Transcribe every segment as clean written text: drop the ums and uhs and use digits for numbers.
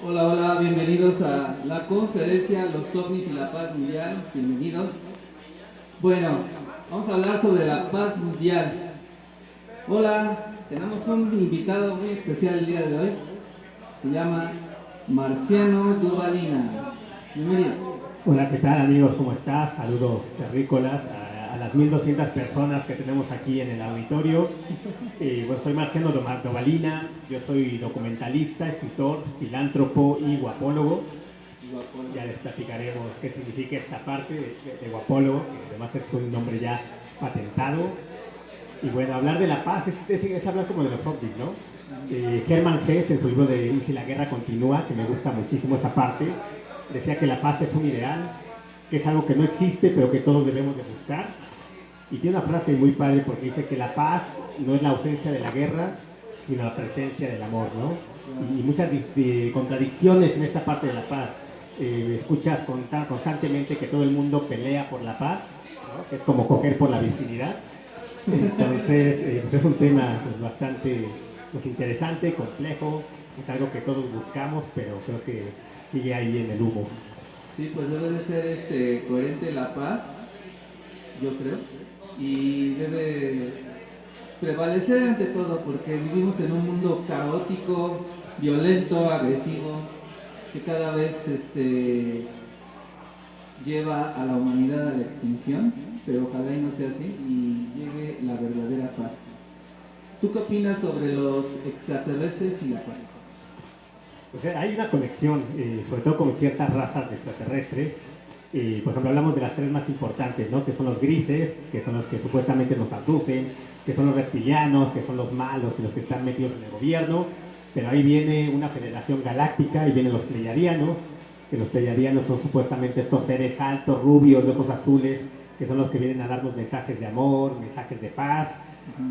Hola, hola, bienvenidos a la conferencia Los OVNIs y la Paz Mundial. Bienvenidos. Bueno, vamos a hablar sobre la paz mundial. Hola, tenemos un invitado muy especial el día de hoy. Se llama Marciano Duvalina. Bienvenido. Hola, ¿qué tal amigos? ¿Cómo estás? Saludos terrícolas a las 1200 personas que tenemos aquí en el auditorio. Bueno, soy Marciano Dovalina, yo soy documentalista, escritor, filántropo y guapólogo. Ya les platicaremos qué significa esta parte de guapólogo, que además es un nombre ya patentado. Y bueno, hablar de la paz es hablar como de los ovnis, ¿no? Hermann Hesse, en su libro de Y si la guerra continúa, que me gusta muchísimo esa parte, decía que la paz es un ideal, que es algo que no existe, pero que todos debemos de buscar. Y tiene una frase muy padre porque dice que la paz no es la ausencia de la guerra, sino la presencia del amor, ¿no? Y muchas contradicciones en esta parte de la paz. Escuchas constantemente que todo el mundo pelea por la paz, ¿no? Que es como coger por la virginidad. Entonces, pues es un tema pues, bastante pues, interesante, complejo, es algo que todos buscamos, pero creo que sigue ahí en el humo. Sí, pues debe de ser coherente la paz, yo creo, y debe prevalecer ante todo porque vivimos en un mundo caótico, violento, agresivo, que cada vez lleva a la humanidad a la extinción, pero ojalá y no sea así y llegue la verdadera paz. ¿Tú qué opinas sobre los extraterrestres y la paz? O sea, hay una conexión, sobre todo con ciertas razas de extraterrestres. Por ejemplo, hablamos de las tres más importantes, ¿no? Que son los grises, que son los que supuestamente nos abducen, que son los reptilianos, que son los malos y los que están metidos en el gobierno. Pero ahí viene una federación galáctica y vienen los pleiadianos, que los pleiadianos son supuestamente estos seres altos, rubios, de ojos azules, que son los que vienen a darnos mensajes de amor, mensajes de paz.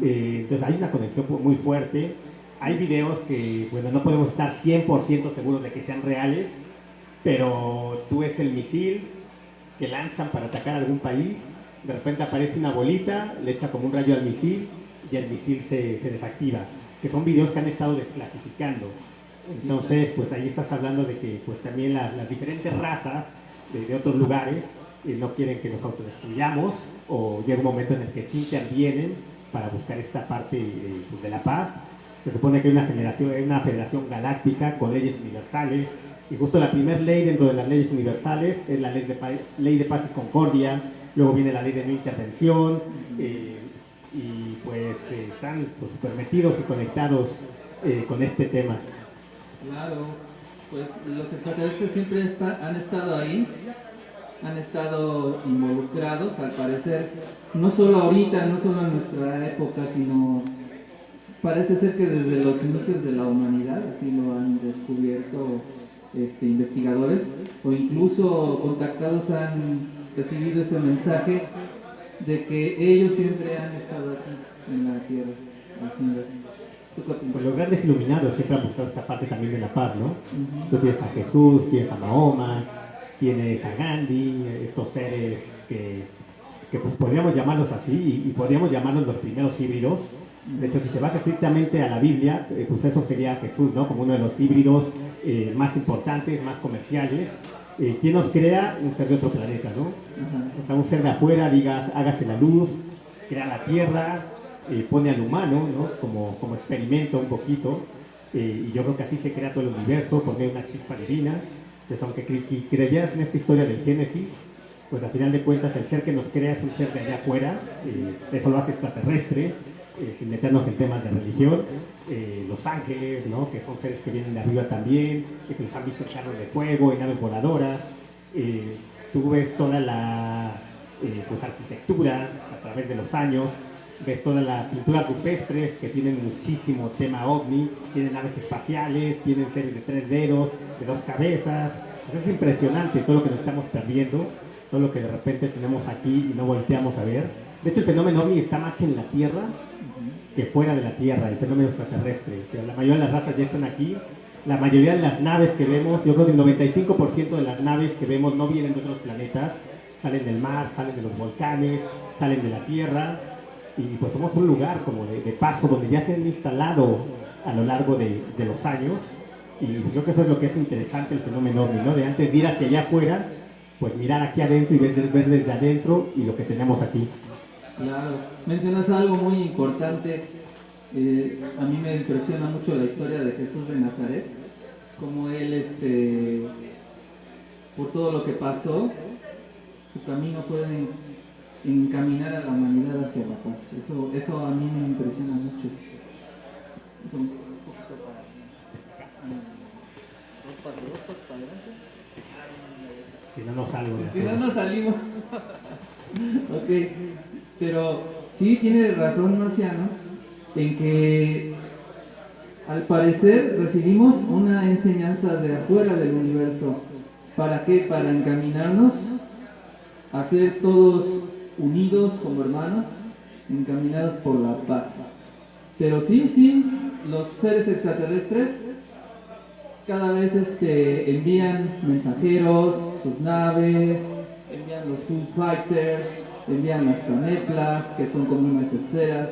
Entonces hay una conexión muy fuerte. Hay videos que, bueno, no podemos estar 100% seguros de que sean reales, pero tú ves el misil que lanzan para atacar a algún país, de repente aparece una bolita, le echa como un rayo al misil y el misil se desactiva, que son videos que han estado desclasificando. Entonces, pues ahí estás hablando de que pues también las diferentes razas de otros lugares no quieren que nos autodestruyamos o llega un momento en el que sí intervienen para buscar esta parte pues, de la paz. Se supone que hay una federación galáctica con leyes universales y justo la primera ley dentro de las leyes universales es la ley de paz y concordia, luego viene la ley de no intervención y pues están pues, super metidos y conectados con este tema. Claro, pues los extraterrestres siempre han estado ahí, han estado involucrados, al parecer, no solo ahorita, no solo en nuestra época, sino parece ser que desde los inicios de la humanidad, así lo han descubierto investigadores, o incluso contactados han recibido ese mensaje de que ellos siempre han estado aquí en la Tierra haciendo eso. ¿Tú qué opinas? Pues los grandes iluminados siempre han buscado esta parte también de la paz, ¿no? Uh-huh. Tú tienes a Jesús, tienes a Mahoma, tienes a Gandhi, estos seres que pues, podríamos llamarlos así y podríamos llamarlos los primeros híbridos. De hecho, si te vas estrictamente a la Biblia, pues eso sería Jesús, ¿no? Como uno de los híbridos más importantes, más comerciales. ¿Quién nos crea? Un ser de otro planeta, ¿no? Uh-huh. O sea, un ser de afuera, digas, hágase la luz, crea la tierra, pone al humano, ¿no? Como experimento un poquito. Y yo creo que así se crea todo el universo, pone una chispa divina. Entonces, aunque creyeras en esta historia del Génesis, pues al final de cuentas el ser que nos crea es un ser de allá afuera, eso lo hace extraterrestre, sin meternos en temas de religión, los ángeles, ¿no? Que son seres que vienen de arriba también, que los han visto en carros de fuego, en naves voladoras, tú ves toda la pues, arquitectura a través de los años, ves toda la pintura rupestres que tienen muchísimo tema ovni, tienen naves espaciales, tienen seres de 3 dedos, de 2 cabezas, pues es impresionante todo lo que nos estamos perdiendo, todo lo que de repente tenemos aquí y no volteamos a ver. De hecho, el fenómeno ovni está más en la Tierra que fuera de la Tierra, el fenómeno extraterrestre. Pero la mayoría de las razas ya están aquí. La mayoría de las naves que vemos, yo creo que el 95% de las naves que vemos no vienen de otros planetas, salen del mar, salen de los volcanes, salen de la Tierra. Y pues somos un lugar como de paso donde ya se han instalado a lo largo de los años Y creo que eso es lo que es interesante el fenómeno OVNI, ¿no? De antes de ir hacia allá afuera, pues mirar aquí adentro y ver desde adentro y lo que tenemos aquí. Claro, mencionas algo muy importante. A mí me impresiona mucho la historia de Jesús de Nazaret, como él, por todo lo que pasó, su camino fue encaminar a la humanidad hacia la paz. Eso a mí me impresiona mucho. Un poquito dos pasos para adelante. Si no, no salgo. Si no, no salimos. Ok, pero sí tiene razón Marciano en que al parecer recibimos una enseñanza de afuera del universo. ¿Para qué? Para encaminarnos a ser todos unidos como hermanos, encaminados por la paz. Pero sí, los seres extraterrestres cada vez envían mensajeros, sus naves, envían los Foo Fighters, envían las caneplas, que son como unas esferas,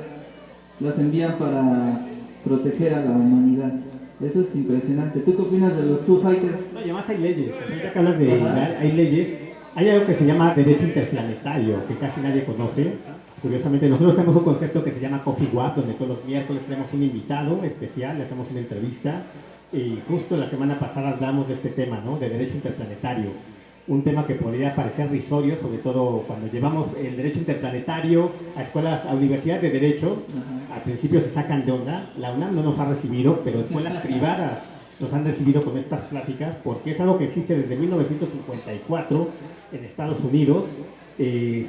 las envían para proteger a la humanidad. Eso es impresionante. ¿Tú qué opinas de los Foo Fighters? No, y además hay leyes. Ahorita que hablas de hay leyes, hay algo que se llama derecho interplanetario, que casi nadie conoce. Curiosamente, nosotros tenemos un concepto que se llama Coffee Wap, donde todos los miércoles tenemos un invitado especial, le hacemos una entrevista. Y justo la semana pasada hablamos de este tema, ¿no? De derecho interplanetario. Un tema que podría parecer risorio, sobre todo cuando llevamos el derecho interplanetario a escuelas, a universidades de derecho. Al principio se sacan de onda. La UNAM no nos ha recibido, pero escuelas privadas nos han recibido con estas pláticas, porque es algo que existe desde 1954 en Estados Unidos.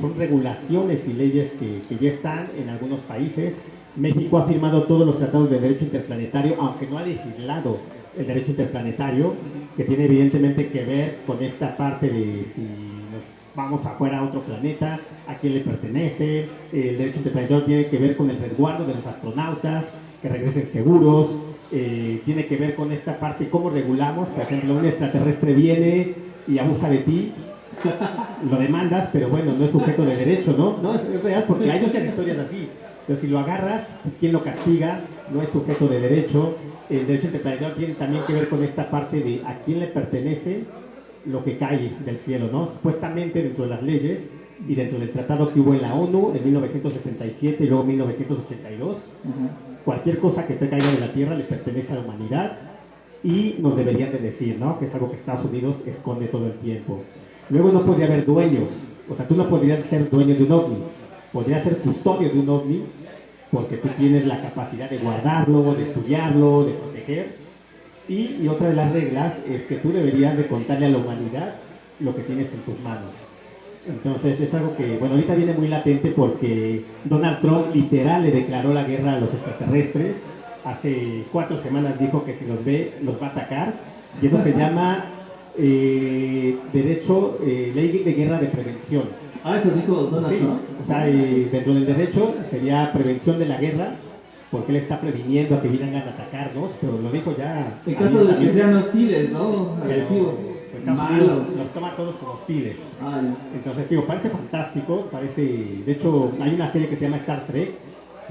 Son regulaciones y leyes que ya están en algunos países. México ha firmado todos los tratados de derecho interplanetario, aunque no ha legislado el derecho interplanetario, que tiene evidentemente que ver con esta parte de si nos vamos afuera a otro planeta, a quién le pertenece. El derecho interplanetario tiene que ver con el resguardo de los astronautas, que regresen seguros. Tiene que ver con esta parte, cómo regulamos. Por ejemplo, un extraterrestre viene y abusa de ti, lo demandas, pero bueno, no es sujeto de derecho, ¿no? No, es real, porque hay muchas historias así. Pero si lo agarras, ¿quién lo castiga? No es sujeto de derecho. El derecho interplanetario tiene también que ver con esta parte de a quién le pertenece lo que cae del cielo, ¿no? Supuestamente dentro de las leyes y dentro del tratado que hubo en la ONU en 1967 y luego 1982, cualquier cosa que te caiga de la Tierra le pertenece a la humanidad y nos deberían de decir, ¿no? Que es algo que Estados Unidos esconde todo el tiempo. Luego no podría haber dueños, o sea, tú no podrías ser dueño de un ovni. Podría ser custodio de un ovni porque tú tienes la capacidad de guardarlo, de estudiarlo, de proteger. Y otra de las reglas es que tú deberías de contarle a la humanidad lo que tienes en tus manos. Entonces es algo que, bueno, ahorita viene muy latente porque Donald Trump literal le declaró la guerra a los extraterrestres. Hace 4 semanas dijo que si los ve, los va a atacar. Y eso se llama derecho, ley de guerra de prevención. Ah, eso dijo Donald Trump. O sea, dentro del derecho sería prevención de la guerra, porque él está previniendo a que vengan a atacarnos, pero lo dijo ya. En caso de que sean hostiles, ¿no? Agresivos. Pues Estados Unidos los toma a todos como hostiles. Ay. Entonces, digo, parece fantástico, parece. De hecho, hay una serie que se llama Star Trek.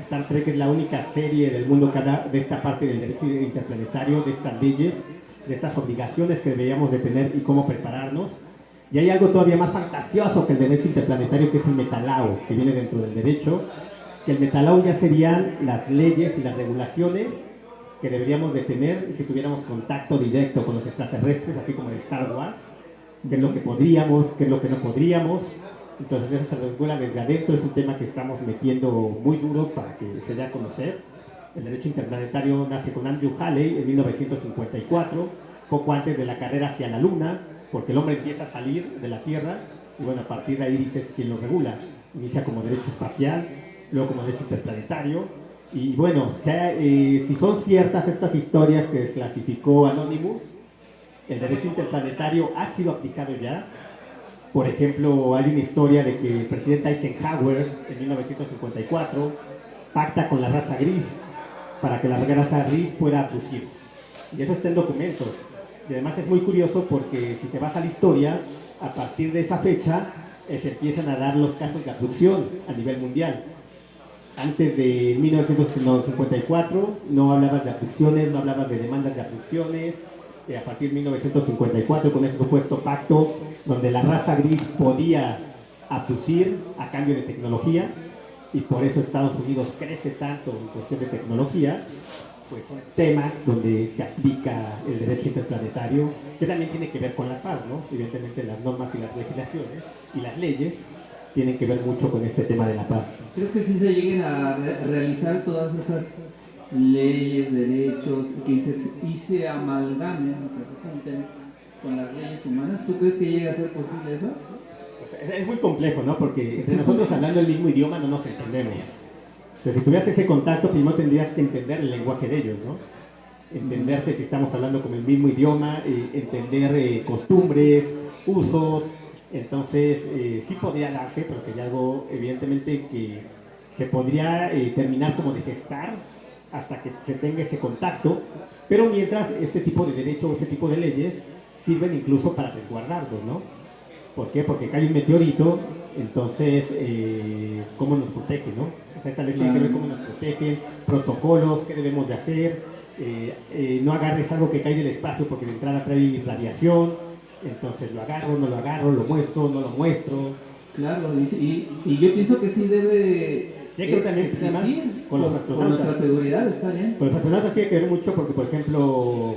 Star Trek es la única serie del mundo que habla de esta parte del derecho interplanetario, de estas leyes, de estas obligaciones que deberíamos de tener y cómo prepararnos. Y hay algo todavía más fantasioso que el derecho interplanetario, que es el metalao, que viene dentro del derecho, que el metalao ya serían las leyes y las regulaciones que deberíamos de tener si tuviéramos contacto directo con los extraterrestres, así como en Star Wars, qué es lo que podríamos, qué es lo que no podríamos. Entonces eso se regula desde adentro, es un tema que estamos metiendo muy duro para que se dé a conocer. El derecho interplanetario nace con Andrew Halley en 1954, poco antes de la carrera hacia la Luna, porque el hombre empieza a salir de la Tierra y bueno, a partir de ahí dices quién lo regula. Inicia como derecho espacial, luego como derecho interplanetario. Y bueno, si son ciertas estas historias que desclasificó Anonymous, el derecho interplanetario ha sido aplicado ya. Por ejemplo, hay una historia de que el presidente Eisenhower en 1954 pacta con la raza gris para que la raza gris pueda abducir. Y eso está en documentos. Y además es muy curioso porque si te vas a la historia, a partir de esa fecha se empiezan a dar los casos de abducción a nivel mundial. Antes de 1954 no hablabas de abducciones, no hablabas de demandas de abducciones, a partir de 1954 con ese supuesto pacto donde la raza gris podía abducir a cambio de tecnología, y por eso Estados Unidos crece tanto en cuestión de tecnología. Pues son temas donde se aplica el derecho interplanetario, que también tiene que ver con la paz, ¿no? Evidentemente las normas y las legislaciones y las leyes tienen que ver mucho con este tema de la paz. ¿Crees que sí se lleguen a realizar todas esas leyes, derechos, y se amalgamen, o sea, se junten con las leyes humanas? ¿Tú crees que llegue a ser posible eso? Pues es muy complejo, ¿no? Porque entre nosotros hablando el mismo idioma no nos entendemos. Entonces, si tuvieras ese contacto, primero tendrías que entender el lenguaje de ellos, ¿no? Entenderte si estamos hablando con el mismo idioma, entender costumbres, usos. Entonces, sí podría darse, pero sería algo, evidentemente, que se podría terminar como de gestar hasta que se tenga ese contacto. Pero mientras, este tipo de derechos, este tipo de leyes, sirven incluso para resguardarlos, ¿no? ¿Por qué? Porque cae un meteorito, entonces, ¿cómo nos protege, no? O sea, esta ley tiene que ver cómo nos protege, protocolos, qué debemos de hacer, no agarres algo que cae del espacio porque de entrada trae radiación, entonces lo agarro, no lo agarro, lo muestro, no lo muestro. Claro, y yo pienso que sí debe Ya creo también que se llama con los astronautas. Por nuestra seguridad, está bien. Con los astronautas tiene que ver mucho porque, por ejemplo,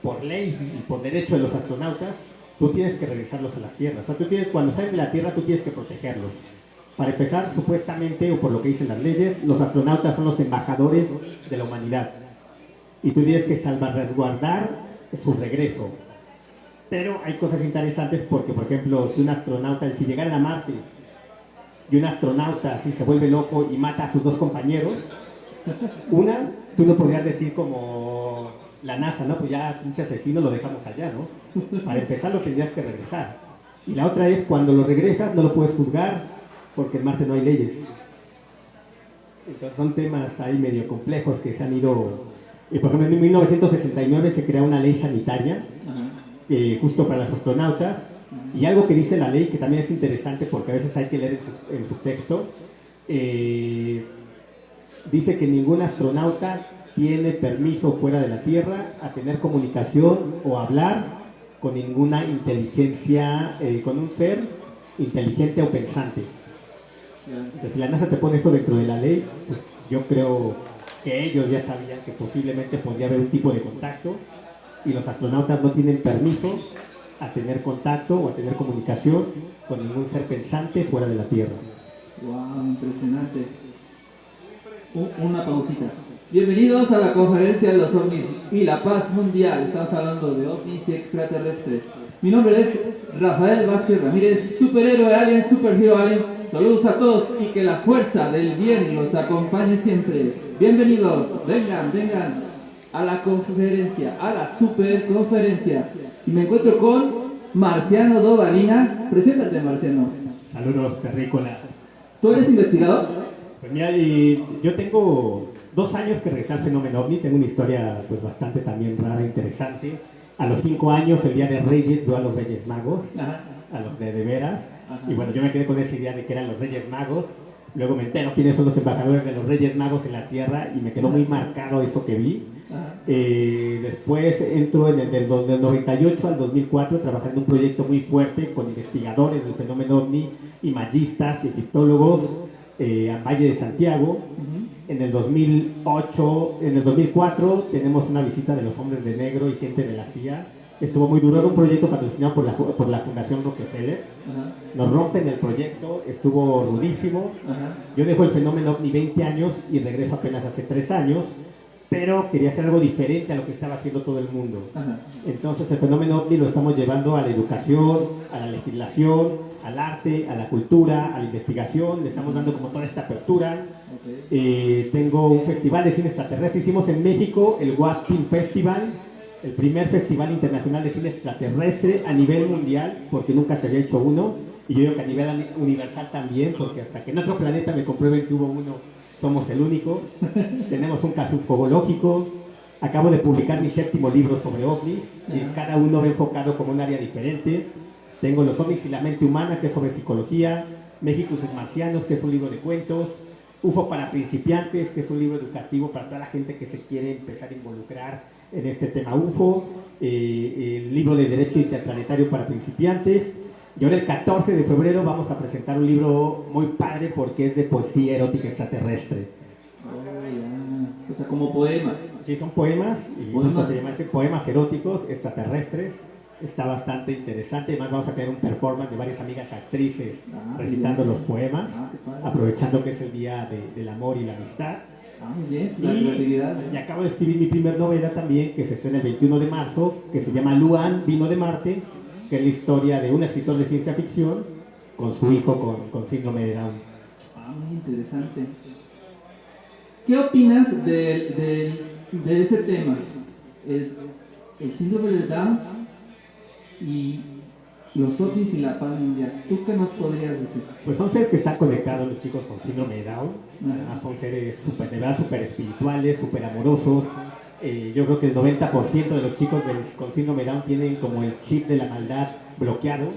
por ley y por derecho de los astronautas, tú tienes que regresarlos a la Tierra. O sea, cuando salen de la Tierra, tú tienes que protegerlos. Para empezar, supuestamente, o por lo que dicen las leyes, los astronautas son los embajadores de la humanidad. Y tú tienes que salvaguardar su regreso. Pero hay cosas interesantes porque, por ejemplo, si un astronauta, si llegaran a Marte, y un astronauta así se vuelve loco y mata a sus dos compañeros, tú no podrías decir como la NASA, ¿no? Pues ya pinche asesino lo dejamos allá, ¿no? Para empezar lo tendrías que regresar. Y la otra es, cuando lo regresas no lo puedes juzgar porque en Marte no hay leyes. Entonces son temas ahí medio complejos que se han ido... por ejemplo, en 1969 se crea una ley sanitaria justo para los astronautas, y algo que dice la ley que también es interesante porque a veces hay que leer en su texto, dice que ningún astronauta tiene permiso fuera de la Tierra a tener comunicación o hablar con ninguna inteligencia, con un ser inteligente o pensante. Entonces, si la NASA te pone eso dentro de la ley, pues yo creo que ellos ya sabían que posiblemente podría haber un tipo de contacto, y los astronautas no tienen permiso a tener contacto o a tener comunicación con ningún ser pensante fuera de la Tierra. Wow, impresionante. Una pausita. Bienvenidos a la conferencia de los ovnis y la paz mundial. Estamos hablando de ovnis y extraterrestres. Mi nombre es Rafael Vázquez Ramírez, superhéroe alien, superhero alien. Saludos a todos y que la fuerza del bien los acompañe siempre. Bienvenidos, vengan a la conferencia, a la superconferencia. Y me encuentro con Marciano Dovalina. Preséntate, Marciano. Saludos, terrícolas. ¿Tú eres investigador? Pues mira, yo tengo 2 años que regresé al fenómeno OVNI. Tengo una historia pues bastante también rara e interesante. A los 5 años, el día de Reyes, veo a los Reyes Magos, a los de veras. Y bueno, yo me quedé con esa idea de que eran los Reyes Magos. Luego me entero quiénes son los embajadores de los Reyes Magos en la Tierra y me quedó muy marcado eso que vi. Después entro del 98 al 2004 trabajando en un proyecto muy fuerte con investigadores del fenómeno OVNI, imagistas, egiptólogos, a Valle de Santiago. En el 2004 tenemos una visita de los hombres de negro y gente de la CIA. Estuvo muy duro, era un proyecto patrocinado por la Fundación Rockefeller. Nos rompen el proyecto, estuvo rudísimo. Yo dejo el fenómeno OVNI 20 años y regreso apenas hace 3 años, pero quería hacer algo diferente a lo que estaba haciendo todo el mundo. Entonces el fenómeno OVNI lo estamos llevando a la educación, a la legislación, al arte, a la cultura, a la investigación. Le estamos dando como toda esta apertura. Tengo un festival de cine extraterrestre. Hicimos en México el WAP Film Festival, el primer festival internacional de cine extraterrestre a nivel mundial, porque nunca se había hecho uno, y yo digo que a nivel universal también, porque hasta que en otro planeta me comprueben que hubo uno, somos el único. Tenemos un caso ufológico. Acabo de publicar mi 7º libro sobre ovnis, y cada uno va enfocado como un área diferente. Tengo Los ovnis y la mente humana, que es sobre psicología; México y sus marcianos, que es un libro de cuentos; UFO para principiantes, que es un libro educativo para toda la gente que se quiere empezar a involucrar en este tema UFO, el libro de Derecho Interplanetario para principiantes. Y ahora el 14 de febrero vamos a presentar un libro muy padre porque es de poesía erótica extraterrestre. Oh, ya. O sea, como poema. Sí, son poemas, y Poemas. justo se llama ese, poemas eróticos extraterrestres. Está bastante interesante. Además vamos a tener un performance de varias amigas actrices recitando los poemas, qué padre. aprovechando que es el día del amor y la amistad. Muy bien, la creatividad. Y acabo de escribir mi primer novela también, que se estrena el 21 de marzo, que se llama Luan, vino de Marte, que es la historia de un escritor de ciencia ficción con su hijo con síndrome de Down. Muy interesante. ¿Qué opinas de ese tema? El síndrome de Down y los ovnis y la paz mundial. ¿Tú qué nos podrías decir? Pues son seres que están conectados los chicos con síndrome de Down. Además son seres de verdad súper espirituales, súper amorosos. Yo creo que el 90% de los chicos con síndrome de Down tienen como el chip de la maldad bloqueado.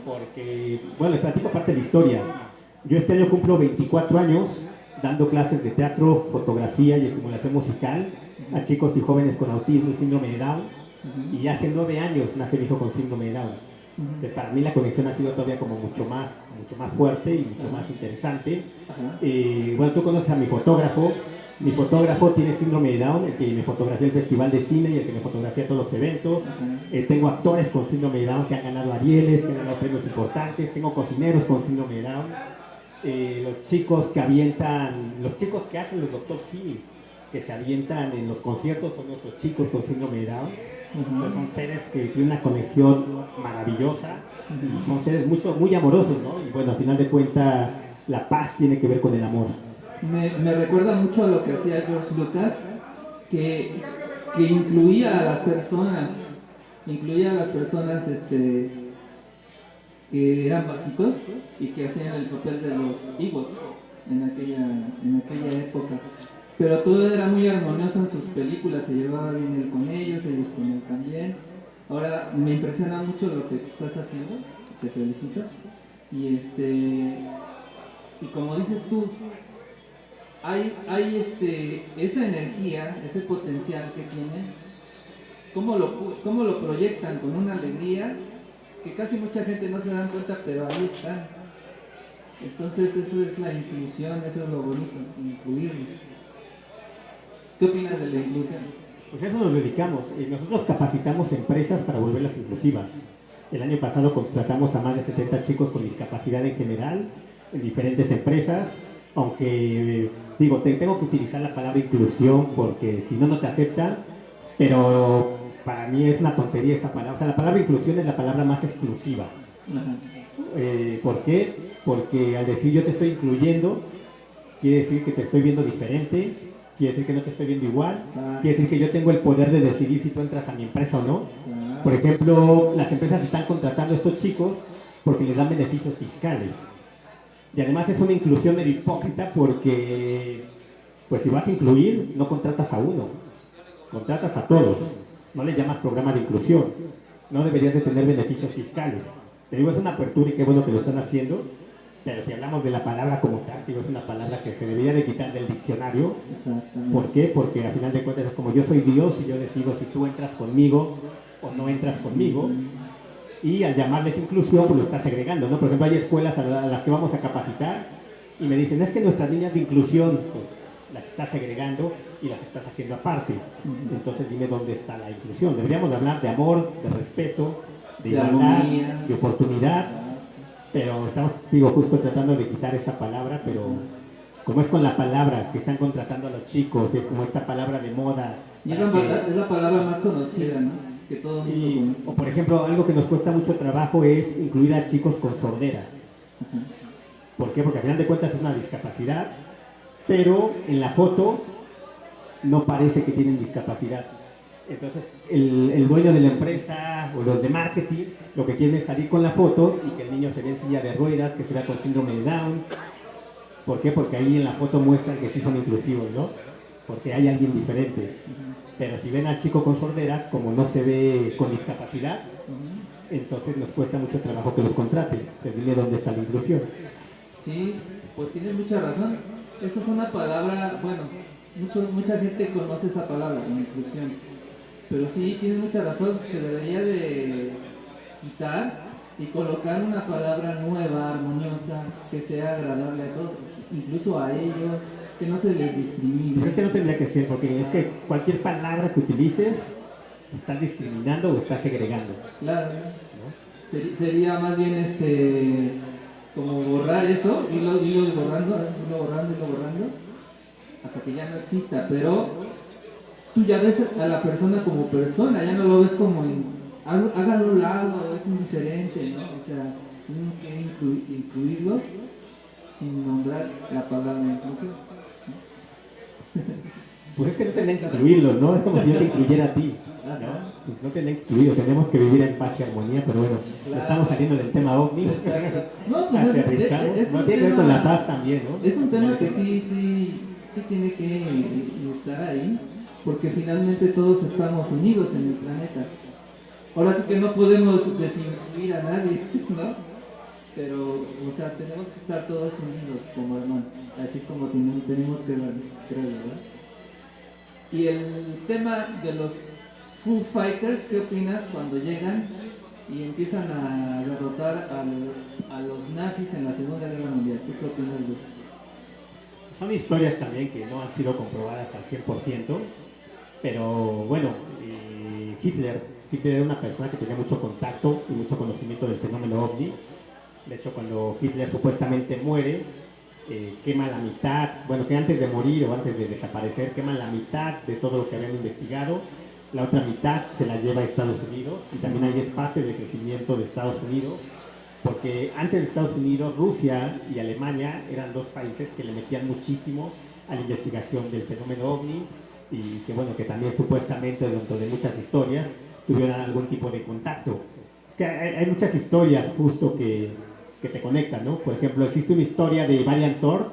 Porque, bueno, les platico parte de la historia. Yo este año cumplo 24 años dando clases de teatro, fotografía y estimulación musical a chicos y jóvenes con autismo y síndrome de Down. Y hace 9 años nace mi hijo con síndrome de Down. Entonces para mí la conexión ha sido todavía como mucho más fuerte y mucho más interesante. Bueno, tú conoces a mi fotógrafo. Mi fotógrafo tiene síndrome de Down, el que me fotografía el festival de cine y el que me fotografía todos los eventos. Tengo actores con síndrome de Down que han ganado Arieles, que han ganado premios importantes. Tengo cocineros con síndrome de Down. Los chicos que hacen los Dr. Simi, que se avientan en los conciertos, son nuestros chicos con síndrome de Down. Entonces son seres que tienen una conexión maravillosa y son seres muy amorosos, ¿no? Y bueno, al final de cuentas, la paz tiene que ver con el amor. Me recuerda mucho a lo que hacía George Lucas, que incluía a las personas, que eran bajitos y que hacían el papel de los Ewoks en aquella época. Pero todo era muy armonioso en sus películas, se llevaba bien él con ellos con él también. Ahora me impresiona mucho lo que estás haciendo, te felicito. Y como dices tú, hay esa energía, ese potencial que tiene, cómo lo proyectan con una alegría que casi mucha gente no se da cuenta, pero ahí están. Entonces eso es la inclusión, eso es lo bonito, incluirlos. ¿Qué opinas de la inclusión? Pues a eso nos dedicamos. Nosotros capacitamos empresas para volverlas inclusivas. El año pasado contratamos a más de 70 chicos con discapacidad en general, en diferentes empresas, aunque tengo que utilizar la palabra inclusión porque si no, no te aceptan, pero para mí es una tontería esa palabra. O sea, la palabra inclusión es la palabra más exclusiva. ¿Por qué? Porque al decir yo te estoy incluyendo, quiere decir que te estoy viendo diferente, quiere decir que no te estoy viendo igual, quiere decir que yo tengo el poder de decidir si tú entras a mi empresa o no. Por ejemplo, las empresas están contratando a estos chicos porque les dan beneficios fiscales. Y además es una inclusión medio hipócrita porque, pues si vas a incluir, no contratas a uno, contratas a todos. No le llamas programa de inclusión. No deberías de tener beneficios fiscales. Te digo, es una apertura y qué bueno que lo están haciendo. Pero si hablamos de la palabra como tal, digo, es una palabra que se debería de quitar del diccionario. ¿Por qué? Porque al final de cuentas es como yo soy Dios y yo decido si tú entras conmigo o no entras conmigo. Y al llamarles inclusión, pues lo estás segregando, ¿no? Por ejemplo, hay escuelas a las que vamos a capacitar y me dicen, es que nuestras líneas de inclusión, pues, las estás segregando y las estás haciendo aparte. Entonces dime dónde está la inclusión. Deberíamos de hablar de amor, de respeto, de igualdad, de oportunidad. Pero estamos, justo tratando de quitar esa palabra, pero como es con la palabra que están contratando a los chicos, es como esta palabra de moda. Y es la palabra más conocida, ¿no? Que todo el mundo conoce. O por ejemplo, algo que nos cuesta mucho trabajo es incluir a chicos con sordera. ¿Por qué? Porque al final de cuentas es una discapacidad, pero en la foto no parece que tienen discapacidad. Entonces el dueño de la empresa o los de marketing lo que quieren es salir con la foto y que el niño se vea en silla de ruedas, que se vea con síndrome de Down. ¿Por qué? Porque ahí en la foto muestran que sí son inclusivos, ¿no? Porque hay alguien diferente. Pero si ven al chico con sordera, como no se ve con discapacidad, entonces nos cuesta mucho trabajo que los contraten. Pero dile dónde está la inclusión. Sí, pues tienes mucha razón. Esa es una palabra, bueno, mucha gente conoce esa palabra, la inclusión. Pero sí, tienes mucha razón, se debería de quitar y colocar una palabra nueva, armoniosa, que sea agradable a todos, incluso a ellos, que no se les discrimine. Pues es que no tendría que ser, porque es que cualquier palabra que utilices, estás discriminando o estás segregando. Claro, ¿No? sería más bien como borrar eso, irlo borrando, irlo borrando, hasta que ya no exista, pero tú ya ves a la persona como persona, ya no lo ves como hágalo a un lado, es indiferente, ¿no? O sea, tienen que incluirlos sin nombrar la palabra inclusión. Pues es que no tendrían que incluirlos, ¿no? Es como si yo te incluyera a ti, ¿no? Pues no tendrían que incluirlos, tenemos que vivir en paz y armonía, pero bueno, Claro. estamos saliendo del tema ovni. Exacto. No, pues Aterrizamos. es No un tiene que ver tema, con la paz también, ¿no? es un tema que sí tiene que estar ahí, porque finalmente todos estamos unidos en el planeta. Ahora sí que no podemos desincluir a nadie, ¿no? Pero, o sea, tenemos que estar todos unidos como hermanos, así como tenemos que creo, ¿verdad? Y el tema de los Foo Fighters, ¿qué opinas cuando llegan y empiezan a derrotar a los nazis en la Segunda Guerra Mundial? ¿Tú qué opinas de eso? Son historias también que no han sido comprobadas al 100%, pero bueno, Hitler era una persona que tenía mucho contacto y mucho conocimiento del fenómeno ovni. De hecho, cuando Hitler supuestamente muere, quema la mitad, bueno, que antes de morir o antes de desaparecer, quema la mitad de todo lo que habían investigado, la otra mitad se la lleva a Estados Unidos, y también ahí es parte del crecimiento de Estados Unidos, porque antes de Estados Unidos, Rusia y Alemania eran dos países que le metían muchísimo a la investigación del fenómeno ovni, y que bueno, que también supuestamente dentro de muchas historias tuvieron algún tipo de contacto. Es que hay muchas historias justo que te conectan, ¿no? Por ejemplo, existe una historia de Valiant Thor.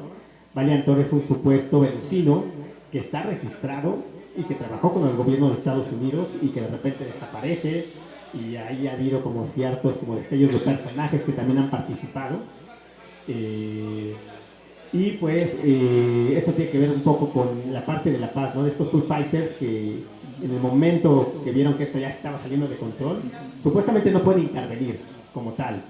Valiant Thor es un supuesto venecino que está registrado y que trabajó con el gobierno de Estados Unidos y que de repente desaparece, y ahí ha habido como ciertos como destellos de personajes que también han participado. Y pues eso tiene que ver un poco con la parte de la paz, ¿no? De estos Foo Fighters que en el momento que vieron que esto ya estaba saliendo de control, supuestamente no pueden intervenir como tal,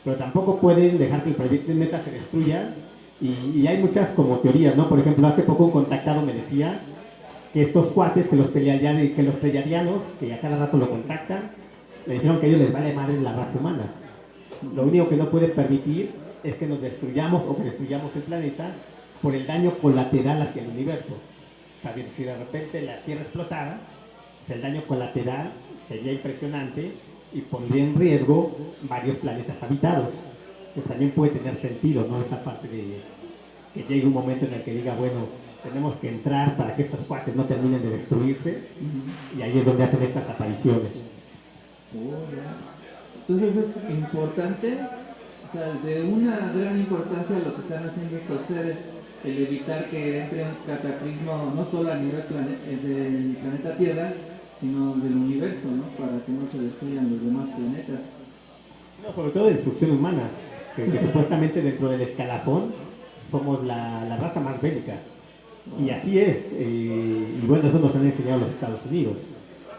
pero tampoco pueden dejar que el proyecto neta se destruya, y hay muchas como teorías, ¿no? Por ejemplo, hace poco un contactado me decía que estos cuates, que los pleiadianos, que a cada rato lo contactan, le dijeron que a ellos les vale madre la raza humana. Lo único que no puede permitir es que nos destruyamos o que destruyamos el planeta por el daño colateral hacia el universo. O sea, si de repente la Tierra explotara, el daño colateral sería impresionante y pondría en riesgo varios planetas habitados. Pues también puede tener sentido, ¿no? Esa parte de que llegue un momento en el que diga, bueno, tenemos que entrar para que estos cuates no terminen de destruirse, y ahí es donde hacen estas apariciones. Entonces es importante, o sea, de una gran importancia lo que están haciendo estos seres, el evitar que entre un cataclismo no solo a nivel del planeta Tierra, sino del universo, ¿no? Para que no se destruyan los demás planetas. No, sobre todo de destrucción humana, que supuestamente dentro del escalafón somos la raza más bélica. Y así es, y bueno, eso nos han enseñado los Estados Unidos.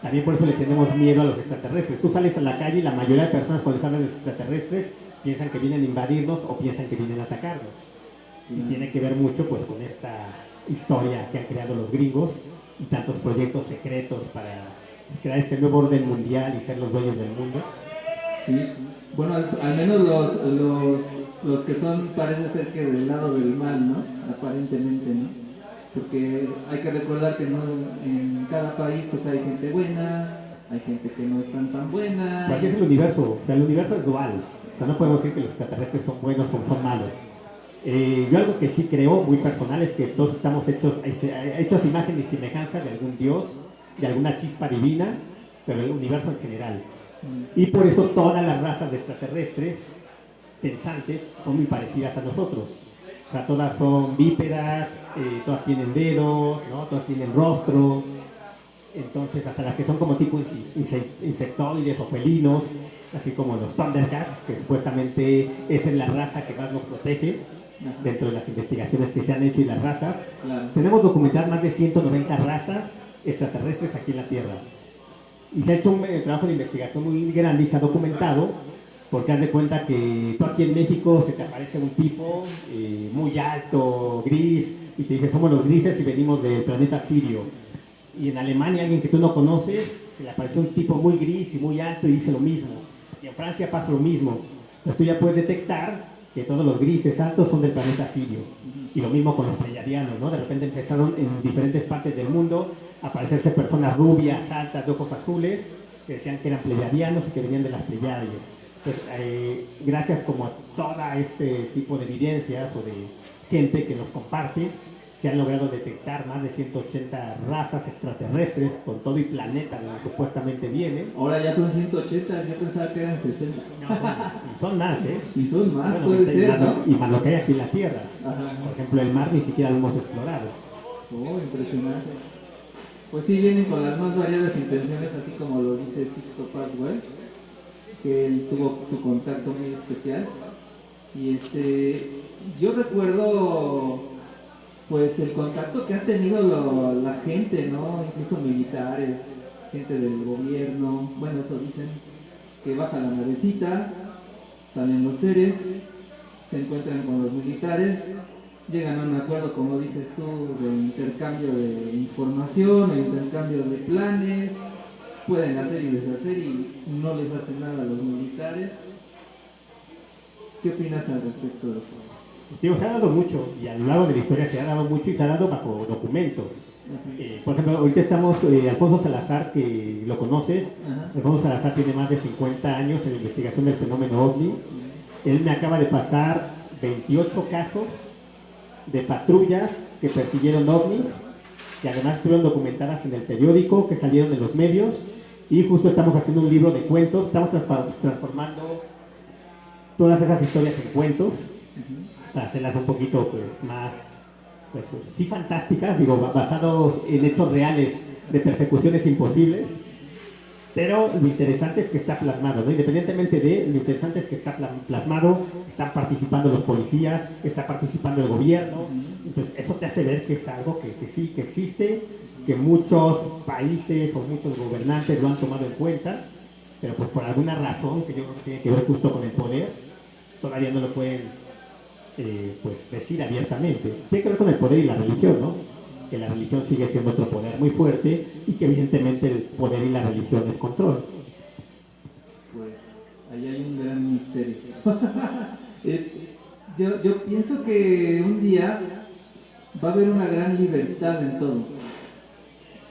También por eso le tenemos miedo a los extraterrestres. Tú sales a la calle y la mayoría de personas cuando se hablan de extraterrestres piensan que vienen a invadirnos o piensan que vienen a atacarnos. Y tiene que ver mucho pues con esta historia que han creado los gringos y tantos proyectos secretos para crear este nuevo orden mundial y ser los dueños del mundo. Sí, bueno, al menos los que son, parece ser que del lado del mal, ¿no? Aparentemente, ¿no? Porque hay que recordar que no, en cada país pues hay gente buena, hay gente que no es tan buena. Pero así es el universo, o sea, el universo es dual. O sea, no podemos decir que los extraterrestres son buenos o son malos. Yo algo que sí creo, muy personal, es que todos estamos hechos a imagen y semejanza de algún dios, de alguna chispa divina, pero el universo en general. Y por eso todas las razas de extraterrestres pensantes son muy parecidas a nosotros. O sea, todas son bípedas, todas tienen dedos, ¿no? Todas tienen rostro. Entonces, hasta las que son como tipo insectoides o felinos, así como los Thundercats, que supuestamente es la raza que más nos protege dentro de las investigaciones que se han hecho y las razas. Claro. Tenemos documentadas más de 190 razas extraterrestres aquí en la Tierra. Y se ha hecho un trabajo de investigación muy grande y se ha documentado, porque haz de cuenta que tú aquí en México se te aparece un tipo muy alto, gris, y te dice, somos los grises y venimos del planeta Sirio. Y en Alemania, alguien que tú no conoces, se le apareció un tipo muy gris y muy alto y dice lo mismo. Y en Francia pasa lo mismo. Entonces tú ya puedes detectar que todos los grises altos son del planeta Sirio. Y lo mismo con los pleyadianos, ¿no? De repente empezaron en diferentes partes del mundo a aparecerse personas rubias, altas, de ojos azules, que decían que eran pleyadianos y que venían de las Pleiades. Entonces, gracias como a todo este tipo de evidencias o de gente que nos comparte, se han logrado detectar más de 180 razas extraterrestres con todo y planeta donde supuestamente vienen. Ahora ya son 180, yo pensaba que eran 60. No, y son más, ¿eh? Y son más, Bueno, puede ser, ¿no? y más lo que hay aquí en la Tierra. Ajá. Por ejemplo, el mar ni siquiera lo hemos explorado. Oh, impresionante. Pues sí, vienen con las más variadas intenciones, así como lo dice Sixto Paz Wells, que él tuvo su contacto muy especial. Y yo recuerdo pues el contacto que han tenido la gente, ¿no? Incluso militares, gente del gobierno, bueno, eso dicen, que baja la navecita, salen los seres, se encuentran con los militares, llegan a un acuerdo, como dices tú, de intercambio de información, de intercambio de planes, pueden hacer y deshacer y no les hace nada a los militares. ¿Qué opinas al respecto de eso? Pues, digo, se ha dado mucho, y a lo largo de la historia se ha dado mucho y se ha dado bajo documentos. Por ejemplo, ahorita estamos, Alfonso Salazar, que lo conoces. Ajá. Alfonso Salazar tiene más de 50 años en la investigación del fenómeno OVNI. Él me acaba de pasar 28 casos de patrullas que persiguieron OVNIs, que además estuvieron documentadas en el periódico, que salieron en los medios, y justo estamos haciendo un libro de cuentos, estamos transformando todas esas historias en cuentos, para hacerlas un poquito pues más, pues sí fantásticas, digo, basados en hechos reales de persecuciones imposibles, pero lo interesante es que está plasmado, ¿no? Independientemente de lo interesante es que está plasmado, están participando los policías, está participando el gobierno, entonces eso te hace ver que es algo que sí, que existe, que muchos países o muchos gobernantes lo han tomado en cuenta, pero pues por alguna razón que yo creo que tiene que ver justo con el poder, todavía no lo pueden pues decir abiertamente. Tiene que ver con el poder y la religión, ¿no? Que la religión sigue siendo otro poder muy fuerte y que evidentemente el poder y la religión es control. Pues ahí hay un gran misterio. Yo pienso que un día va a haber una gran libertad en todo.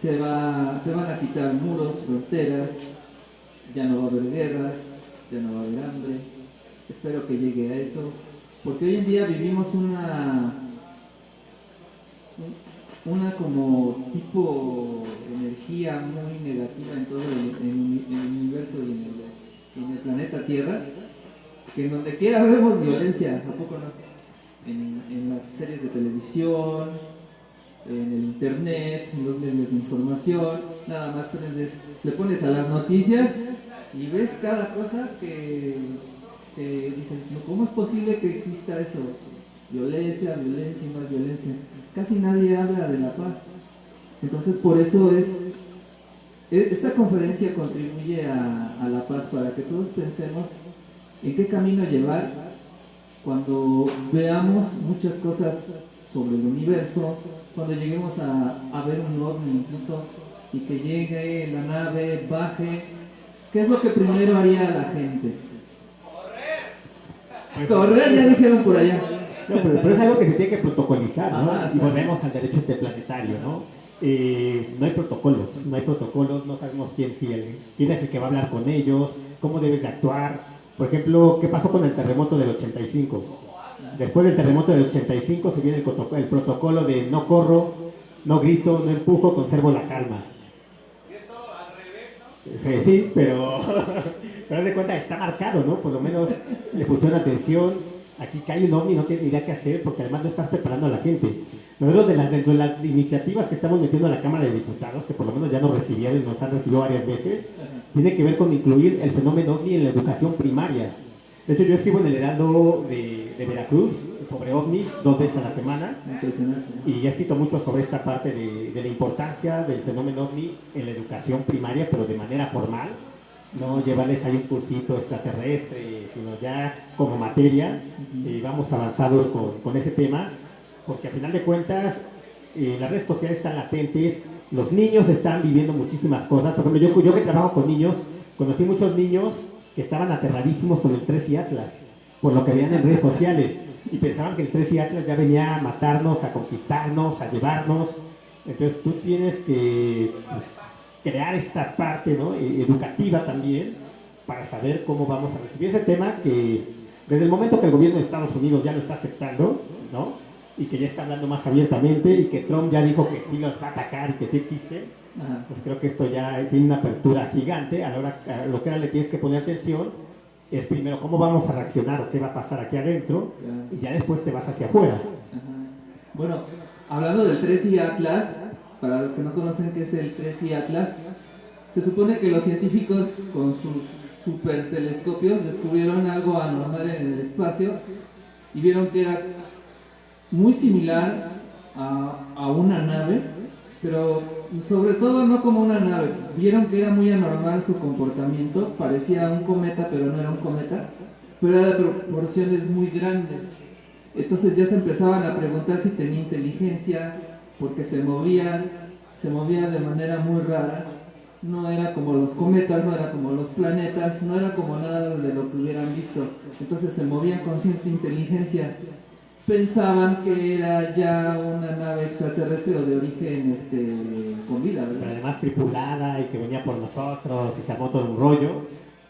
Se van a quitar muros, fronteras, ya no va a haber guerras, ya no va a haber hambre. Espero que llegue a eso, porque hoy en día vivimos una como tipo de energía muy negativa en todo el universo y en el planeta Tierra, que en donde quiera vemos violencia, ¿a poco no? En las series de televisión, en el internet, en los medios de información, nada más le pones a las noticias y ves cada cosa que dicen, ¿cómo es posible que exista eso? Violencia, violencia y más violencia. Casi nadie habla de la paz. Entonces por eso esta conferencia contribuye a la paz, para que todos pensemos en qué camino llevar cuando veamos muchas cosas sobre el universo, cuando lleguemos a ver un ovni incluso, y que llegue la nave, baje. ¿Qué es lo que primero haría la gente? Correr, ya dijeron por allá. No, pero es algo que se tiene que protocolizar, ¿no? Ajá, y volvemos al derecho interplanetario, ¿no? No hay protocolos, no sabemos quién es el que va a hablar con ellos, cómo debes de actuar. Por ejemplo, ¿qué pasó con el terremoto del 85? Después del terremoto del 85 se viene el protocolo de no corro, no grito, no empujo, conservo la calma. Y es todo al revés, ¿no? Sí, pero haz de cuenta, está marcado, ¿no? Por lo menos le pusieron atención. Aquí cae un ovni y no tiene ni idea qué hacer, porque además no estás preparando a la gente. Nosotros dentro de las iniciativas que estamos metiendo a la Cámara de Diputados, que por lo menos ya nos recibieron y nos han recibido varias veces, tiene que ver con incluir el fenómeno ovni en la educación primaria. De hecho, yo escribo en el Heraldo de Veracruz, sobre ovnis 2 veces a la semana. Impresionante. Y he escrito mucho sobre esta parte de la importancia del fenómeno ovni en la educación primaria, pero de manera formal, no llevarles ahí un cursito extraterrestre, sino ya como materia. Vamos avanzados con ese tema, porque a final de cuentas las redes sociales están latentes, los niños están viviendo muchísimas cosas. Por ejemplo, yo que trabajo con niños, conocí muchos niños que estaban aterradísimos con el 3 y Atlas, por lo que veían en redes sociales, y pensaban que el 3 y Atlas ya venía a matarnos, a conquistarnos, a llevarnos. Entonces tú tienes que crear esta parte, ¿no?, educativa también, para saber cómo vamos a recibir ese tema, que desde el momento que el gobierno de Estados Unidos ya lo está aceptando, ¿no?, y que ya está hablando más abiertamente, y que Trump ya dijo que sí los va a atacar y que sí existe, pues creo que esto ya tiene una apertura gigante. A lo que ahora le tienes que poner atención es primero cómo vamos a reaccionar o qué va a pasar aquí adentro, y ya después te vas hacia afuera. Bueno, hablando del 3i Atlas, para los que no conocen qué es el 3i Atlas, se supone que los científicos con sus super telescopios descubrieron algo anormal en el espacio y vieron que era muy similar a una nave, pero sobre todo no como una nave. Vieron que era muy anormal su comportamiento, parecía un cometa, pero no era un cometa, pero era de proporciones muy grandes. Entonces ya se empezaban a preguntar si tenía inteligencia, porque se movía de manera muy rara. No era como los cometas, no era como los planetas, no era como nada de lo que hubieran visto. Entonces se movían con cierta inteligencia. Pensaban que era ya una nave extraterrestre o de origen con vida, Pero ¿verdad? además tripulada y que venía por nosotros y se armó todo un rollo.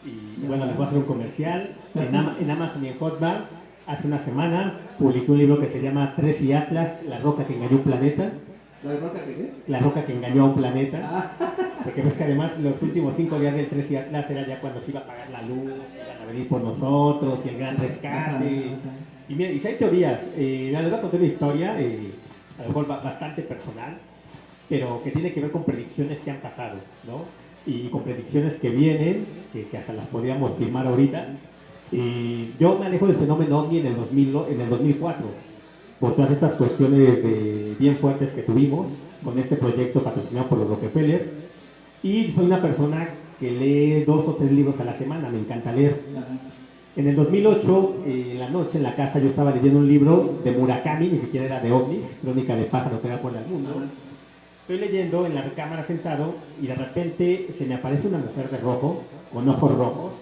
Y bueno, les voy a hacer un comercial. En Amazon y en Hotmart, hace una semana, publiqué un libro que se llama 3i Atlas, la roca que engañó un planeta. ¿La roca que qué? La roca que engañó a un planeta. Porque ves que además los últimos 5 días del 3i Atlas era ya cuando se iba a apagar la luz, iban a venir por nosotros y el gran rescate. Y mira, y si hay teorías, les voy a contar una historia, a lo mejor bastante personal, pero que tiene que ver con predicciones que han pasado, ¿no? Y con predicciones que vienen, que hasta las podríamos firmar ahorita. Yo me alejo del fenómeno OVNI en el 2004, por todas estas cuestiones bien fuertes que tuvimos con este proyecto patrocinado por los Rockefeller. Y soy una persona que lee 2 o 3 libros a la semana, me encanta leer. En el 2008, en la noche, en la casa, yo estaba leyendo un libro de Murakami, ni siquiera era de ovnis, Crónica de pájaro que era por el mundo. Estoy leyendo en la recámara sentado y de repente se me aparece una mujer de rojo, con ojos rojos.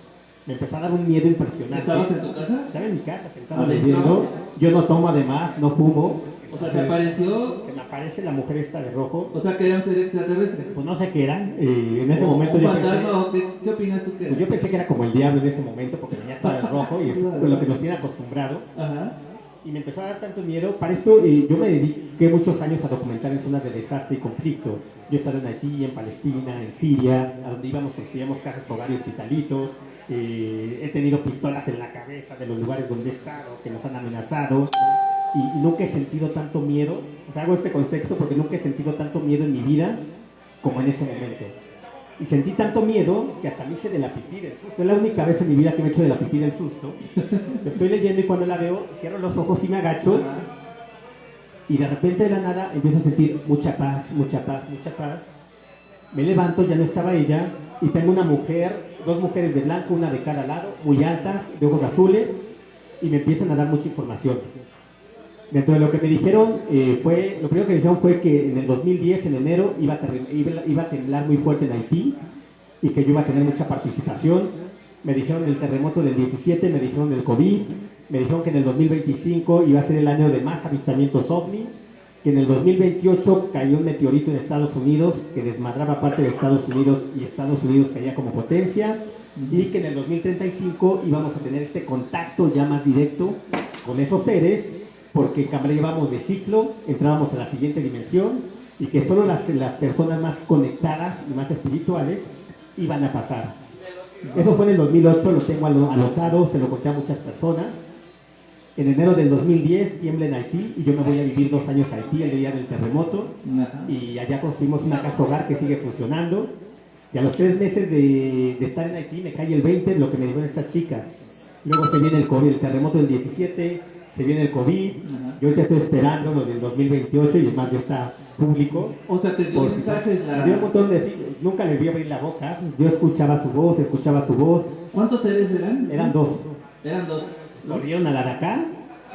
Me empezó a dar un miedo impresionante. ¿Estabas en tu casa? Estaba en mi casa, sentado leyendo. Yo no tomo además, no fumo. O sea, se apareció. Se me aparece la mujer esta de rojo. O sea, que era un ser extraterrestre. Pues no sé qué era. En ese momento ¿Un yo pensé, fantasma o qué opinas tú que era? pues yo pensé que era como el diablo en ese momento porque venía todo de rojo y es lo que nos tiene acostumbrado. Ajá. Y me empezó a dar tanto miedo. Para esto yo me dediqué muchos años a documentar en zonas de desastre y conflicto. Yo he estado en Haití, en Palestina, en Siria, a donde íbamos, construíamos casas, hogares, hospitalitos. He tenido pistolas en la cabeza de los lugares donde he estado, que nos han amenazado. Y nunca he sentido tanto miedo. O sea, hago este contexto porque nunca he sentido tanto miedo en mi vida como en ese momento. Y sentí tanto miedo que hasta me hice de la pipí del susto. Es la única vez en mi vida que me he hecho de la pipí del susto. Estoy leyendo y cuando la veo, cierro los ojos y me agacho. Y de repente de la nada empiezo a sentir mucha paz, mucha paz, mucha paz. Me levanto, ya no estaba ella. Y tengo una mujer, 2 mujeres de blanco, una de cada lado, muy altas, de ojos azules. Y me empiezan a dar mucha información. Dentro de lo que me dijeron, lo primero que me dijeron fue que en el 2010, en enero, iba a temblar muy fuerte en Haití y que yo iba a tener mucha participación. Me dijeron del terremoto del 17, me dijeron del COVID, me dijeron que en el 2025 iba a ser el año de más avistamientos ovni, que en el 2028 cayó un meteorito en Estados Unidos que desmadraba parte de Estados Unidos y Estados Unidos caía como potencia, y que en el 2035 íbamos a tener este contacto ya más directo con esos seres, porque cambiábamos de ciclo, entrábamos a la siguiente dimensión y que solo las personas más conectadas y más espirituales iban a pasar. Eso fue en el 2008, lo tengo anotado, se lo conté a muchas personas. En enero del 2010 tiembla en Haití y yo me voy a vivir 2 años a Haití, el día del terremoto. Y allá construimos una casa hogar que sigue funcionando. Y a los 3 meses de estar en Haití me cae el 20 de lo que me dijeron estas chicas. Luego se viene el COVID, el terremoto del 17, se viene el COVID, Ajá. yo ahorita estoy esperando lo del 2028 y además ya está público. O sea, te dio Por si- mensajes me dio un montón de sí, nunca les vi abrir la boca, yo escuchaba su voz, ¿Cuántos seres eran? eran dos. Eran dos. Corrieron a la de acá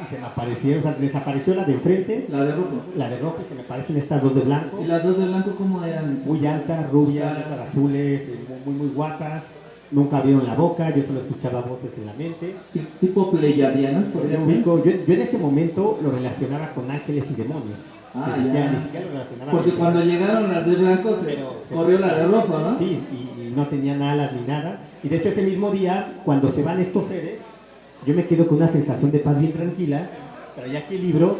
y se me aparecieron, o sea, desapareció la de enfrente, La de rojo. la de rojo y se me aparecen estas dos de blanco, ¿Y las dos de blanco cómo eran? muy altas, rubias, ojos azules, muy guapas, nunca abrieron la boca, yo solo escuchaba voces en la mente. Tipo pleyadianas, podría ser. Yo en ese momento lo relacionaba con ángeles y demonios. Ah, Ni siquiera ya. lo relacionaba Porque con- cuando llegaron las de blanco se corrió la de rojo, ¿no? Sí, y no tenían alas ni nada. Y de hecho ese mismo día, cuando se van estos seres, yo me quedo con una sensación de paz bien tranquila, traía aquí el libro,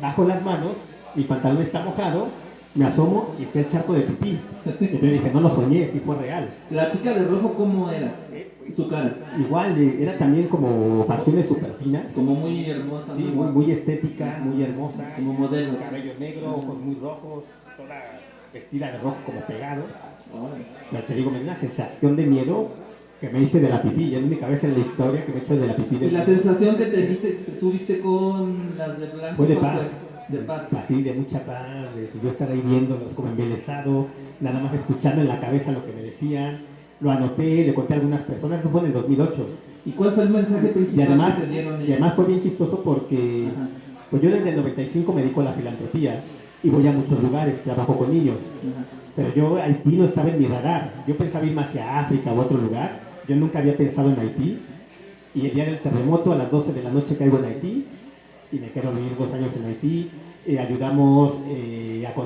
bajo las manos, mi pantalón está mojado, me asomo y está el charco de pipí. Entonces dije, no lo soñé, sí fue real. La chica de rojo, ¿cómo era? Su cara. Igual, era también como facciones super finas, Como muy hermosa. sí, muy estética, muy hermosa, Como modelo. cabello negro, ojos muy rojos, toda vestida de rojo como pegado. Órale. Pero te digo, me dio una sensación de miedo que me hice de la pipí. Ya en mi cabeza en la historia que me he hecho de la pipí. Y la sensación que tuviste con las de blanco Fue de ¿cuál paz. fue? De paz. Así, de mucha paz, de yo estar ahí viéndolos como embelesado, nada más escuchando en la cabeza lo que me decían. Lo anoté, le conté a algunas personas, eso fue en el 2008. ¿Y cuál fue el mensaje Y principal además, que te dieron y ellos? además fue bien chistoso porque Ajá. pues yo desde el 95 me dedico a la filantropía y voy a muchos lugares, trabajo con niños. Ajá. Pero yo, Haití no estaba en mi radar. Yo pensaba irme hacia África u otro lugar. Yo nunca había pensado en Haití. Y el día del terremoto, a las 12 de la noche, caigo en Haití. Y me quedo vivir 2 años en Haití. Ayudamos,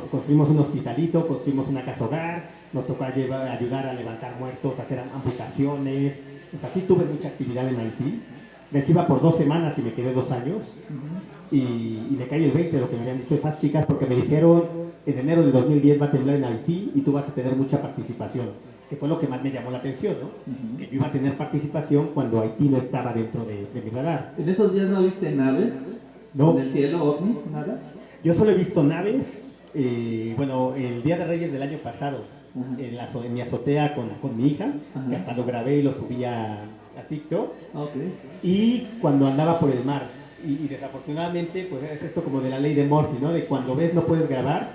construimos un hospitalito, construimos una casa hogar. Nos tocó ayudar a levantar muertos, a hacer amputaciones. O sea, sí tuve mucha actividad en Haití. De hecho, iba por 2 semanas y me quedé 2 años. Y me cae el 20 de lo que me habían dicho esas chicas, porque me dijeron en enero de 2010 va a temblar en Haití y tú vas a tener mucha participación, que fue lo que más me llamó la atención, ¿no? Que yo iba a tener participación cuando Haití no estaba dentro de mi radar. ¿En esos días no viste naves? No. ¿En el cielo, ovnis? ¿Nada? Yo solo he visto naves, bueno, el Día de Reyes del año pasado, Ajá. en mi azotea con mi hija, Ajá. que hasta lo grabé y lo subí a TikTok, Ok. y cuando andaba por el mar. Y desafortunadamente, pues es esto como de la ley de Murphy, ¿no? De cuando ves no puedes grabar.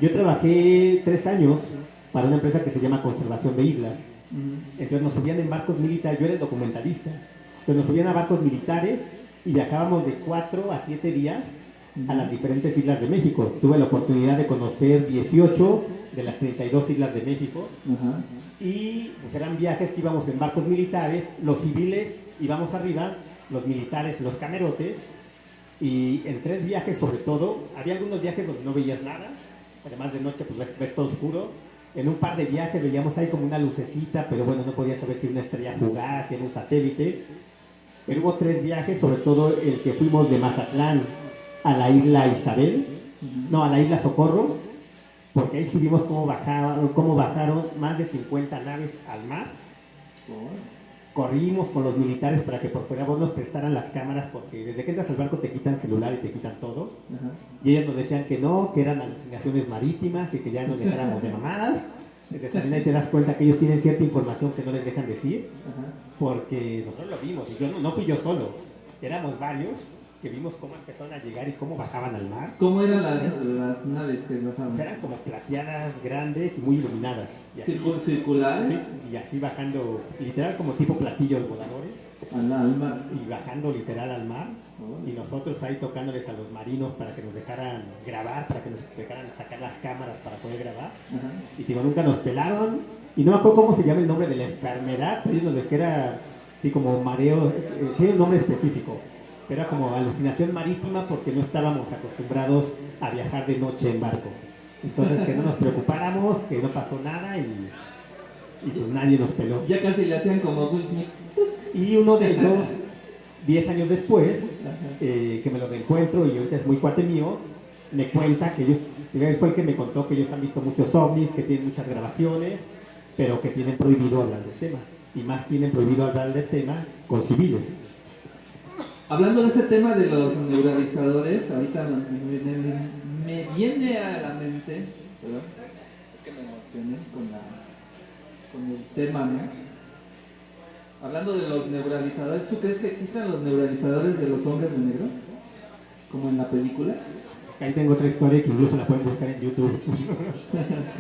Yo trabajé 3 años para una empresa que se llama Conservación de Islas. Entonces nos subían en barcos militares, yo era el documentalista. Entonces nos subían a barcos militares y viajábamos de 4 a 7 días a las diferentes islas de México. Tuve la oportunidad de conocer 18 de las 32 islas de México. Ajá. Y pues eran viajes que íbamos en barcos militares, los civiles íbamos arriba, los militares en los camerotes, y en 3 viajes sobre todo, había algunos viajes donde no veías nada, además de noche pues ves todo oscuro. En un par de viajes veíamos ahí como una lucecita, pero bueno, no podía saber si era una estrella fugaz, si era un satélite. Pero hubo 3 viajes, sobre todo el que fuimos de Mazatlán a la isla Isabel, no, a la isla Socorro, porque ahí sí vimos cómo bajaron más de 50 naves al mar. Corrimos con los militares para que por fuera vos nos prestaran las cámaras, porque desde que entras al barco te quitan celular y te quitan todo. Ajá. Y ellos nos decían que no, que eran alucinaciones marítimas y que ya nos dejáramos de mamadas. Entonces también ahí te das cuenta que ellos tienen cierta información que no les dejan decir, Ajá. porque nosotros lo vimos, y yo no fui yo solo, éramos varios que vimos cómo empezaron a llegar y cómo bajaban al mar. ¿Cómo eran las naves que bajaban? Pues eran como plateadas, grandes y muy iluminadas. Y así, ¿Circulares? sí, y así bajando, literal como tipo platillos voladores, Al mar. y bajando literal al mar. Oh. Y nosotros ahí tocándoles a los marinos para que nos dejaran grabar, para que nos dejaran sacar las cámaras para poder grabar. Ajá. Y digo, nunca nos pelaron. Y no me acuerdo cómo se llama el nombre de la enfermedad, pero ellos nos decían que era así como mareo, tiene un nombre específico. Pero era como alucinación marítima porque no estábamos acostumbrados a viajar de noche en barco. Entonces que no nos preocupáramos, que no pasó nada y pues nadie nos peló. Ya casi le hacían como Will Smith. Y uno de ellos, 10 años después, Ajá. que me lo reencuentro y ahorita es muy cuate mío, me cuenta que él fue el que me contó que ellos han visto muchos ovnis, que tienen muchas grabaciones, pero que tienen prohibido hablar del tema. Y más tienen prohibido hablar del tema con civiles. Hablando de ese tema de los neuralizadores, ahorita me viene a la mente, ¿verdad? Es que me emocioné con el tema, ¿no? Hablando de los neuralizadores, ¿tú crees que existan los neuralizadores de los hombres de negro? Como en la película. Ahí tengo otra historia que incluso la pueden buscar en YouTube.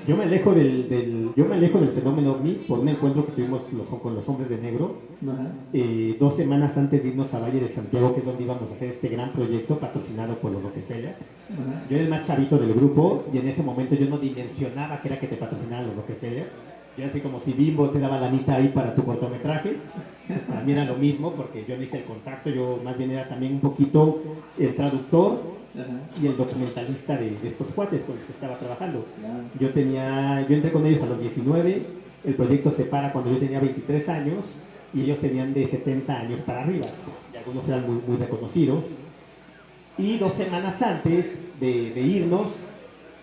Yo me alejo del fenómeno OVNI por un encuentro que tuvimos con los hombres de negro. Ajá. 2 semanas antes de irnos a Valle de Santiago, que es donde íbamos a hacer este gran proyecto patrocinado por los Rockefeller. Ajá. Yo era el más chavito del grupo y en ese momento yo no dimensionaba que era que te patrocinaran los Rockefeller. Yo así como si Bimbo te daba la lanita ahí para tu cortometraje, pues para mí era lo mismo porque yo no hice el contacto, yo más bien era también un poquito el traductor Ajá. y el documentalista de estos cuates con los que estaba trabajando. Claro. Yo entré con ellos a los 19, el proyecto se para cuando yo tenía 23 años y ellos tenían de 70 años para arriba, y algunos eran muy, muy reconocidos. Y 2 semanas antes de irnos,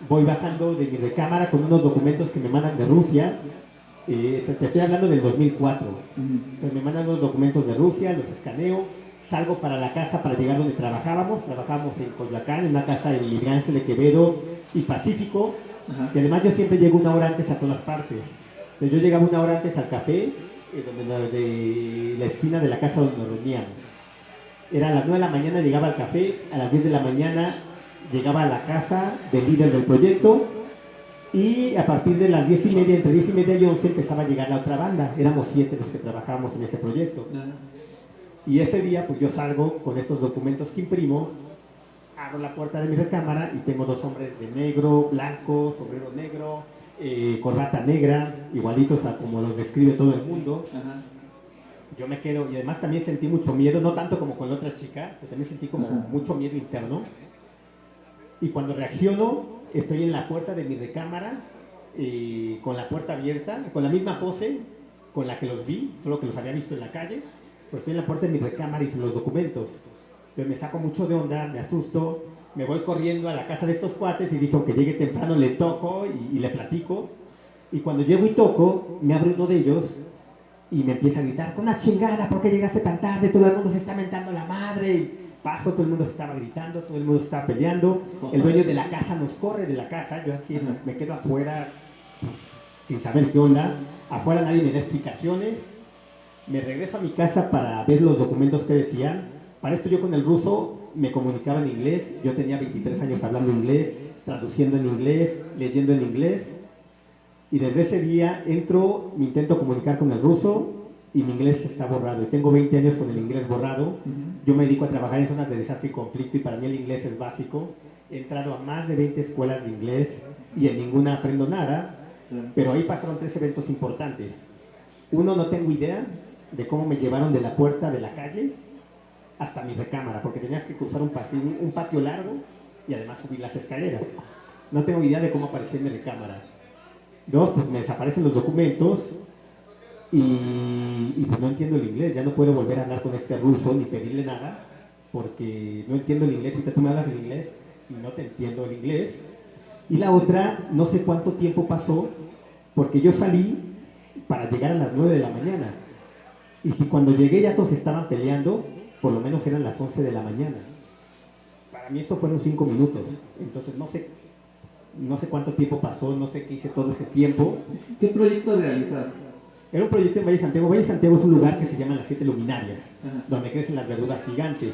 voy bajando de mi recámara con unos documentos que me mandan de Rusia. Te estoy hablando del 2004. Pues me mandan unos documentos de Rusia, los escaneo, salgo para la casa para llegar donde trabajábamos en Coyoacán, en una casa de Miguel Ángel de Quevedo y Pacífico. Ajá. Y además yo siempre llego 1 hora antes a todas partes. Entonces yo llegaba 1 hora antes al café, de la esquina de la casa donde nos reuníamos. Era a las 9 de la mañana, llegaba al café, a las 10 de la mañana llegaba a la casa del líder del proyecto, y a partir de las 10:30, entre 10:30 y 11, empezaba a llegar la otra banda. Éramos 7 los que trabajábamos en ese proyecto. Ajá. Y ese día, pues yo salgo con estos documentos que imprimo, abro la puerta de mi recámara y tengo 2 hombres de negro, blanco, sombrero negro, corbata negra, igualitos a como los describe todo el mundo. Ajá. Yo me quedo, y además también sentí mucho miedo, no tanto como con la otra chica, pero también sentí como Ajá. mucho miedo interno. Y cuando reacciono, estoy en la puerta de mi recámara, con la puerta abierta, con la misma pose con la que los vi, solo que los había visto en la calle. Pues estoy en la puerta de mi recámara y sin los documentos. Entonces me saco mucho de onda, me asusto, me voy corriendo a la casa de estos cuates y dije, aunque llegue temprano, le toco y le platico. Y cuando llego y toco, me abre uno de ellos y me empieza a gritar, con una chingada, ¿por qué llegaste tan tarde? Todo el mundo se está mentando la madre. Y paso, todo el mundo se estaba gritando, todo el mundo se estaba peleando. El dueño de la casa nos corre de la casa, yo así me quedo afuera, pues, sin saber qué onda. Afuera nadie me da explicaciones. Me regreso a mi casa para ver los documentos que decían. Para esto yo con el ruso me comunicaba en inglés. Yo tenía 23 años hablando inglés, traduciendo en inglés, leyendo en inglés. Y desde ese día entro, me intento comunicar con el ruso y mi inglés está borrado. Y tengo 20 años con el inglés borrado. Yo me dedico a trabajar en zonas de desastre y conflicto y para mí el inglés es básico. He entrado a más de 20 escuelas de inglés y en ninguna aprendo nada. Pero ahí pasaron 3 eventos importantes. Uno, no tengo idea de cómo me llevaron de la puerta de la calle hasta mi recámara, porque tenías que cruzar un patio largo y además subir las escaleras. No tengo idea de cómo aparecí en mi recámara. 2, pues me desaparecen los documentos y pues no entiendo el inglés. Ya no puedo volver a hablar con este ruso ni pedirle nada porque no entiendo el inglés. Ahorita tú me hablas el inglés y no te entiendo el inglés. Y la otra, no sé cuánto tiempo pasó porque yo salí para llegar a las 9 de la mañana. Y si cuando llegué ya todos estaban peleando, por lo menos eran las 11 de la mañana. Para mí esto fueron 5 minutos. Entonces no sé cuánto tiempo pasó, no sé qué hice todo ese tiempo. ¿Qué proyecto realizas? Era un proyecto en Valle de Santiago. Valle de Santiago es un lugar que se llama las 7 Luminarias, Ajá. donde crecen las verduras gigantes.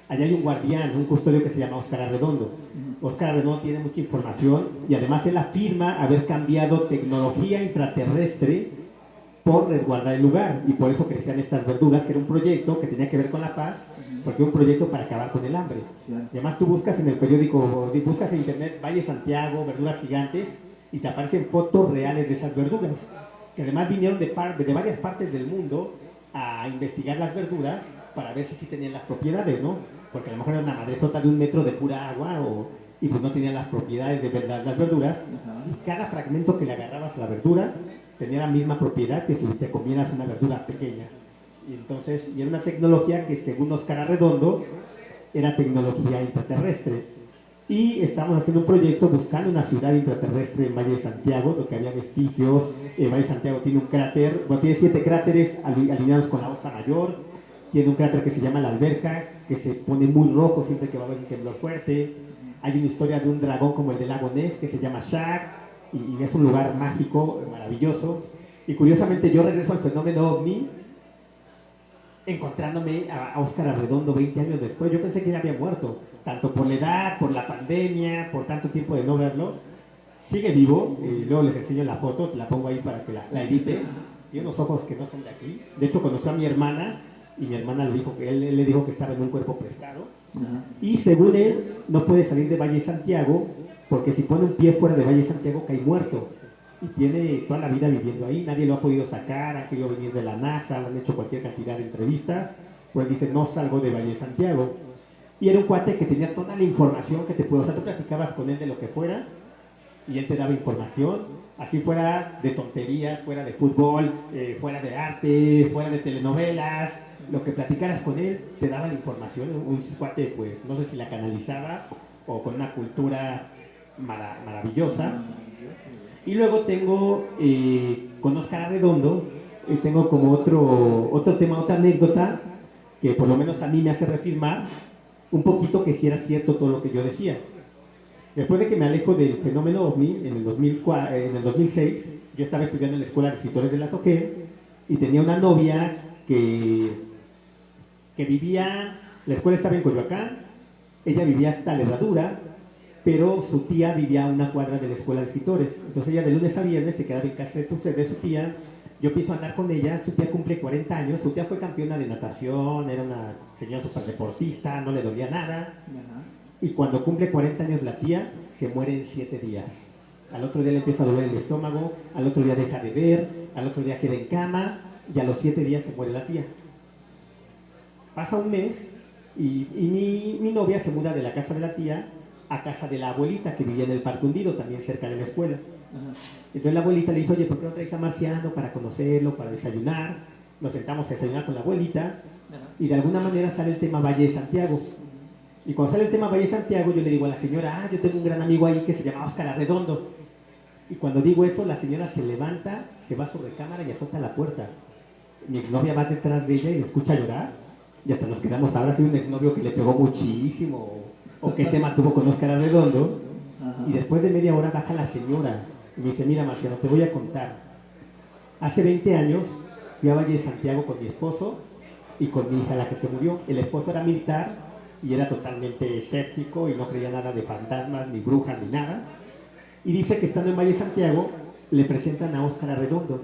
Allá hay un guardián, un custodio que se llama Óscar Arredondo. Óscar Arredondo tiene mucha información y además él afirma haber cambiado tecnología intraterrestre por resguardar el lugar, y por eso crecían estas verduras, que era un proyecto que tenía que ver con la paz, porque era un proyecto para acabar con el hambre. Claro. Y además tú buscas en el periódico, buscas en internet Valle Santiago, verduras gigantes, y te aparecen fotos reales de esas verduras, que además vinieron de varias partes del mundo a investigar las verduras para ver si sí tenían las propiedades, ¿no? Porque a lo mejor era una madresota de 1 metro de pura agua, y pues no tenían las propiedades de verdad las verduras. Ajá. Y cada fragmento que le agarrabas a la verdura tenía la misma propiedad que si te comieras una verdura pequeña. Y entonces, y era una tecnología que según Óscar Arredondo era tecnología intraterrestre. Y estamos haciendo un proyecto buscando una ciudad intraterrestre en Valle de Santiago, donde había vestigios. Valle de Santiago tiene un cráter, bueno, tiene 7 cráteres alineados con la Osa Mayor. Tiene un cráter que se llama La Alberca, que se pone muy rojo siempre que va a haber un temblor fuerte. Hay una historia de un dragón como el del lago Ness que se llama Shaq, y es un lugar mágico, maravilloso. Y curiosamente yo regreso al fenómeno OVNI encontrándome a Óscar Arredondo 20 años después. Yo pensé que ya había muerto, tanto por la edad, por la pandemia, por tanto tiempo de no verlo. Sigue vivo, luego les enseño la foto, te la pongo ahí para que la edites. Tiene unos ojos que no son de aquí. De hecho, conoció a mi hermana y mi hermana le dijo que él le dijo que estaba en un cuerpo prestado. Ajá. Y según él, no puede salir de Valle Santiago, porque si pone un pie fuera de Valle Santiago cae muerto. Y tiene toda la vida viviendo ahí, nadie lo ha podido sacar, ha querido venir de la NASA, le han hecho cualquier cantidad de entrevistas, pues dice, no salgo de Valle Santiago. Y era un cuate que tenía toda la información que te puedo, o sea, tú platicabas con él de lo que fuera, y él te daba información, así fuera de tonterías, fuera de fútbol, fuera de arte, fuera de telenovelas, lo que platicaras con él, te daba la información, un cuate, pues, no sé si la canalizaba, o con una cultura maravillosa. Y luego tengo, con Óscar Arredondo, tengo como otro tema, otra anécdota, que por lo menos a mí me hace reafirmar un poquito que sí era cierto todo lo que yo decía. Después de que me alejo del fenómeno OVNI, en el 2006, yo estaba estudiando en la Escuela de Escritores de la SOGEM, y tenía una novia que vivía, la escuela estaba en Coyoacán, ella vivía hasta la Herradura, pero su tía vivía a una cuadra de la escuela de escritores. Entonces ella de lunes a viernes se quedaba en casa de su tía. Yo empiezo a andar con ella, su tía cumple 40 años, su tía fue campeona de natación, era una señora superdeportista, no le dolía nada. Ajá. Y cuando cumple 40 años la tía, se muere en 7 días. Al otro día le empieza a doler el estómago, al otro día deja de ver, al otro día queda en cama, y a los 7 días se muere la tía. Pasa un mes y mi novia se muda de la casa de la tía a casa de la abuelita que vivía en el Parque Hundido, también cerca de la escuela. Ajá. Entonces la abuelita le dice, oye, ¿por qué no traes a Marciano para conocerlo, para desayunar? Nos sentamos a desayunar con la abuelita, Ajá. y de alguna manera sale el tema Valle de Santiago. Y cuando sale el tema Valle de Santiago, yo le digo a la señora, yo tengo un gran amigo ahí que se llama Óscar Arredondo. Y cuando digo eso, la señora se levanta, se va a su recámara y azota la puerta. Mi exnovia va detrás de ella y le escucha llorar, y hasta nos quedamos, habrá sido un exnovio que le pegó muchísimo, o qué tema tuvo con Óscar Arredondo. Ajá. Y después de media hora baja la señora y me dice, mira Marciano, te voy a contar. Hace 20 años fui a Valle de Santiago con mi esposo y con mi hija, la que se murió. El esposo era militar y era totalmente escéptico y no creía nada de fantasmas, ni brujas, ni nada. Y dice que estando en Valle de Santiago le presentan a Óscar Arredondo,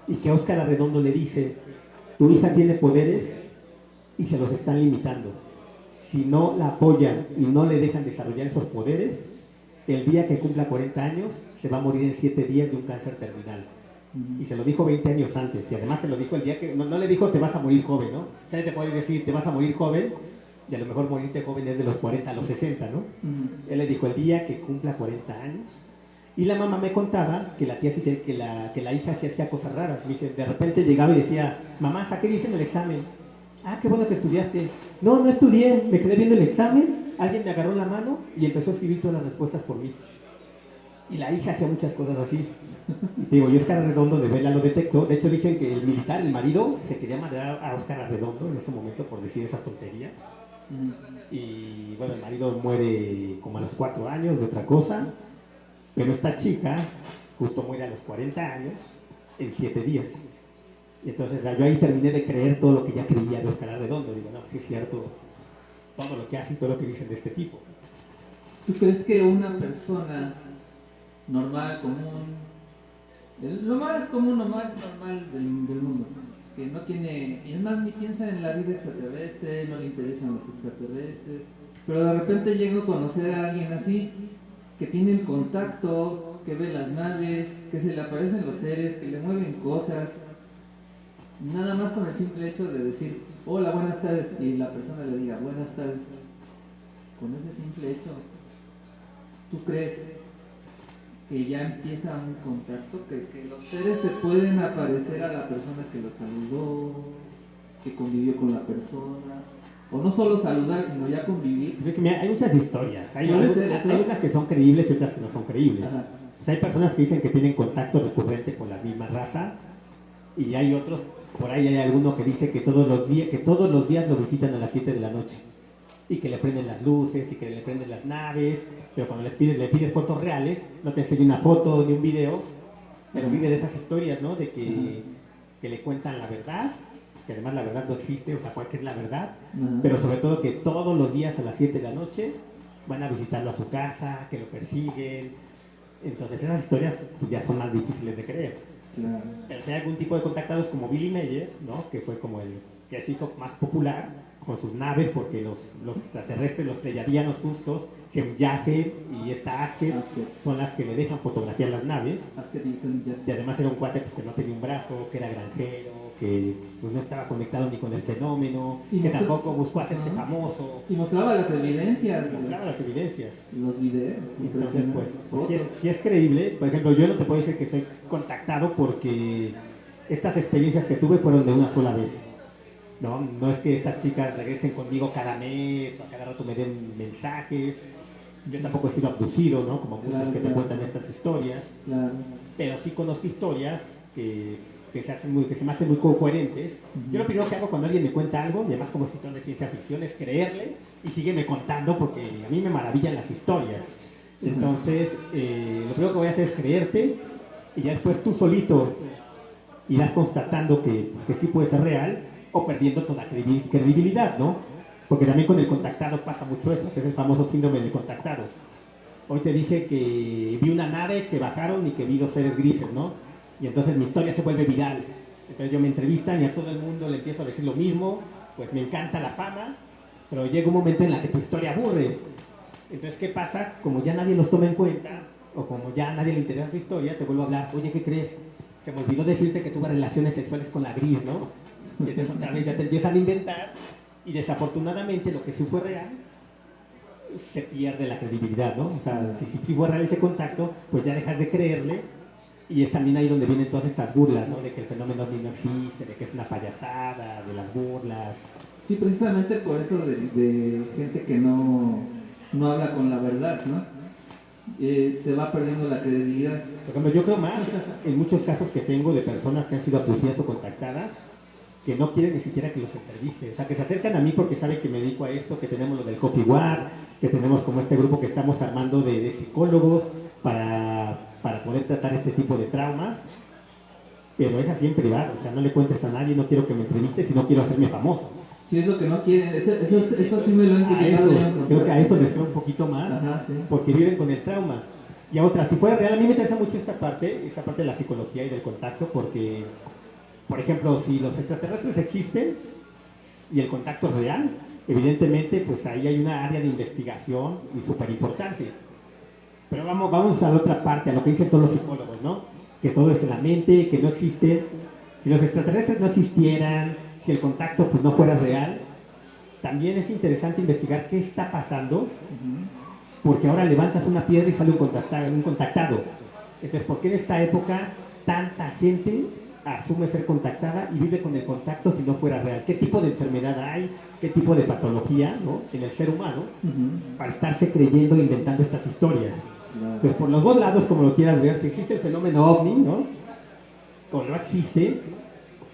y que Óscar Arredondo le dice, tu hija tiene poderes y se los están limitando. Si no la apoyan y no le dejan desarrollar esos poderes, el día que cumpla 40 años se va a morir en 7 días de un cáncer terminal. Y se lo dijo 20 años antes, y además se lo dijo el día que, no le dijo te vas a morir joven, ¿no? O sea, te puede decir te vas a morir joven, y a lo mejor morirte joven es de los 40 a los 60, ¿no? Él le dijo el día que cumpla 40 años. Y la mamá me contaba que la tía que la hija sí hacía cosas raras. Me dice, de repente llegaba y decía, mamá, ¿qué dice en el examen? Ah, qué bueno que estudiaste. No, no estudié, me quedé viendo el examen, alguien me agarró la mano y empezó a escribir todas las respuestas por mí. Y la hija hacía muchas cosas así. Y te digo, yo Óscar Arredondo de verla lo detectó. De hecho dicen que el militar, el marido, se quería madrear a Óscar Arredondo en ese momento por decir esas tonterías. Y bueno, el marido muere como a los 4 años de otra cosa. Pero esta chica justo muere a los 40 años en 7 días. Y entonces yo ahí terminé de creer todo lo que ya creía de Óscar Arredondo. Digo, no, sí es cierto, todo lo que hace y todo lo que dicen de este tipo. ¿Tú crees que una persona normal, común, lo más común, lo más normal del mundo, que no tiene, y más ni piensa en la vida extraterrestre, no le interesan los extraterrestres, pero de repente llega a conocer a alguien así, que tiene el contacto, que ve las naves, que se le aparecen los seres, que le mueven cosas, nada más con el simple hecho de decir, hola, buenas tardes, y la persona le diga, buenas tardes, con ese simple hecho, ¿tú crees que ya empieza un contacto, que los seres se pueden aparecer a la persona que los saludó, que convivió con la persona, o no solo saludar, sino ya convivir? Pues es que mira, hay muchas historias, hay ¿Puede unas que son creíbles y otras que no son creíbles. Ajá. O sea, hay personas que dicen que tienen contacto recurrente con la misma raza, y hay otros, por ahí hay alguno que dice que todos los días lo visitan a las 7 de la noche, y que le prenden las luces, y que le prenden las naves, pero cuando le pides fotos reales, no te enseña una foto ni un video, pero vive de esas historias, ¿no? De que le cuentan la verdad, que además la verdad no existe, o sea, cuál que es la verdad, Ajá. pero sobre todo que todos los días a las 7 de la noche van a visitarlo a su casa, que lo persiguen. Entonces esas historias pues, ya son más difíciles de creer. Claro. Pero si hay algún tipo de contactados como Billy Mayer, ¿no? Que fue como el que se hizo más popular con sus naves, porque los extraterrestres, los pleyadianos justos, Semyaje y esta Asker, son las que le dejan fotografiar las naves. Asker dicen ya. Y además era un cuate pues, que no tenía un brazo, que era granjero, que pues, no estaba conectado ni con el fenómeno, Y que mostró- tampoco buscó hacerse Ajá. famoso. Y mostraba las evidencias, Mostraba las evidencias. los videos. Entonces, pues, Fotos. si es creíble. Por ejemplo, yo no te puedo decir que soy contactado porque estas experiencias que tuve fueron de una sola vez. No es que estas chicas regresen conmigo cada mes o a cada rato me den mensajes. Yo tampoco he sido abducido, ¿no? Como muchos Claro, que te claro. cuentan estas historias. Claro. Pero sí conozco historias que se me hacen muy coherentes. Yo lo primero que hago cuando alguien me cuenta algo, y además como escritor de ciencia ficción, es creerle y sígueme contando porque a mí me maravillan las historias. Entonces, lo primero que voy a hacer es creerte y ya después tú solito irás constatando que sí puede ser real o perdiendo toda credibilidad, ¿no? Porque también con el contactado pasa mucho eso, que es el famoso síndrome del contactado. Hoy te dije que vi una nave, que bajaron y que vi 2 seres grises, ¿no? Y entonces mi historia se vuelve viral. Entonces yo me entrevistan y a todo el mundo le empiezo a decir lo mismo, pues me encanta la fama, pero llega un momento en la que tu historia aburre. Entonces, ¿qué pasa? Como ya nadie los toma en cuenta, o como ya a nadie le interesa su historia, te vuelvo a hablar, oye, ¿qué crees? Se me olvidó decirte que tuve relaciones sexuales con la gris, ¿no? Y entonces otra vez ya te empiezan a inventar, y desafortunadamente lo que sí fue real, se pierde la credibilidad, ¿no? O sea, si fue real ese contacto, pues ya dejas de creerle, y es también ahí donde vienen todas estas burlas, ¿no? De que el fenómeno ovni no existe, de que es una payasada, de las burlas. Sí, precisamente por eso de gente que no habla con la verdad, ¿no? Se va perdiendo la credibilidad. Por ejemplo, yo creo más en muchos casos que tengo de personas que han sido abducidas o contactadas que no quieren ni siquiera que los entreviste. O sea, que se acercan a mí porque saben que me dedico a esto, que tenemos lo del Coffee War, que tenemos como este grupo que estamos armando de psicólogos para poder tratar este tipo de traumas. Pero es así en privado, o sea, no le cuentes a nadie, no quiero que me entrevistes y no quiero hacerme famoso. Si es lo que no quieren, eso sí me lo han A criticado. eso, yo. creo que a eso les creo un poquito más, Ajá, sí. porque viven con el trauma. Y a otra, si fuera real, a mí me interesa mucho esta parte de la psicología y del contacto, porque, por ejemplo, si los extraterrestres existen y el contacto es real, evidentemente, pues ahí hay una área de investigación y súper importante. Pero vamos a la otra parte, a lo que dicen todos los psicólogos, ¿no? Que todo es en la mente, que no existe. Si los extraterrestres no existieran, si el contacto pues no fuera real, también es interesante investigar qué está pasando, porque ahora levantas una piedra y sale un contactado. Entonces, ¿por qué en esta época tanta gente asume ser contactada y vive con el contacto si no fuera real? ¿Qué tipo de enfermedad hay? ¿Qué tipo de patología, ¿no? En el ser humano para estarse creyendo e inventando estas historias? Pues por los dos lados, como lo quieras ver, si existe el fenómeno ovni, ¿no? O no existe,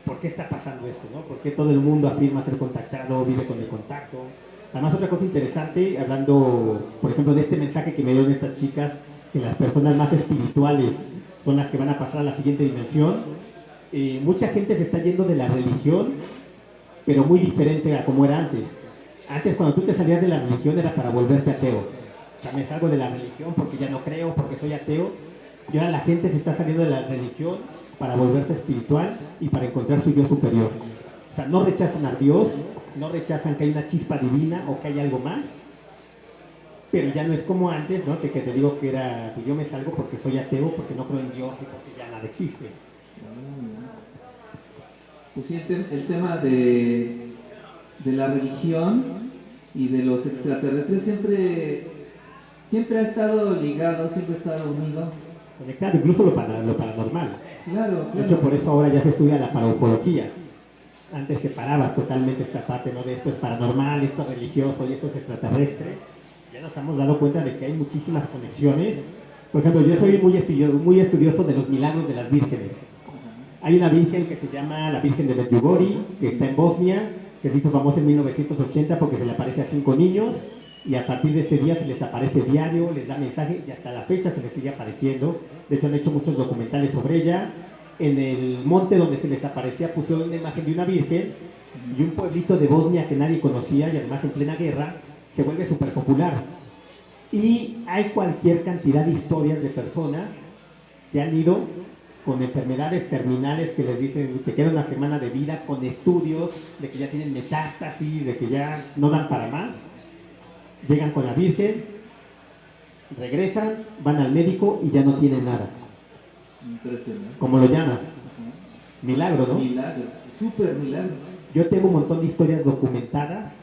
¿por qué está pasando esto, no? ¿Por qué todo el mundo afirma ser contactado, vive con el contacto? Además, otra cosa interesante, hablando, por ejemplo, de este mensaje que me dieron estas chicas, que las personas más espirituales son las que van a pasar a la siguiente dimensión. Mucha gente se está yendo de la religión, pero muy diferente a como era antes. Antes, cuando tú te salías de la religión, era para volverte ateo. O sea, me salgo de la religión porque ya no creo, porque soy ateo. Y ahora la gente se está saliendo de la religión para volverse espiritual y para encontrar su yo superior. O sea, no rechazan a Dios, no rechazan que hay una chispa divina o que hay algo más, pero ya no es como antes, ¿no? Que te digo que era, pues yo me salgo porque soy ateo, porque no creo en Dios y porque ya nada existe. Pues sí, el tema de la religión y de los extraterrestres siempre ha estado ligado, siempre ha estado unido. Conectado, incluso lo paranormal. Claro, De hecho, por eso ahora ya se estudia la paraufología. Antes separabas totalmente esta parte, ¿no? De esto es paranormal, esto es religioso y esto es extraterrestre. Ya nos hemos dado cuenta de que hay muchísimas conexiones. Por ejemplo, yo soy muy estudioso de los milagros de las vírgenes. Hay una virgen que se llama la Virgen de Medjugorje, que está en Bosnia, que se hizo famosa en 1980 porque se le aparece a 5 niños y a partir de ese día se les aparece diario, les da mensaje y hasta la fecha se les sigue apareciendo. De hecho, han hecho muchos documentales sobre ella. en el monte donde se les aparecía pusieron una imagen de una virgen y un pueblito de Bosnia que nadie conocía y además en plena guerra se vuelve súper popular. Y hay cualquier cantidad de historias de personas que han ido con enfermedades terminales que les dicen que queda una semana de vida, con estudios de que ya tienen metástasis, de que ya no dan para más. Llegan con la Virgen, regresan, van al médico y ya no tienen nada. Impresionante. ¿Cómo lo llamas? Ajá. Milagro, ¿no? Milagro, súper milagro. Yo tengo un montón de historias documentadas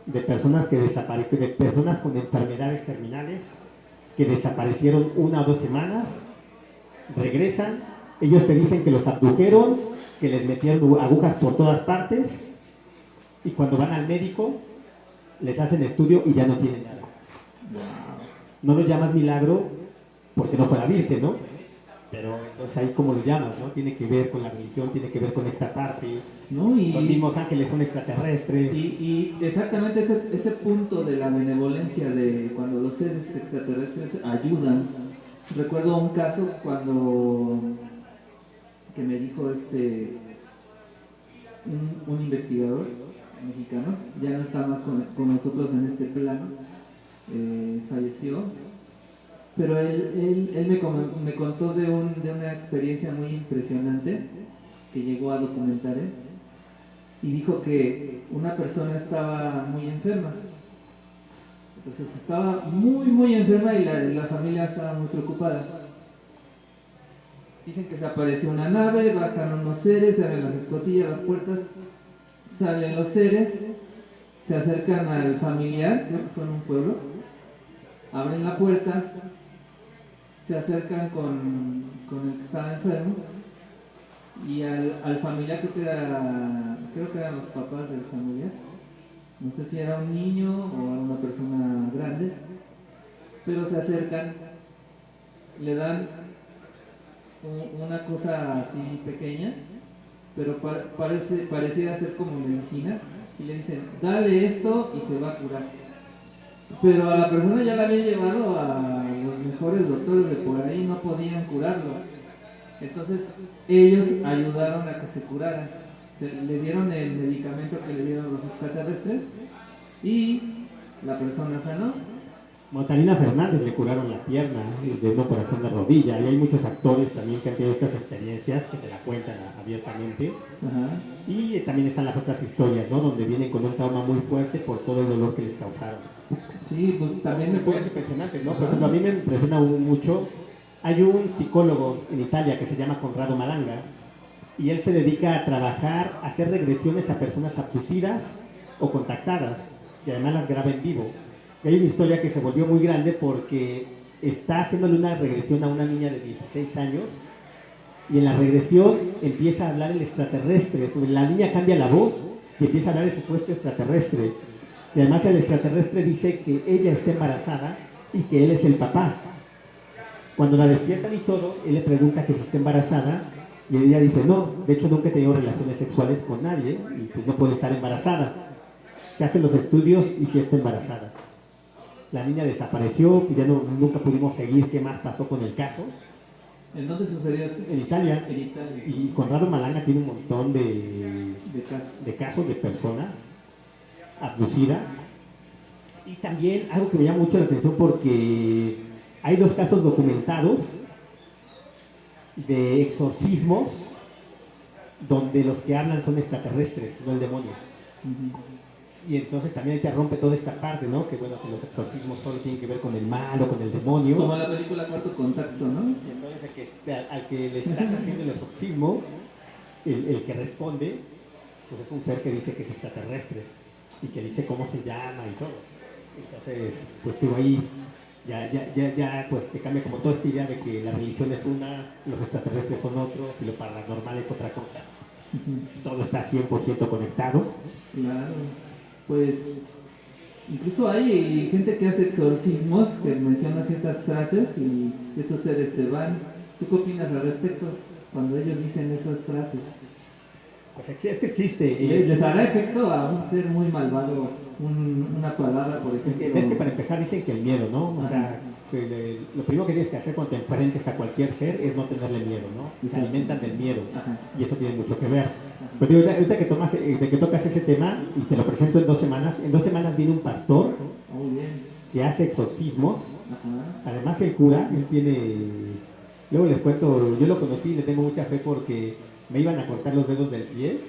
de personas que desaparecieron, de personas con enfermedades terminales que desaparecieron 1 o 2 semanas, regresan, ellos te dicen que los abdujeron, que les metieron agujas por todas partes y cuando van al médico les hacen estudio y ya no tienen nada. Wow. No lo llamas milagro porque no fue la Virgen, ¿no? Pero entonces ahí como lo llamas, ¿no? Tiene que ver con la religión, tiene que ver con esta parte. ¿No? Los mismos ángeles son extraterrestres. Y exactamente ese punto de la benevolencia de cuando los seres extraterrestres ayudan. Recuerdo un caso cuando que me dijo un investigador mexicano, ya no está más con nosotros en este plano, falleció, pero él me contó de una experiencia muy impresionante que llegó a documentar él, y dijo que una persona estaba muy enferma. Entonces estaba muy muy enferma y la familia estaba muy preocupada. Dicen que se apareció una nave, bajan unos seres, se abren las escotillas, las puertas, salen los seres, se acercan al familiar, creo que fue en un pueblo, abren la puerta, se acercan con el que estaba enfermo y al familiar, creo que eran los papás del familiar, no sé si era un niño o era una persona grande, pero se acercan, le dan una cosa así pequeña, pero pareciera ser como medicina, y le dicen, dale esto y se va a curar. Pero a la persona ya la habían llevado a los mejores doctores de por ahí, no podían curarlo. Entonces ellos ayudaron a que se curara. Le dieron el medicamento que le dieron los extraterrestres y la persona sanó. Montalina Fernández le curaron la pierna de una operación de rodilla, y hay muchos actores también que han tenido estas experiencias que te la cuentan abiertamente. Ajá. Y también están las otras historias, ¿no? Donde vienen con un trauma muy fuerte por todo el dolor que les causaron. Sí, pues también Es impresionante, ¿no? Por ejemplo, a mí me impresiona mucho. Hay un psicólogo en Italia que se llama Conrado Malanga, y él se dedica a trabajar, a hacer regresiones a personas abducidas o contactadas, y además las graba en vivo. Y hay una historia que se volvió muy grande porque está haciéndole una regresión a una niña de 16 años, y en la regresión empieza a hablar el extraterrestre. La niña cambia la voz y empieza a hablar el supuesto extraterrestre. Y además el extraterrestre dice que ella está embarazada y que él es el papá. Cuando la despiertan y todo, él le pregunta que si está embarazada, y ella dice, no, de hecho nunca he tenido relaciones sexuales con nadie y pues no puede estar embarazada. Se hacen los estudios y sí está embarazada. La niña desapareció y ya nunca pudimos seguir qué más pasó con el caso. ¿En dónde sucedió eso? En Italia. En Italia. Y Conrado Malanga tiene un montón De casos. de casos de personas abducidas. Y también algo que me llama mucho la atención porque hay 2 casos documentados de exorcismos donde los que hablan son extraterrestres, no el demonio. Y entonces también te rompe toda esta parte, ¿no? Que bueno, que los exorcismos solo tienen que ver con el mal o con el demonio. Como la película Cuarto Contacto, ¿no? Y entonces al que le están haciendo el exorcismo, el que responde, pues es un ser que dice que es extraterrestre y que dice cómo se llama y todo. Entonces, pues tú ahí ya pues te cambia como toda esta idea de que la religión es una, los extraterrestres son otros y lo paranormal es otra cosa. Todo está 100% conectado. Claro. Pues incluso hay gente que hace exorcismos, que menciona ciertas frases y esos seres se van. ¿Tú qué opinas al respecto cuando ellos dicen esas frases? Pues es que existe. ¿Les hará efecto a un ser muy malvado una palabra, por ejemplo? Es que para empezar dicen que el miedo, ¿no? O sea, lo primero que tienes que hacer cuando te enfrentes a cualquier ser es no tenerle miedo, ¿no? Y se alimentan del miedo. Ajá. Y eso tiene mucho que ver. Pero digo, ahorita que tocas ese tema y te lo presento en 2 semanas viene un pastor Muy bien. que hace exorcismos. Ajá. Además el cura, él tiene... Luego les cuento, yo lo conocí y le tengo mucha fe porque me iban a cortar los dedos del pie.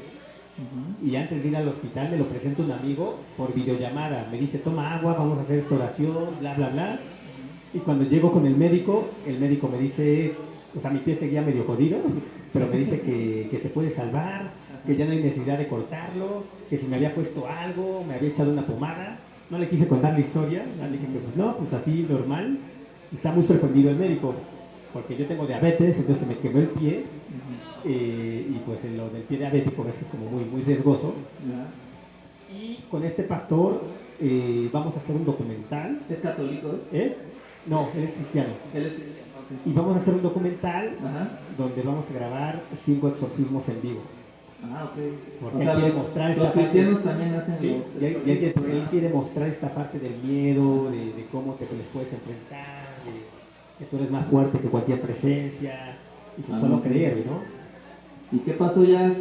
Ujú. Y antes de ir al hospital me lo presenta un amigo por videollamada. Me dice, toma agua, vamos a hacer esta oración, bla, bla, bla. Y cuando llego con el médico me dice, o sea, mi pie seguía medio jodido, pero me dice que se puede salvar, que ya no hay necesidad de cortarlo, que si me había puesto algo, me había echado una pomada. No le quise contar la historia, le dije que pues no, pues así normal. Y está muy sorprendido el médico, porque yo tengo diabetes, entonces me quemó el pie. Y pues lo del pie diabético a veces es como muy, muy riesgoso. Ya. Y con este pastor vamos a hacer un documental. ¿Es católico? No, él es cristiano. Él es cristiano. Y vamos a hacer un documental Ajá. donde vamos a grabar 5 exorcismos en vivo. Ah, ok. Porque él quiere mostrar esta los parte. cristianos también hacen Sí, los y él exorcismos. quiere mostrar esta parte del miedo, de cómo te les puedes enfrentar, de que tú eres más fuerte que cualquier presencia, y pues solo creer, ¿no? ¿Y qué pasó ya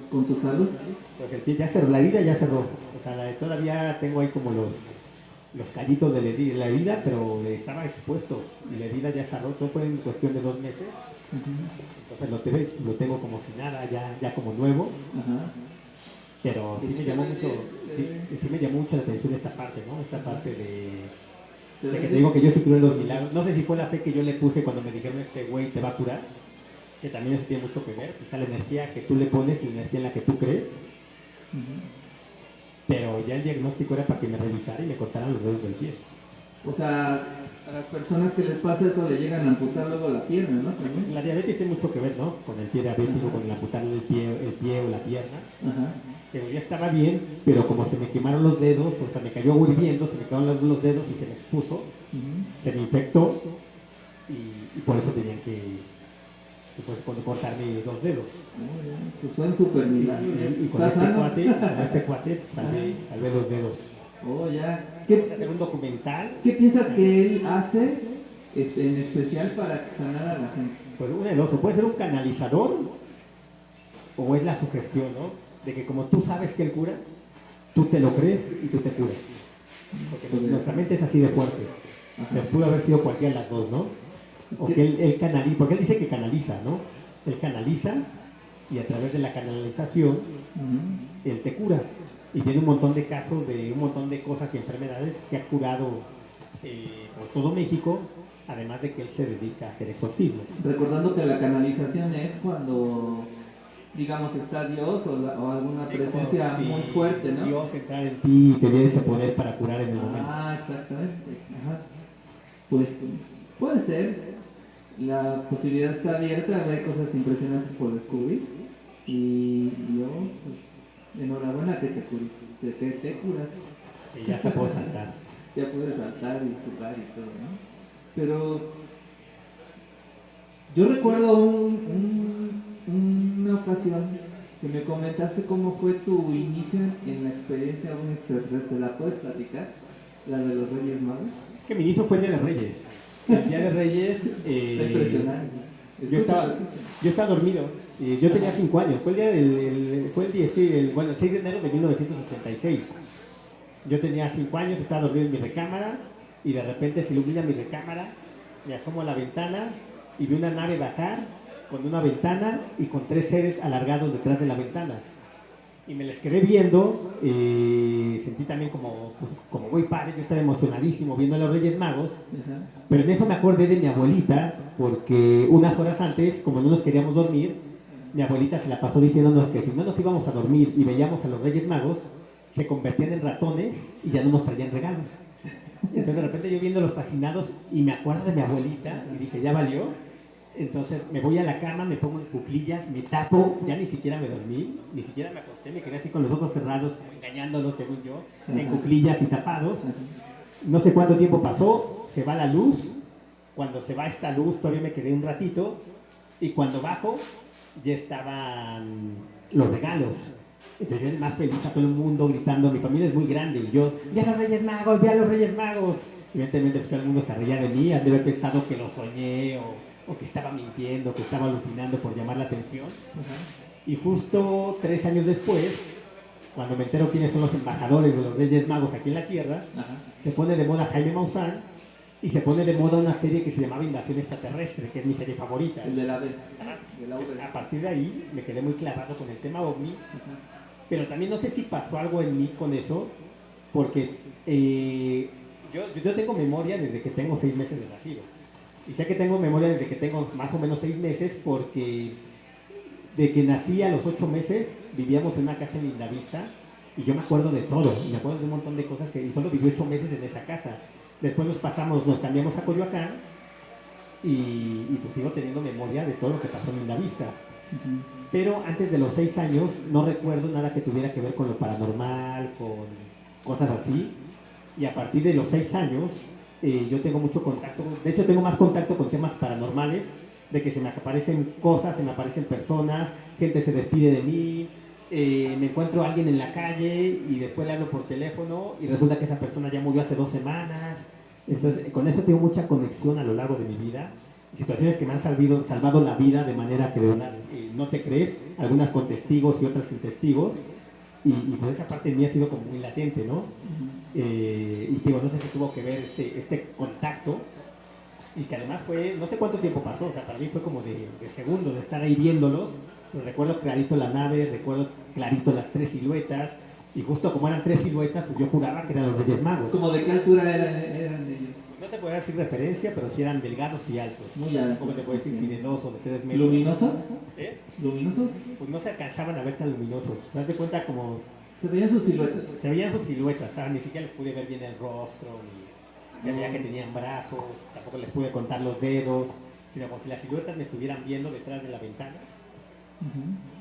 con tu salud? Pues el pie ya cerró, la herida ya cerró. O sea, todavía tengo ahí como los callitos de la herida, pero estaba expuesto y la herida ya cerró. Todo fue en cuestión de 2 meses. Entonces lo tengo como si nada, ya como nuevo. Ajá. Pero sí me llamó mucho, sí me llamó mucho la atención esta parte, ¿no? Esta parte de que te digo que yo sí creo en los milagros. No sé si fue la fe que yo le puse cuando me dijeron este güey te va a curar, que también eso tiene mucho que ver, quizá la energía que tú le pones y la energía en la que tú crees. Pero ya el diagnóstico era para que me revisara y me cortaran los dedos del pie. O sea, a las personas que les pasa eso le llegan a amputar luego la pierna, ¿no? También. La diabetes tiene mucho que ver, ¿no? Con el pie diabético, con el amputar el pie o la pierna. Ajá. Pero ya estaba bien, pero como se me quemaron los dedos, o sea, me cayó hirviendo, se me quedaron los dedos y se me expuso, se me infectó y por eso tenían que cortarme 2 dedos. Pues fue un super milagro. Y con ¿Estás sano? este cuate salvé 2 dedos. Oh, ya. Vamos a hacer un documental. ¿Qué piensas que él hace en especial para sanar a la gente? Pues una de dos, o puede ser un canalizador o es la sugestión, ¿no? De que como tú sabes que él cura, tú te lo crees y tú te curas. Porque nuestra mente es así de fuerte. Les pudo haber sido cualquiera de las dos, ¿no? O que él canaliza, porque él dice que canaliza, ¿no? Él canaliza y a través de la canalización él te cura. Y tiene un montón de casos de un montón de cosas y enfermedades que ha curado por todo México, además de que él se dedica a hacer exorcismos. Recordando que la canalización es cuando, digamos, está Dios o alguna presencia como si muy fuerte, ¿no? Dios entrar en ti y te diera ese poder para curar en el momento. Ah, exactamente. Ajá. Pues puede ser. La posibilidad está abierta, hay cosas impresionantes por descubrir. Y yo, pues, enhorabuena que te curas. Sí, ya se puedo saltar. Ya puedes saltar y jugar y todo, ¿no? Pero yo recuerdo una ocasión que me comentaste cómo fue tu inicio en la experiencia de un extraterrestre. ¿La puedes platicar? La de los Reyes Magos. Es que mi inicio fue el Día de Reyes. El Día de Reyes. Está impresionante. Yo estaba dormido. Yo tenía 5 años. Fue el 6 de enero de 1986. Yo tenía 5 años, estaba dormido en mi recámara y de repente se ilumina mi recámara, me asomo a la ventana y vi una nave bajar con una ventana y con 3 seres alargados detrás de la ventana. Y me les quedé viendo, sentí también como muy padre, yo estaba emocionadísimo viendo a los Reyes Magos, pero en eso me acordé de mi abuelita, porque unas horas antes, como no nos queríamos dormir, mi abuelita se la pasó diciéndonos que si no nos íbamos a dormir y veíamos a los Reyes Magos, se convertían en ratones y ya no nos traían regalos. Entonces de repente yo viéndolos fascinados y me acuerdo de mi abuelita y dije, ya valió. Entonces me voy a la cama, me pongo en cuclillas, me tapo, ya ni siquiera me dormí, ni siquiera me acosté, me quedé así con los ojos cerrados, como engañándolos según yo, en cuclillas y tapados. No sé cuánto tiempo pasó, se va la luz, cuando se va esta luz todavía me quedé un ratito y cuando bajo ya estaban los regalos. Entonces yo más feliz a todo el mundo gritando, mi familia es muy grande y yo, ¡ve a los Reyes Magos, ve a los Reyes Magos! Evidentemente pues, todo el mundo se reía de mí, han de haber pensado que lo soñé o que estaba mintiendo, que estaba alucinando por llamar la atención. Y justo 3 años después, cuando me entero quiénes son los embajadores de los Reyes Magos aquí en la Tierra, se pone de moda Jaime Maussan y se pone de moda una serie que se llamaba Invasión Extraterrestre, que es mi serie favorita. El de la B. A partir de ahí me quedé muy clavado con el tema OVNI, pero también no sé si pasó algo en mí con eso, porque yo tengo memoria desde que tengo 6 meses de nacido. Y sé que tengo memoria desde que tengo más o menos 6 meses porque de que nací a los 8 meses vivíamos en una casa en Lindavista y yo me acuerdo de todo, y me acuerdo de un montón de cosas que y solo viví 8 meses en esa casa. Después nos cambiamos a Coyoacán y pues sigo teniendo memoria de todo lo que pasó en Lindavista. Pero antes de los 6 años no recuerdo nada que tuviera que ver con lo paranormal, con cosas así. Y a partir de los 6 años yo tengo mucho contacto, de hecho tengo más contacto con temas paranormales, de que se me aparecen cosas, se me aparecen personas, gente se despide de mí, me encuentro a alguien en la calle y después le hablo por teléfono y resulta que esa persona ya murió hace 2 semanas. Entonces con eso tengo mucha conexión a lo largo de mi vida, situaciones que me han salvado la vida de manera que de verdad no te crees, algunas con testigos y otras sin testigos. Y pues esa parte de mí ha sido como muy latente, ¿no? Y digo, no sé si tuvo que ver este contacto, y que además fue, no sé cuánto tiempo pasó, o sea, para mí fue como de segundos de estar ahí viéndolos, pero recuerdo clarito la nave, recuerdo clarito las 3 siluetas, y justo como eran 3 siluetas, pues yo juraba que eran los Reyes Magos. ¿Cómo de qué altura eran ellos? No te puedo decir referencia, pero sí eran delgados y altos. Muy altos. ¿Cómo te puedo decir si de 2 o de 3 metros? ¿Luminosos? ¿Eh? ¿Luminosos? Pues no se alcanzaban a ver tan luminosos. ¿Te das de cuenta como Se veían sus siluetas. se veían sus siluetas? Ni siquiera les pude ver bien el rostro, ni se veía que tenían brazos, tampoco les pude contar los dedos, sino como si las siluetas me estuvieran viendo detrás de la ventana.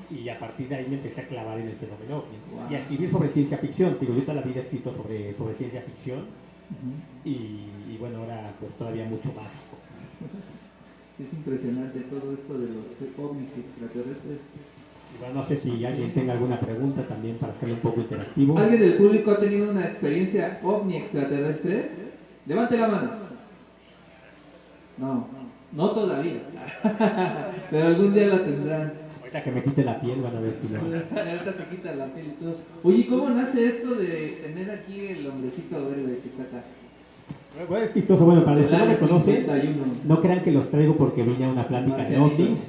Y a partir de ahí me empecé a clavar en el fenómeno OVNI. Wow. Y a escribir sobre ciencia ficción. Digo, yo toda la vida he escrito sobre ciencia ficción. Y bueno, ahora pues todavía mucho más. Sí, es impresionante todo esto de los ovnis extraterrestres. Y bueno, no sé si alguien tenga alguna pregunta también para hacerlo un poco interactivo. ¿Alguien del público ha tenido una experiencia ovni extraterrestre? Levante la mano. No todavía. Pero algún día la tendrán. Ahorita que me quite la piel van a ver si no. Ahorita se quita la piel y todo. Oye, ¿cómo nace esto de tener aquí el hombrecito verde que está acá? Bueno, es chistoso. Bueno, para los que no me conocen, 51. no crean que los traigo porque vine a una plática de Marcianitos. ovnis.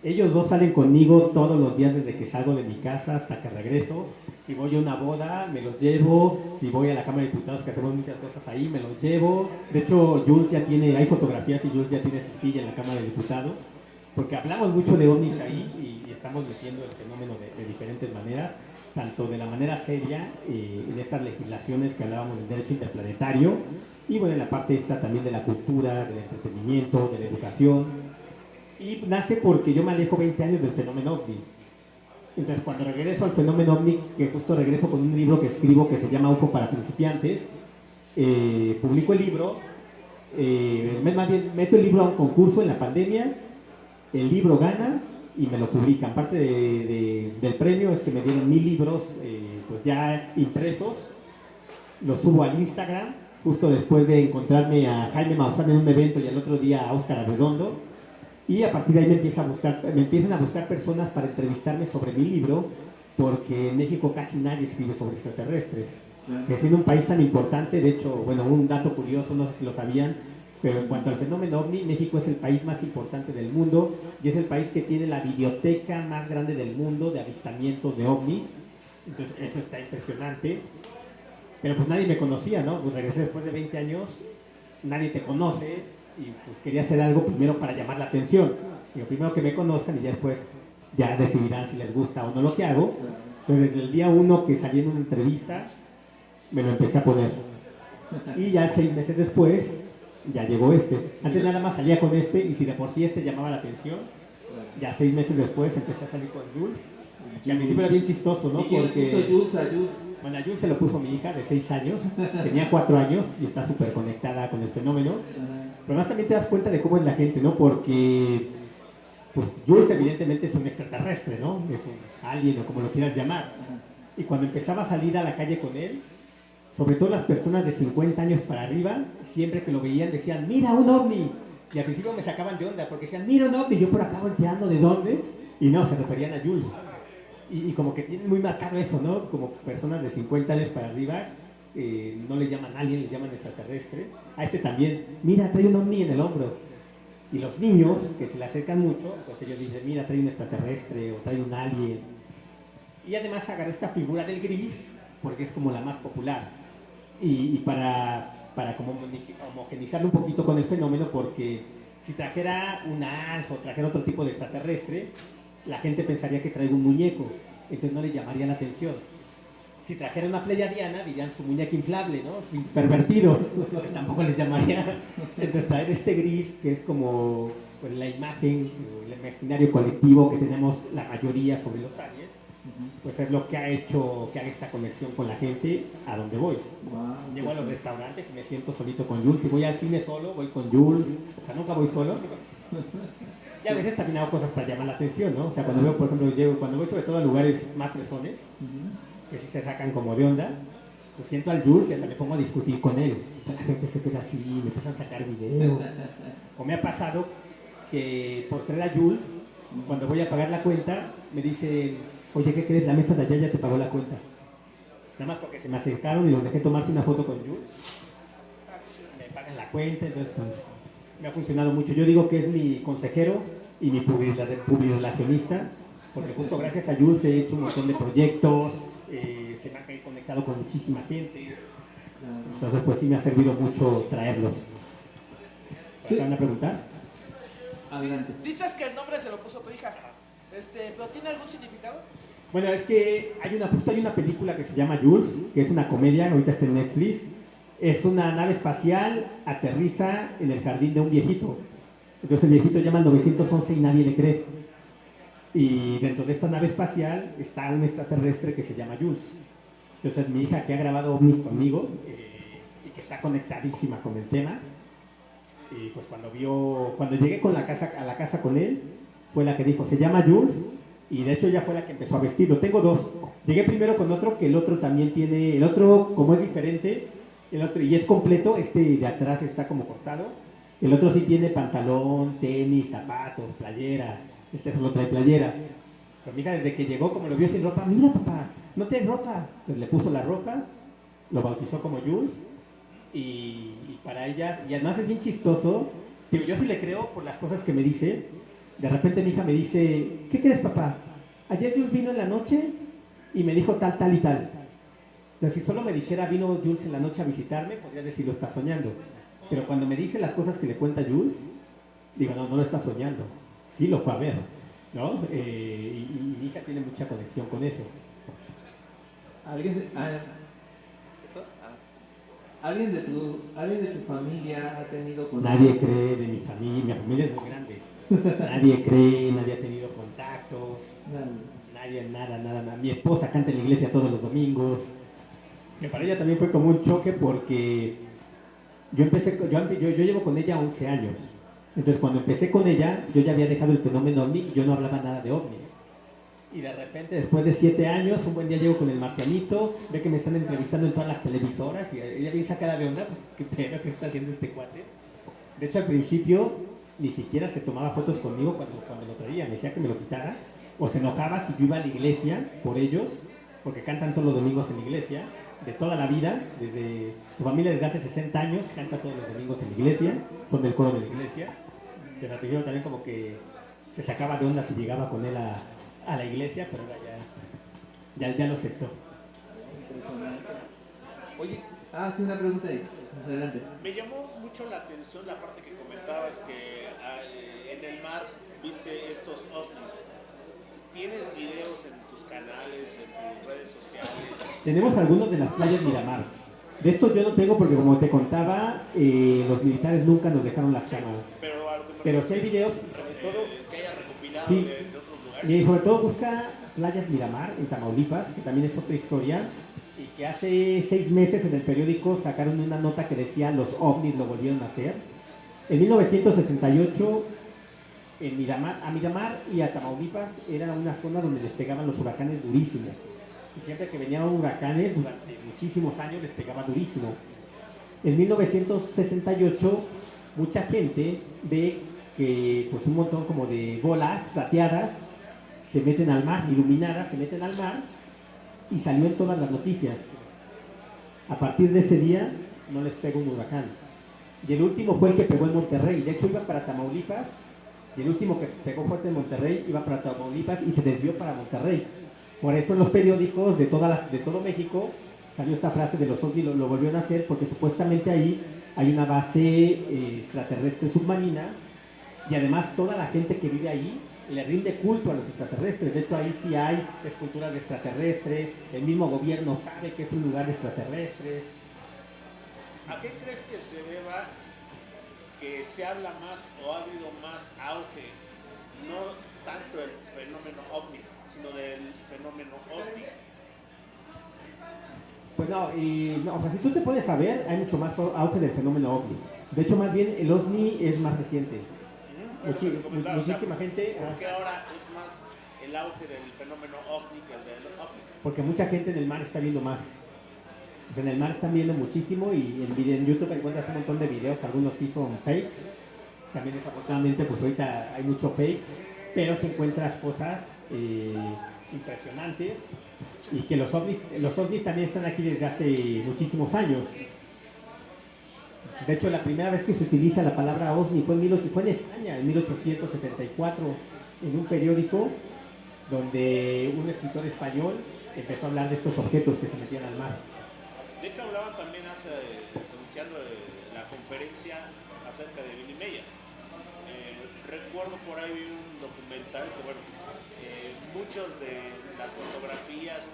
Ellos dos salen conmigo todos los días desde que salgo de mi casa hasta que regreso. Si voy a una boda, me los llevo. Si voy a la Cámara de Diputados, que hacemos muchas cosas ahí, me los llevo. De hecho, Jules ya tiene, hay fotografías y Jules ya tiene su silla en la Cámara de Diputados. Porque hablamos mucho de ovnis ahí y estamos metiendo el fenómeno de diferentes maneras, tanto de la manera seria, en estas legislaciones que hablábamos del derecho interplanetario, y bueno, en la parte esta también de la cultura, del entretenimiento, de la educación. Y nace porque yo me alejo 20 años del fenómeno OVNI. Entonces, cuando regreso al fenómeno OVNI, que justo regreso con un libro que escribo que se llama UFO para principiantes, publico el libro, más bien meto el libro a un concurso en la pandemia, el libro gana y me lo publican. Parte del premio es que me dieron 1000 libros pues ya impresos, los subo al Instagram, justo después de encontrarme a Jaime Maussan en un evento y al otro día a Óscar Arredondo. Y a partir de ahí me empiezan a buscar personas para entrevistarme sobre mi libro, porque en México casi nadie escribe sobre extraterrestres. Que siendo un país tan importante, de hecho, bueno, un dato curioso, no sé si lo sabían, pero en cuanto al fenómeno OVNI, México es el país más importante del mundo y es el país que tiene la biblioteca más grande del mundo de avistamientos de OVNIs. Entonces eso está impresionante. Pero pues nadie me conocía, ¿no? Pues regresé después de 20 años, nadie te conoce y pues quería hacer algo primero para llamar la atención. Digo, primero que me conozcan y ya después ya decidirán si les gusta o no lo que hago. Entonces desde el día 1 que salí en una entrevista, me lo empecé a poner. Y ya 6 meses después, ya llegó este. Antes nada más salía con este y si de por sí este llamaba la atención, ya 6 meses después empecé a salir con Jules. Y al principio era bien chistoso, ¿no? ¿Y quién Porque puso Jules a Jules? bueno, a Jules se lo puso mi hija de 6 años, tenía 4 años y está súper conectada con el fenómeno. Pero además también te das cuenta de cómo es la gente, ¿no? Porque pues Jules evidentemente es un extraterrestre, ¿no? Es un alien o como lo quieras llamar. Y cuando empezaba a salir a la calle con él, sobre todo las personas de 50 años para arriba, siempre que lo veían decían, mira un ovni. Y al principio me sacaban de onda porque decían, mira un ovni, y yo por acá volteando, ¿de dónde? Y no, se referían a Jules. Y como que tienen muy marcado eso, ¿no? Como personas de 50 años para arriba, no le llaman alien, le llaman extraterrestre. A este también, mira, trae un ovni en el hombro. Y los niños, que se le acercan mucho, pues ellos dicen, mira, trae un extraterrestre o trae un alien. Y además agarré esta figura del gris, porque es como la más popular. Y para como homogenizarlo un poquito con el fenómeno, porque si trajera un alf o trajera otro tipo de extraterrestre, la gente pensaría que traigo un muñeco, entonces no le llamaría la atención. Si trajera una pleiadiana, dirían su muñeco inflable, ¿no? Pervertido, entonces tampoco les llamaría. Entonces traer este gris, que es como pues, la imagen, el imaginario colectivo que tenemos la mayoría sobre los aliens, pues es lo que ha hecho que haga esta conexión con la gente a donde voy. Wow. Llego a los restaurantes y me siento solito con Jules. Si voy al cine solo, voy con Jules. O sea, nunca voy solo. Y a veces también hago cosas para llamar la atención, ¿no? O sea, cuando veo, por ejemplo, cuando voy sobre todo a lugares más fresones, que sí se sacan como de onda, pues siento al Jules y hasta me pongo a discutir con él. La gente se queda así, me empiezan a sacar video. O me ha pasado que por traer a Jules, cuando voy a pagar la cuenta, me dicen, oye, ¿qué crees? La mesa de allá ya te pagó la cuenta. Nada más porque se me acercaron y los dejé tomarse una foto con Jules. Me pagan la cuenta, entonces pues me ha funcionado mucho. Yo digo que es mi consejero y mi publirelacionista, porque justo gracias a Jules he hecho un montón de proyectos, se me ha conectado con muchísima gente. Entonces pues sí me ha servido mucho traerlos. Sí. ¿Van a preguntar? Adelante. Dices que el nombre se lo puso tu hija, pero ¿tiene algún significado? Bueno, es que justo hay una película que se llama Jules, que es una comedia, ahorita está en Netflix. Es una nave espacial, aterriza en el jardín de un viejito. Entonces el viejito llama al 911 y nadie le cree. Y dentro de esta nave espacial está un extraterrestre que se llama Jules. Entonces mi hija, que ha grabado ovnis conmigo y que está conectadísima con el tema, y pues cuando llegué a la casa con él, fue la que dijo, se llama Jules. Y de hecho ella fue la que empezó a vestirlo. Tengo dos. Llegué primero con otro, que el otro también tiene... El otro, como es diferente, el otro y es completo, este de atrás está como cortado. El otro sí tiene pantalón, tenis, zapatos, playera. Este solo trae playera. Pero mi hija desde que llegó, como lo vio sin ropa, mira papá, no trae ropa. Entonces le puso la ropa, lo bautizó como Jules. Y para ella, y además es bien chistoso, digo, yo sí le creo por las cosas que me dice. De repente mi hija me dice, ¿qué crees papá? Ayer Jules vino en la noche y me dijo tal, tal y tal. Entonces si solo me dijera vino Jules en la noche a visitarme, podría decir lo está soñando. Pero cuando me dice las cosas que le cuenta Jules, digo, no lo está soñando. Sí lo fue a ver, ¿no? Y mi hija tiene mucha conexión con eso. ¿Alguien de tu familia ha tenido Nadie cree de mi familia es muy grande. Nadie cree, nadie ha tenido contactos, nadie, nada. Mi esposa canta en la iglesia todos los domingos, que para ella también fue como un choque porque yo llevo con ella 11 años. Entonces cuando empecé con ella, yo ya había dejado el fenómeno ovni y yo no hablaba nada de ovnis. Y de repente, después de 7 años, un buen día llego con el marcianito, ve que me están entrevistando en todas las televisoras y ella bien sacada de onda, pues qué pedo que está haciendo este cuate. De hecho, al principio ni siquiera se tomaba fotos conmigo cuando lo traía, me decía que me lo quitara, o se enojaba si yo iba a la iglesia por ellos, porque cantan todos los domingos en la iglesia, de toda la vida, desde su familia desde hace 60 años, canta todos los domingos en la iglesia, son del coro de la iglesia. Desde al principio también como que se sacaba de onda si llegaba con él a la iglesia, pero ahora ya lo aceptó. Impresionante. Oye, sí, una pregunta ahí. Adelante. Me llamó mucho la atención la parte que comentabas que en el mar viste estos ovnis. ¿Tienes videos en tus canales, en tus redes sociales? Tenemos algunos de las playas Miramar. De estos yo no tengo porque como te contaba, los militares nunca nos dejaron las cámaras. Pero sí hay videos, sobre todo... que haya recopilado sí, de otros lugares. y sobre todo busca playas Miramar en Tamaulipas, que también es otra historia, y que hace 6 meses en el periódico sacaron una nota que decía los ovnis lo volvieron a hacer. En 1968, a Miramar y a Tamaulipas era una zona donde les pegaban los huracanes durísimos. y siempre que venían huracanes, durante muchísimos años les pegaba durísimo. En 1968, mucha gente ve que pues un montón como de bolas plateadas se meten al mar, iluminadas, se meten al mar, y salió en todas las noticias. A partir de ese día no les pega un huracán. Y el último fue el que pegó en Monterrey. De hecho iba para Tamaulipas, y el último que pegó fuerte en Monterrey iba para Tamaulipas y se desvió para Monterrey. Por eso en los periódicos de todo México salió esta frase de los ovnis, lo volvieron a hacer porque supuestamente ahí hay una base extraterrestre submarina, y además toda la gente que vive ahí le rinde culto a los extraterrestres. De hecho ahí sí hay esculturas de extraterrestres, el mismo gobierno sabe que es un lugar de extraterrestres. ¿A qué crees que se deba que se habla más o ha habido más auge, no tanto del fenómeno ovni, sino del fenómeno OSNI? Pues no, o sea, si tú te pones a ver, hay mucho más auge del fenómeno OVNI. De hecho, más bien el OSNI es más reciente. Muchísima gente... ¿Por qué ahora es más el auge del fenómeno OVNI que el del OVNI? Porque mucha gente en el mar está viendo más. O sea, en el mar están viendo muchísimo, y en YouTube encuentras un montón de videos, algunos sí son fakes. También desafortunadamente pues ahorita hay mucho fake, pero si encuentras cosas impresionantes, y que los ovnis también están aquí desde hace muchísimos años. De hecho, la primera vez que se utiliza la palabra ovni fue en España, en 1874, en un periódico donde un escritor español empezó a hablar de estos objetos que se metían al mar. De hecho, hablaban también iniciando la conferencia acerca de Billy Mayer. Recuerdo por ahí vi un documental que, bueno, muchos de las fotografías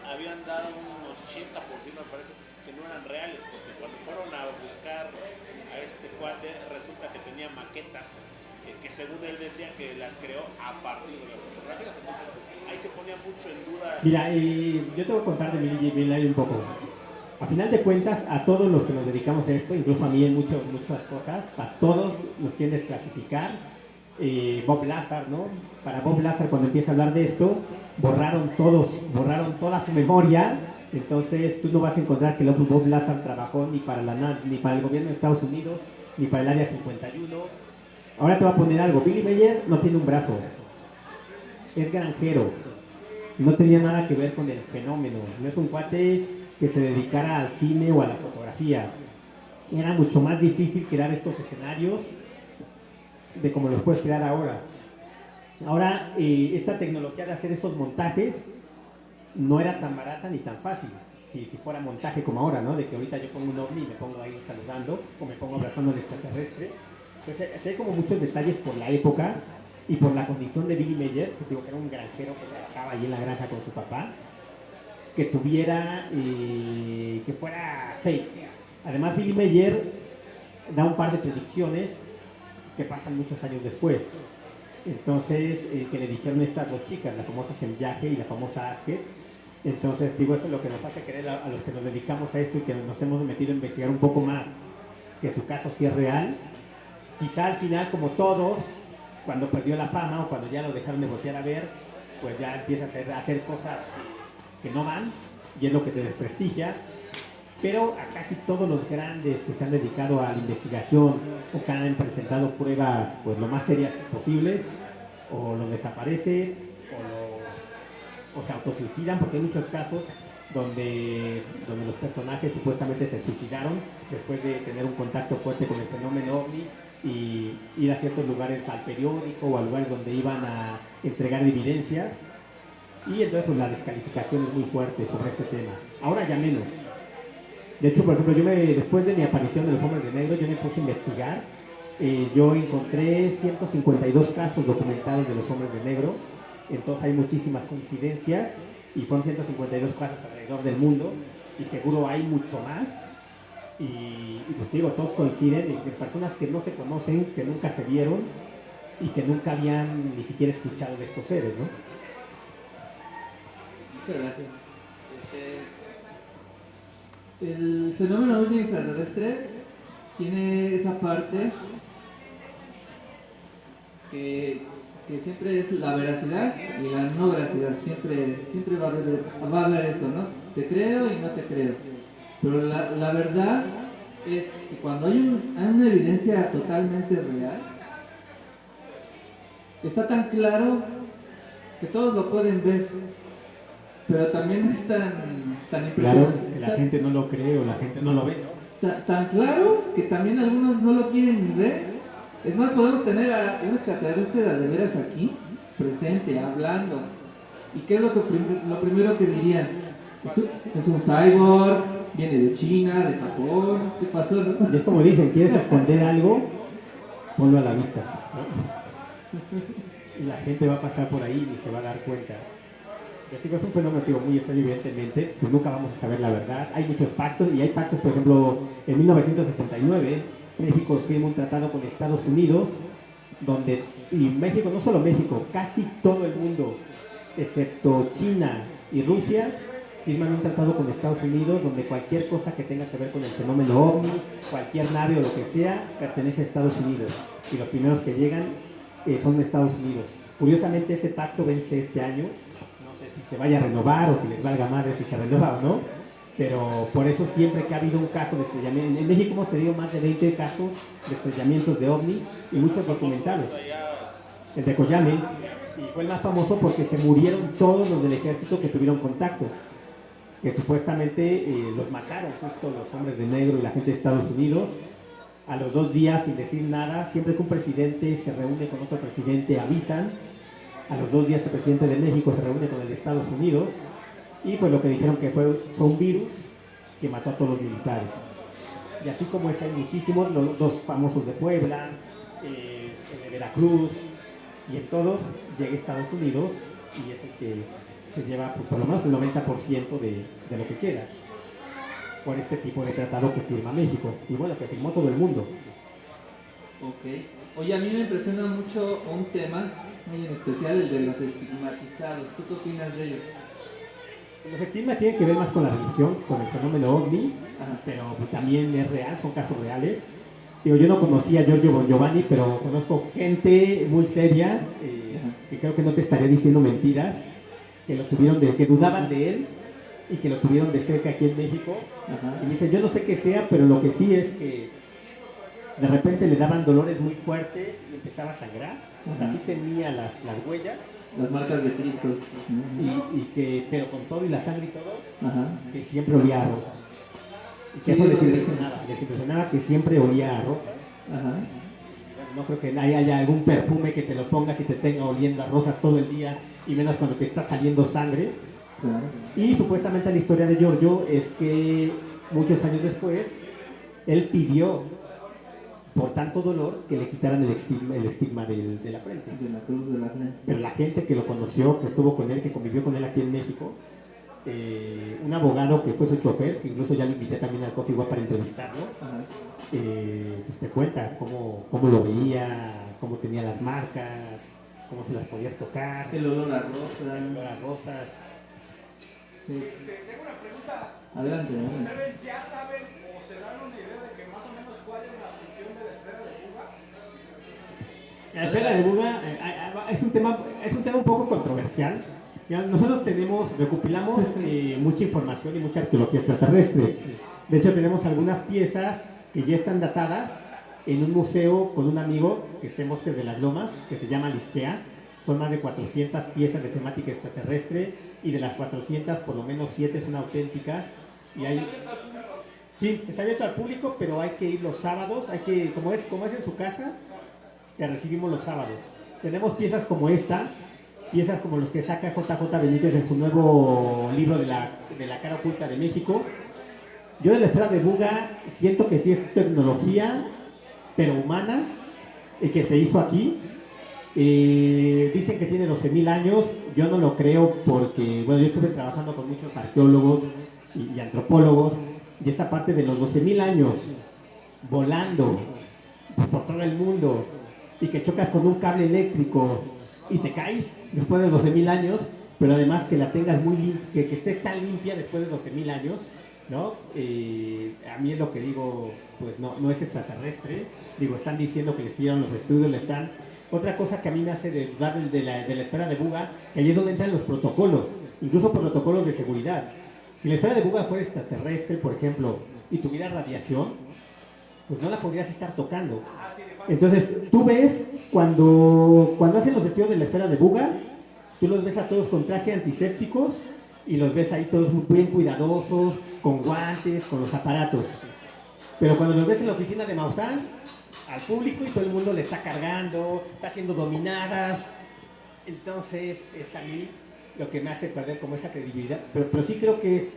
habían dado un 80%, me parece, que no eran reales, porque cuando fueron a buscar a este cuate, resulta que tenía maquetas que según él decía que las creó a partir de las fotografías. Entonces ahí se ponía mucho en duda. Mira, yo te voy a contar de Billy un poco. A final de cuentas, a todos los que nos dedicamos a esto, incluso a mí en muchas cosas, a todos nos quieren desclasificar. Bob Lazar, ¿no? Para Bob Lazar, cuando empieza a hablar de esto, borraron toda su memoria. Entonces tú no vas a encontrar que Bob Lazar trabajó ni para el gobierno de Estados Unidos, ni para el Área 51. Ahora te voy a poner algo. Billy Mayer no tiene un brazo, es granjero, no tenía nada que ver con el fenómeno, no es un cuate que se dedicara al cine o a la fotografía. Era mucho más difícil crear estos escenarios de como los puedes crear ahora. Ahora, esta tecnología de hacer esos montajes no era tan barata ni tan fácil. Si fuera montaje como ahora, ¿no? De que ahorita yo pongo un ovni y me pongo ahí saludando, o me pongo abrazando al extraterrestre. Entonces, hay como muchos detalles por la época y por la condición de Billy Mayer, que digo que era un granjero que trabajaba ahí en la granja con su papá, que tuviera, que fuera fake. Además, Billy Mayer da un par de predicciones que pasan muchos años después. Entonces, que le dijeron estas dos chicas, la famosa Semyaje y la famosa Asker. Entonces, digo, eso es lo que nos hace creer a los que nos dedicamos a esto y que nos hemos metido a investigar un poco más, que su caso sí es real. Quizá al final, como todos, cuando perdió la fama o cuando ya lo dejaron de voltear a ver, pues ya empieza a hacer cosas que no van, y es lo que te desprestigia. Pero a casi todos los grandes que se han dedicado a la investigación o que han presentado pruebas pues lo más serias posibles, o lo desaparecen o se autosuicidan, porque hay muchos casos donde los personajes supuestamente se suicidaron después de tener un contacto fuerte con el fenómeno OVNI y ir a ciertos lugares al periódico o a lugares donde iban a entregar evidencias, y entonces pues la descalificación es muy fuerte sobre este tema. Ahora ya menos. De hecho, por ejemplo, después de mi aparición de los Hombres de Negro, yo me puse a investigar. Yo encontré 152 casos documentados de los Hombres de Negro. Entonces hay muchísimas coincidencias y fueron 152 casos alrededor del mundo, y seguro hay mucho más. Y pues digo, todos coinciden en personas que no se conocen, que nunca se vieron y que nunca habían ni siquiera escuchado de estos seres, ¿no? Muchas gracias. El fenómeno ovni extraterrestre tiene esa parte que que siempre es la veracidad y la no veracidad, siempre va a haber eso, ¿no? Te creo y no te creo. Pero la verdad es que cuando hay una evidencia totalmente real, está tan claro que todos lo pueden ver, pero también es tan Claro, impresionante. que la gente no lo cree o la gente no lo ve. Tan claro que también algunos no lo quieren ni ver. Es más, podemos tener a un extraterrestre de veras aquí, presente, hablando. ¿Y qué es lo primero que dirían? Es un cyborg, viene de China, de Japón, ¿qué pasó? Y es como dicen, ¿quieres esconder algo? Ponlo a la vista, ¿no? Y la gente va a pasar por ahí y se va a dar cuenta. Les digo, es un fenómeno muy extraño, evidentemente, pues nunca vamos a saber la verdad. Hay muchos pactos, y hay pactos, por ejemplo, en 1969, México firma un tratado con Estados Unidos, donde, y México, no solo México, casi todo el mundo, excepto China y Rusia, firman un tratado con Estados Unidos, donde cualquier cosa que tenga que ver con el fenómeno OVNI, cualquier nave o lo que sea, pertenece a Estados Unidos. Y los primeros que llegan son de Estados Unidos. Curiosamente, ese pacto vence este año. No sé si se vaya a renovar o si les valga madre si se renueva o no, pero por eso siempre que ha habido un caso de estrellamiento, en México hemos tenido más de 20 casos de estrellamientos de ovnis y muchos documentados. El de Coyame, y fue el más famoso porque se murieron todos los del ejército que tuvieron contacto, que supuestamente los mataron justo los hombres de negro y la gente de Estados Unidos. A los 2 días, sin decir nada, siempre que un presidente se reúne con otro presidente, avisan. A los 2 días el presidente de México se reúne con el de Estados Unidos y pues lo que dijeron que fue un virus que mató a todos los militares. Y así como es, hay muchísimos, los 2 famosos de Puebla, el de Veracruz, y en todos llega a Estados Unidos y es el que se lleva pues, por lo menos el 90% de lo que queda, por este tipo de tratado que firma México, y bueno, que firmó todo el mundo. Ok. Oye, a mí me impresiona mucho un tema muy en especial, el de los estigmatizados. ¿Tú qué opinas de ello? Los estigmas tienen que ver más con la religión, con el fenómeno OVNI, Ajá. pero también es real, son casos reales. Digo, yo no conocía a Giorgio Bon Giovanni, pero conozco gente muy seria, que creo que no te estaría diciendo mentiras, que lo tuvieron que dudaban de él y que lo tuvieron de cerca aquí en México. Ajá. Y me dicen, yo no sé qué sea, pero lo que sí es que de repente le daban dolores muy fuertes y empezaba a sangrar. O sea, Ajá. sí tenía las huellas, Las marcas de Cristo. y que, pero con todo y la sangre y todo, Ajá. que siempre olía a rosas. Y que Sí, eso es lo que dicen. les impresionaba que siempre olía a rosas. Ajá. Bueno, no creo que haya algún perfume que te lo pongas y te tenga oliendo a rosas todo el día, y menos cuando te está saliendo sangre. Claro. Y supuestamente la historia de Giorgio es que muchos años después, él pidió, por tanto dolor, que le quitaran el estigma de la frente. De la cruz de la frente. Pero la gente que lo conoció, que estuvo con él, que convivió con él aquí en México, un abogado que fue su chofer, que incluso ya lo invité también al Coffee Web para entrevistarlo, Ajá. pues te cuenta cómo lo veía, cómo tenía las marcas, cómo se las podías tocar, El olor a el rosa. olor a rosas. Sí. Tengo una pregunta. Adelante, adelante. ¿Ustedes ya saben o se dan una idea de que más o menos cuál es la función de la esfera de Buga? La esfera de Buga es un tema un poco controversial. Ya, nosotros recopilamos mucha información y mucha arqueología extraterrestre. De hecho, tenemos algunas piezas que ya están datadas en un museo con un amigo que está en Bosques de las Lomas, que se llama Listea. Son más de 400 piezas de temática extraterrestre, y de las 400, por lo menos 7 son auténticas. Y hay... Sí, está abierto al público, pero hay que ir los sábados. Como es en su casa, te recibimos los sábados. Tenemos piezas como esta, piezas como los que saca JJ Benítez en su nuevo libro de la cara oculta de México. Yo de la esfera de Buga siento que sí es tecnología, pero humana, que se hizo aquí. Dicen que tiene 12.000 años, yo no lo creo porque, bueno, yo estuve trabajando con muchos arqueólogos y antropólogos, y esta parte de los 12.000 años volando por todo el mundo y que chocas con un cable eléctrico y te caes después de 12.000 años, pero además que la tengas muy limpia, que estés tan limpia después de 12.000 años, ¿no? A mí es lo que digo, pues no es extraterrestre. Digo, están diciendo que les hicieron los estudios, le están Otra cosa que a mí me hace dudar de la esfera de Buga, que ahí es donde entran los protocolos, incluso protocolos de seguridad. Si la esfera de Buga fuera extraterrestre, por ejemplo, y tuviera radiación, pues no la podrías estar tocando. Entonces, tú ves, cuando hacen los estudios de la esfera de Buga, tú los ves a todos con traje antisépticos y los ves ahí todos muy bien cuidadosos, con guantes, con los aparatos. Pero cuando los ves en la oficina de Maussan, al público y todo el mundo le está cargando, está siendo dominadas. Entonces, es a mí lo que me hace perder como esa credibilidad. Pero sí creo que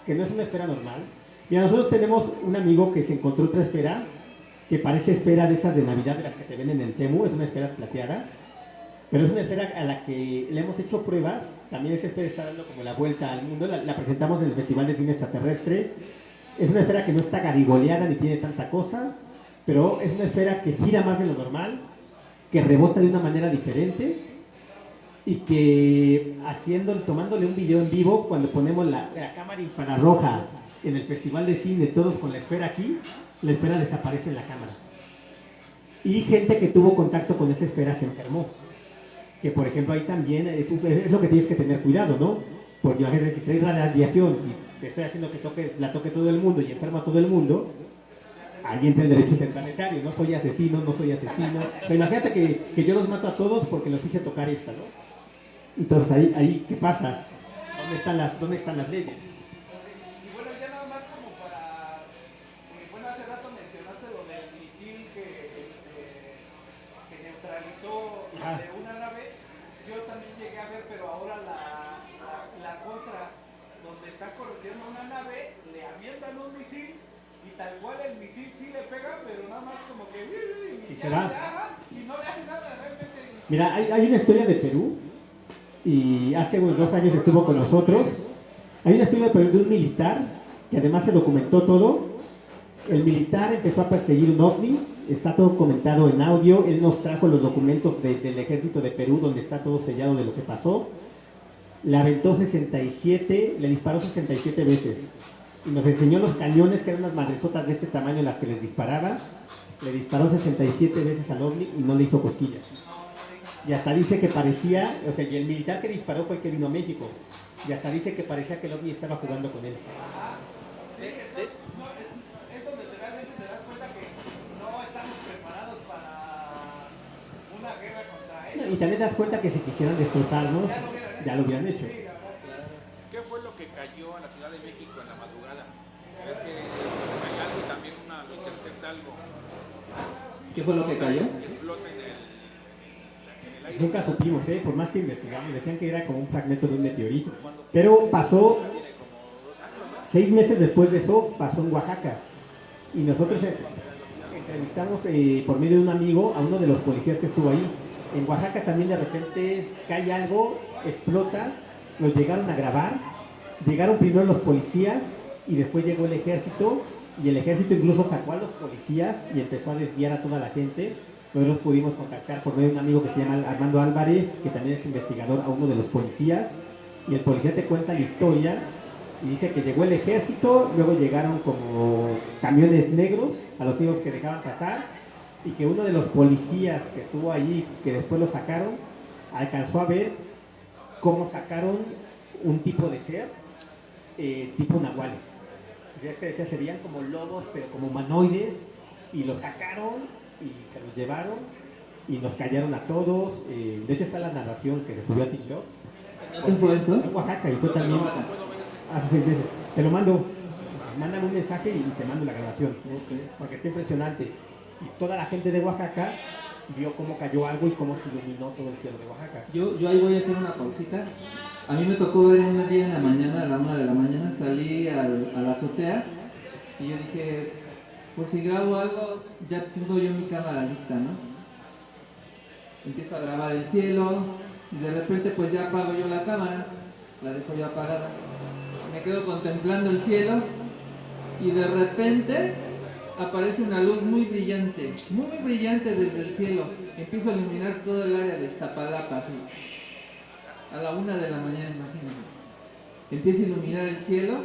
no es una esfera normal. Mira, nosotros tenemos un amigo que se encontró otra esfera, que parece esfera de esas de Navidad, de las que te venden en Temu, es una esfera plateada, pero es una esfera a la que le hemos hecho pruebas. También esa esfera está dando como la vuelta al mundo, la presentamos en el Festival de Cine Extraterrestre. Es una esfera que no está garigoleada ni tiene tanta cosa, pero es una esfera que gira más de lo normal, que rebota de una manera diferente y que tomándole un video en vivo, cuando ponemos la cámara infrarroja en el Festival de Cine, todos con la esfera aquí, la esfera desaparece en la cámara. Y gente que tuvo contacto con esa esfera se enfermó. Que por ejemplo ahí también es lo que tienes que tener cuidado, ¿no? Porque imagínate, si traes radiación y te estoy haciendo que la toque todo el mundo y enferma a todo el mundo, ahí entra el derecho interplanetario. No soy asesino, no soy asesino. Pero imagínate que yo los mato a todos porque los hice tocar esta, ¿no? Entonces ahí ¿qué pasa? ¿Dónde están las leyes? Y bueno, ya nada más como para... bueno, hace rato mencionaste lo del misil que neutralizó una nave. Yo también llegué a ver, pero ahora la contra, donde está corriendo una nave, le avientan un misil y tal cual el misil sí le pega, pero nada más como que... Y se va. Y no le hace nada realmente. Mira, hay una historia de Perú, y hace unos 2 años estuvo con nosotros. Hay una historia de Perú de un militar, que además se documentó todo. El militar empezó a perseguir un ovni, está todo comentado en audio. Él nos trajo los documentos del ejército de Perú, donde está todo sellado de lo que pasó. Le aventó 67, le disparó 67 veces. Y nos enseñó los cañones, que eran unas madresotas de este tamaño las que les disparaba. Le disparó 67 veces al ovni y no le hizo cosquillas. Y hasta dice que parecía, o sea, y el militar que disparó fue el que vino a México. Y hasta dice que parecía que el ovni estaba jugando con él. Sí, es donde realmente te das cuenta que no estamos preparados para una guerra contra ellos. Y también te das cuenta que si quisieran destrozarnos, ya lo hubieran hecho. ¿Qué fue lo que cayó en la Ciudad de México en la madrugada? ¿Ves que hay algo y también lo intercepta algo? ¿Qué fue lo que cayó? Explota en el aire. Nunca supimos, por más que investigamos, decían que era como un fragmento de un meteorito. Pero pasó, 6 meses después de eso, pasó en Oaxaca. Y nosotros entrevistamos por medio de un amigo a uno de los policías que estuvo ahí. En Oaxaca también de repente cae algo, explota, los llegaron a grabar. Llegaron primero los policías y después llegó el ejército. Y el ejército incluso sacó a los policías y empezó a desviar a toda la gente. Nosotros pudimos contactar por medio de un amigo que se llama Armando Álvarez, que también es investigador, a uno de los policías, y el policía te cuenta la historia y dice que llegó el ejército, luego llegaron como camiones negros a los tíos que dejaban pasar, y que uno de los policías que estuvo allí, que después lo sacaron, alcanzó a ver cómo sacaron un tipo de ser, tipo nahuales. Es que decía, serían como lobos, pero como humanoides, y lo sacaron y se los llevaron y nos callaron a todos. De hecho está la narración que se subió a TikTok. ¿Qué fue eso? Fue en Oaxaca y fue también hace 6 meses. Te lo mando, mándame un mensaje y te mando la grabación, porque está impresionante. Y toda la gente de Oaxaca vio cómo cayó algo y cómo se iluminó todo el cielo de Oaxaca. Yo ahí voy a hacer una pausita. A mí me tocó ver un día en la mañana, a la 1 de la mañana, salí a la azotea y yo dije, pues si grabo algo, ya tengo yo mi cámara lista, ¿no? Empiezo a grabar el cielo y de repente pues ya apago yo la cámara, la dejo yo apagada. Me quedo contemplando el cielo y de repente aparece una luz muy brillante desde el cielo. Empiezo a iluminar todo el área de Iztapalapa, así. A la 1 de la mañana, imagínate. Empieza a iluminar el cielo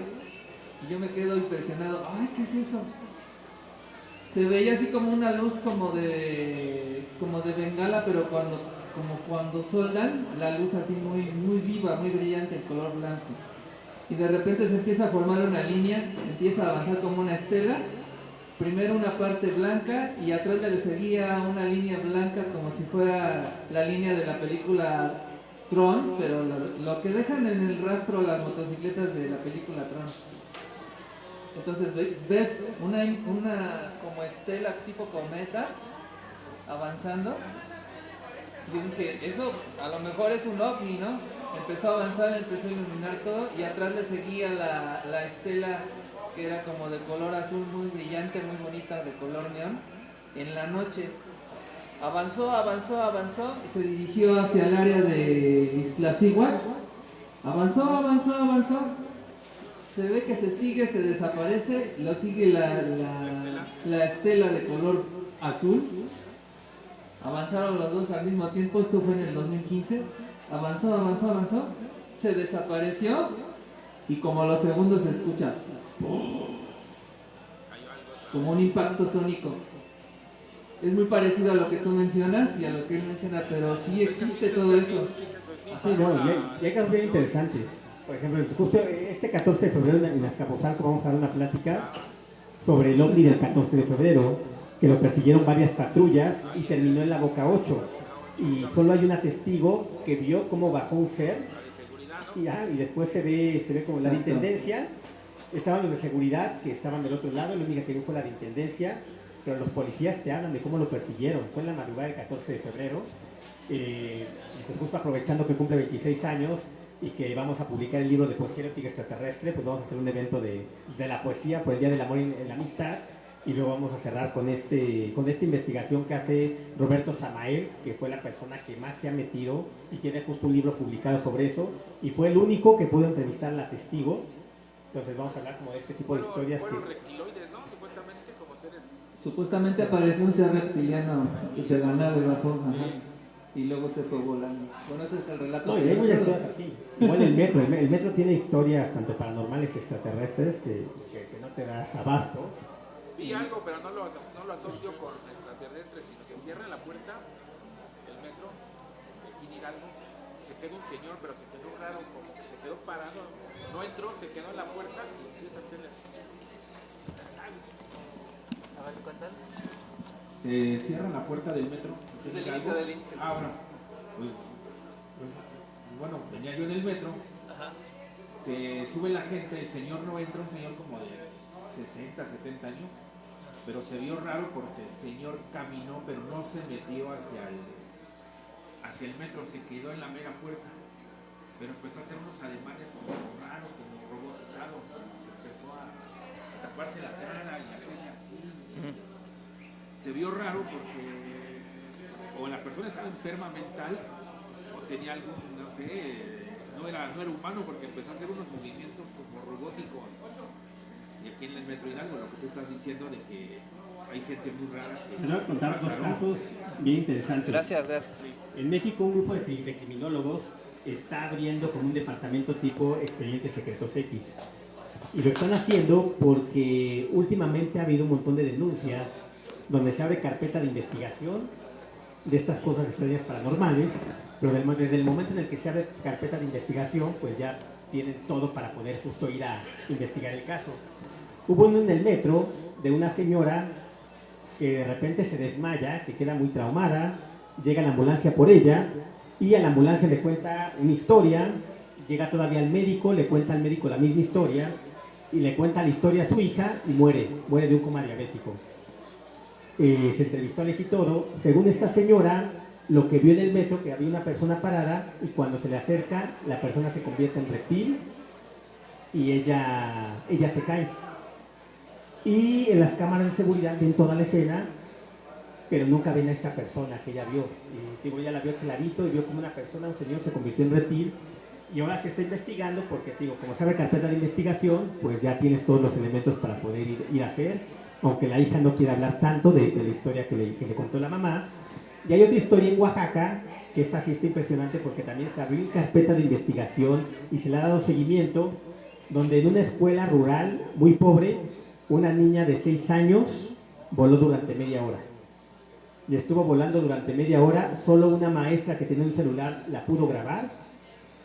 y yo me quedo impresionado. ¡Ay, qué es eso! se veía así como una luz como de bengala, pero como cuando soldan, la luz así muy viva, muy brillante, en color blanco. Y de repente se empieza a formar una línea, empieza a avanzar como una estela, primero una parte blanca y atrás le seguía una línea blanca como si fuera la línea de la película Tron, pero lo que dejan en el rastro las motocicletas de la película Tron. Entonces ves una como estela tipo cometa avanzando. Y dije, eso a lo mejor es un ovni, ¿no? Empezó a avanzar, empezó a iluminar todo y atrás le seguía la estela que era como de color azul muy brillante, muy bonita, de color neón, en la noche. Avanzó y se dirigió hacia el área de Iztaccíhuatl. Avanzó. Se ve que se desaparece, lo sigue la estela de color azul. Avanzaron los dos al mismo tiempo, esto fue en el 2015. Avanzó, se desapareció y como a los segundos se escucha como un impacto sónico. Es muy parecido a lo que tú mencionas y a lo que él menciona, pero sí existe todo eso. Sí, no, y hay casos bien interesantes. Por ejemplo, justo este 14 de febrero en Azcapotzalco vamos a dar una plática sobre el ovni del 14 de febrero, que lo persiguieron varias patrullas y terminó en la Boca 8. Y solo hay un testigo que vio cómo bajó un ser y después se ve como la de intendencia. Estaban los de seguridad que estaban del otro lado, la única que vio fue la de intendencia, pero los policías te hablan de cómo lo persiguieron. Fue en la madrugada del 14 de febrero, y pues justo aprovechando que cumple 26 años y que vamos a publicar el libro de poesía erótica extraterrestre, pues vamos a hacer un evento de la poesía por el Día del Amor y la Amistad, y luego vamos a cerrar con esta investigación que hace Roberto Samael, que fue la persona que más se ha metido y tiene justo un libro publicado sobre eso, y fue el único que pudo entrevistar a la testigo. Entonces vamos a hablar como de este tipo de historias. Fueron reptiloides, ¿no? Supuestamente como seres. Supuestamente apareció un ser reptiliano de la nave bajó, y luego se fue volando. Bueno, ese es el relato. No, y hay muchas cosas así. Igual el metro tiene historias tanto paranormales y extraterrestres que no te das abasto. Vi algo, pero no lo asocio con extraterrestres, sino se cierra la puerta del metro de aquí en Hidalgo y se queda un señor, pero se quedó raro, como que se quedó parado, no entró, se quedó en la puerta y empieza a hacerle así. A ver, ¿cuántas? Se cierra la puerta del metro. Es el inicio del inicio. Ah, bueno. Bueno, venía yo en el metro. Ajá. Se sube la gente, el señor no entra, un señor como de 60, 70 años, pero se vio raro porque el señor caminó, pero no se metió hacia el metro, se quedó en la mera puerta, pero empezó a hacer unos ademanes como raros, como robotizados, empezó a taparse la cara y hacerle así. Se vio raro porque o la persona estaba enferma mental o tenía algún, no sé, no era humano, porque empezó a hacer unos movimientos como robóticos. Y aquí en el Metro Hidalgo, lo que tú estás diciendo de que hay gente muy rara. Les voy a contar dos casos bien interesantes. Gracias. En México, un grupo de criminólogos está abriendo como un departamento tipo Expedientes Secretos X. Y lo están haciendo porque últimamente ha habido un montón de denuncias donde se abre carpeta de investigación de estas cosas extrañas paranormales, pero desde el momento en el que se abre carpeta de investigación, pues ya tienen todo para poder justo ir a investigar el caso. Hubo uno en el metro de una señora que de repente se desmaya, que queda muy traumada, llega la ambulancia por ella y a la ambulancia le cuenta una historia, llega todavía al médico, le cuenta al médico la misma historia y le cuenta la historia a su hija y muere de un coma diabético. Se entrevistó a y todo. Según esta señora, lo que vio en el metro, que había una persona parada y cuando se le acerca, la persona se convierte en reptil y ella se cae. Y en las cámaras de seguridad ven toda la escena, pero nunca ven a esta persona que ella vio. Ella la vio clarito y vio como una persona, un señor, se convirtió en reptil. Y ahora se está investigando porque, como se abre carpeta de investigación, pues ya tienes todos los elementos para poder ir a hacer, aunque la hija no quiere hablar tanto de la historia que le contó la mamá. Y hay otra historia en Oaxaca, que esta sí está impresionante porque también se abrió carpeta de investigación y se le ha dado seguimiento, donde en una escuela rural muy pobre, una niña de 6 años voló durante media hora. Y estuvo volando durante media hora, solo una maestra que tenía un celular la pudo grabar.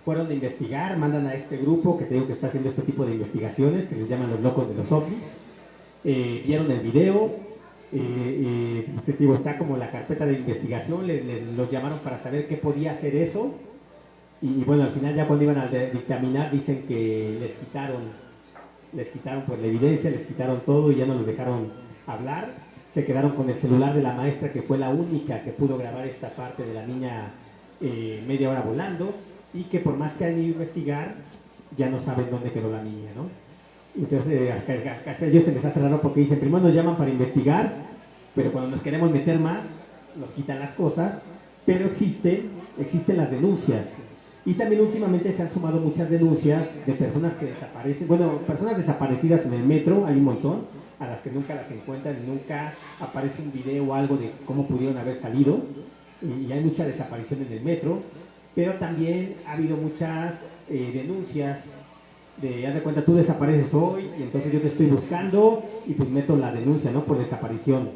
Fueron a investigar, mandan a este grupo que te digo que está haciendo este tipo de investigaciones, que se llaman los locos de los ovnis. Vieron el video, este tipo está como la carpeta de investigación, los llamaron para saber qué podía hacer eso. Y bueno, al final ya cuando iban a dictaminar dicen que les quitaron pues la evidencia, les quitaron todo y ya no los dejaron hablar. Se quedaron con el celular de la maestra, que fue la única que pudo grabar esta parte de la niña media hora volando, y que por más que han ido a investigar, ya no saben dónde quedó la niña, ¿no? Entonces, hasta ellos se les hace raro porque dicen, primero nos llaman para investigar, pero cuando nos queremos meter más, nos quitan las cosas, pero existen las denuncias. Y también últimamente se han sumado muchas denuncias de personas que desaparecen, bueno, personas desaparecidas en el metro, hay un montón, a las que nunca las encuentran y nunca aparece un video o algo de cómo pudieron haber salido, y hay mucha desaparición en el metro, pero también ha habido muchas denuncias de, haz de cuenta, tú desapareces hoy y entonces yo te estoy buscando y pues meto la denuncia, ¿no? Por desaparición.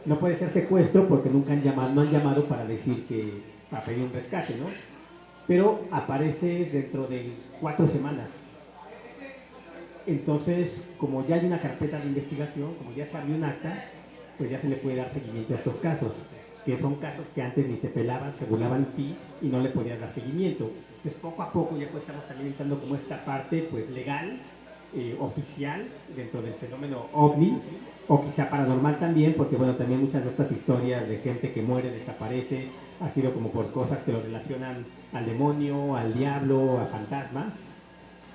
No puede ser secuestro porque nunca no han llamado para decir que, para pedir un rescate, ¿no? Pero aparece dentro de 4 semanas. Entonces, como ya hay una carpeta de investigación, como ya se abrió un acta, pues ya se le puede dar seguimiento a estos casos, que son casos que antes ni te pelaban, se burlaban de ti y no le podías dar seguimiento. Entonces, poco a poco ya pues estamos también entrando como esta parte pues legal, oficial, dentro del fenómeno OVNI, o quizá paranormal también, porque bueno, también muchas de estas historias de gente que muere, desaparece, ha sido como por cosas que lo relacionan al demonio, al diablo, a fantasmas,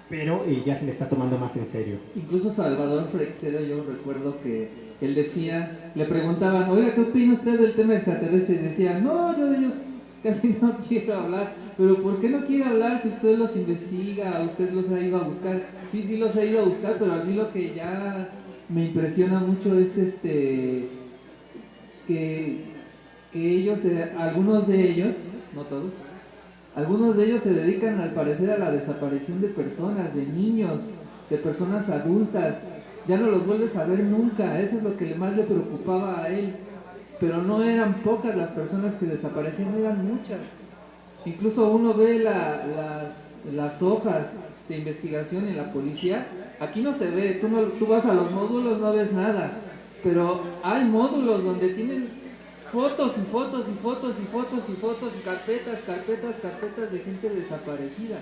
pero ya se le está tomando más en serio. Incluso Salvador Freixedo, yo recuerdo que él decía, le preguntaban, oiga, ¿qué opina usted del tema extraterrestre? Y decía, no, yo de ellos casi no quiero hablar. Pero ¿por qué no quiere hablar si usted los investiga, usted los ha ido a buscar? Sí, sí los ha ido a buscar, pero a mí lo que ya me impresiona mucho es que ellos, algunos de ellos, no todos, algunos de ellos se dedican al parecer a la desaparición de personas, de niños, de personas adultas. Ya no los vuelves a ver nunca, eso es lo que más le preocupaba a él. Pero no eran pocas las personas que desaparecían, eran muchas. Incluso uno ve las hojas de investigación en la policía, aquí no se ve, tú vas a los módulos, no ves nada, pero hay módulos donde tienen fotos y fotos y fotos y fotos y fotos y carpetas de gente desaparecida.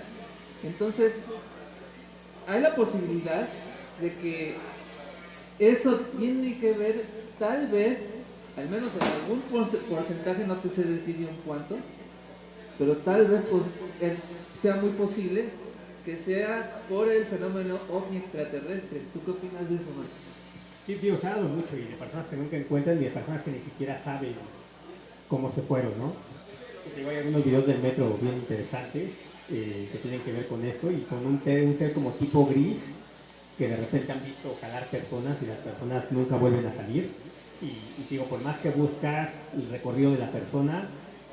Entonces, hay la posibilidad de que eso tiene que ver, tal vez, al menos en algún porcentaje, no te sé decir bien cuánto, pero tal vez sea muy posible que sea por el fenómeno ovni extraterrestre. ¿Tú qué opinas de eso, Marco? Sí, tío, se ha dado mucho, y de personas que nunca encuentran y de personas que ni siquiera saben cómo se fueron, ¿no? Hay algunos videos del metro bien interesantes que tienen que ver con esto, y con un ser como tipo gris, que de repente han visto jalar personas y las personas nunca vuelven a salir. Y digo, por más que buscas el recorrido de la persona,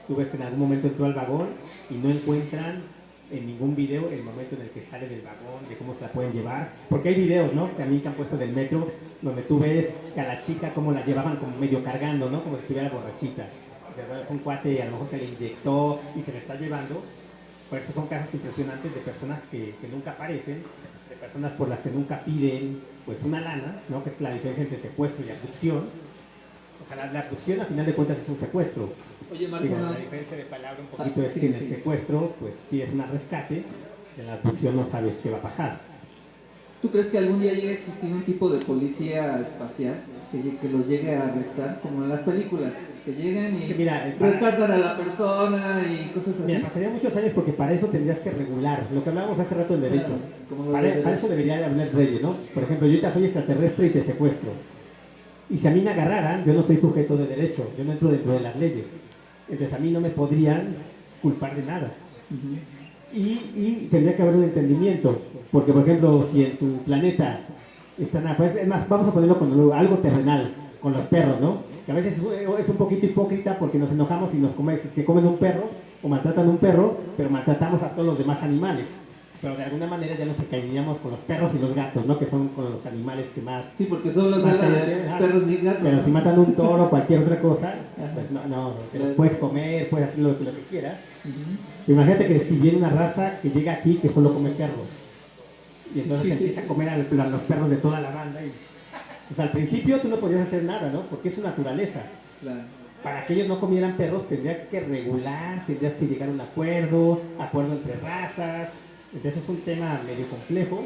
tú ves que en algún momento entró al vagón y no encuentran en ningún video el momento en el que sale del vagón, de cómo se la pueden llevar, porque hay videos, ¿no?, también que han puesto del metro, donde tú ves que a la chica cómo la llevaban como medio cargando, ¿no?, como si estuviera borrachita. O sea, bueno, fue un cuate a lo mejor que le inyectó y se le está llevando. Por eso son casos impresionantes de personas que nunca aparecen, de personas por las que nunca piden pues una lana, ¿no?, que es la diferencia entre secuestro y abducción. O sea, la abducción, a final de cuentas, es un secuestro. Oye, Marcelo, la diferencia de palabra un poquito es que en el secuestro, pues pides un rescate, en la abducción no sabes qué va a pasar. ¿tú crees que algún día llegue a existir un tipo de policía espacial que los llegue a arrestar, como en las películas, que lleguen y rescatan a la persona y cosas así? Mira, pasaría muchos años porque para eso tendrías que regular, lo que hablábamos hace rato del derecho. Para eso debería haber leyes, ¿no? Por ejemplo, yo ahorita soy extraterrestre y te secuestro. Y si a mí me agarraran, yo no soy sujeto de derecho, yo no entro dentro de las leyes. Entonces a mí no me podrían culpar de nada. Y tendría que haber un entendimiento, porque por ejemplo, si en tu planeta están, pues, es más, vamos a ponerlo con algo terrenal, con los perros, ¿no? Que a veces es un poquito hipócrita porque nos enojamos y se comen un perro o maltratan un perro, pero maltratamos a todos los demás animales. pero de alguna manera ya nos encariñamos con los perros y los gatos, ¿no? Que son con los animales que más... Sí, porque solo más se habla te- de ajá. perros y gatos. Pero ¿no? si matan un toro o cualquier otra cosa, Ajá. pues no, te los puedes comer, puedes hacer lo que quieras. Ujú. Imagínate que si viene una raza que llega aquí que solo come perros, y entonces empieza a comer a los perros de toda la banda, y pues al principio tú no podías hacer nada, ¿no? Porque es su naturaleza. Claro. Para que ellos no comieran perros tendrías que regular, tendrías que llegar a un acuerdo entre razas. Entonces es un tema medio complejo,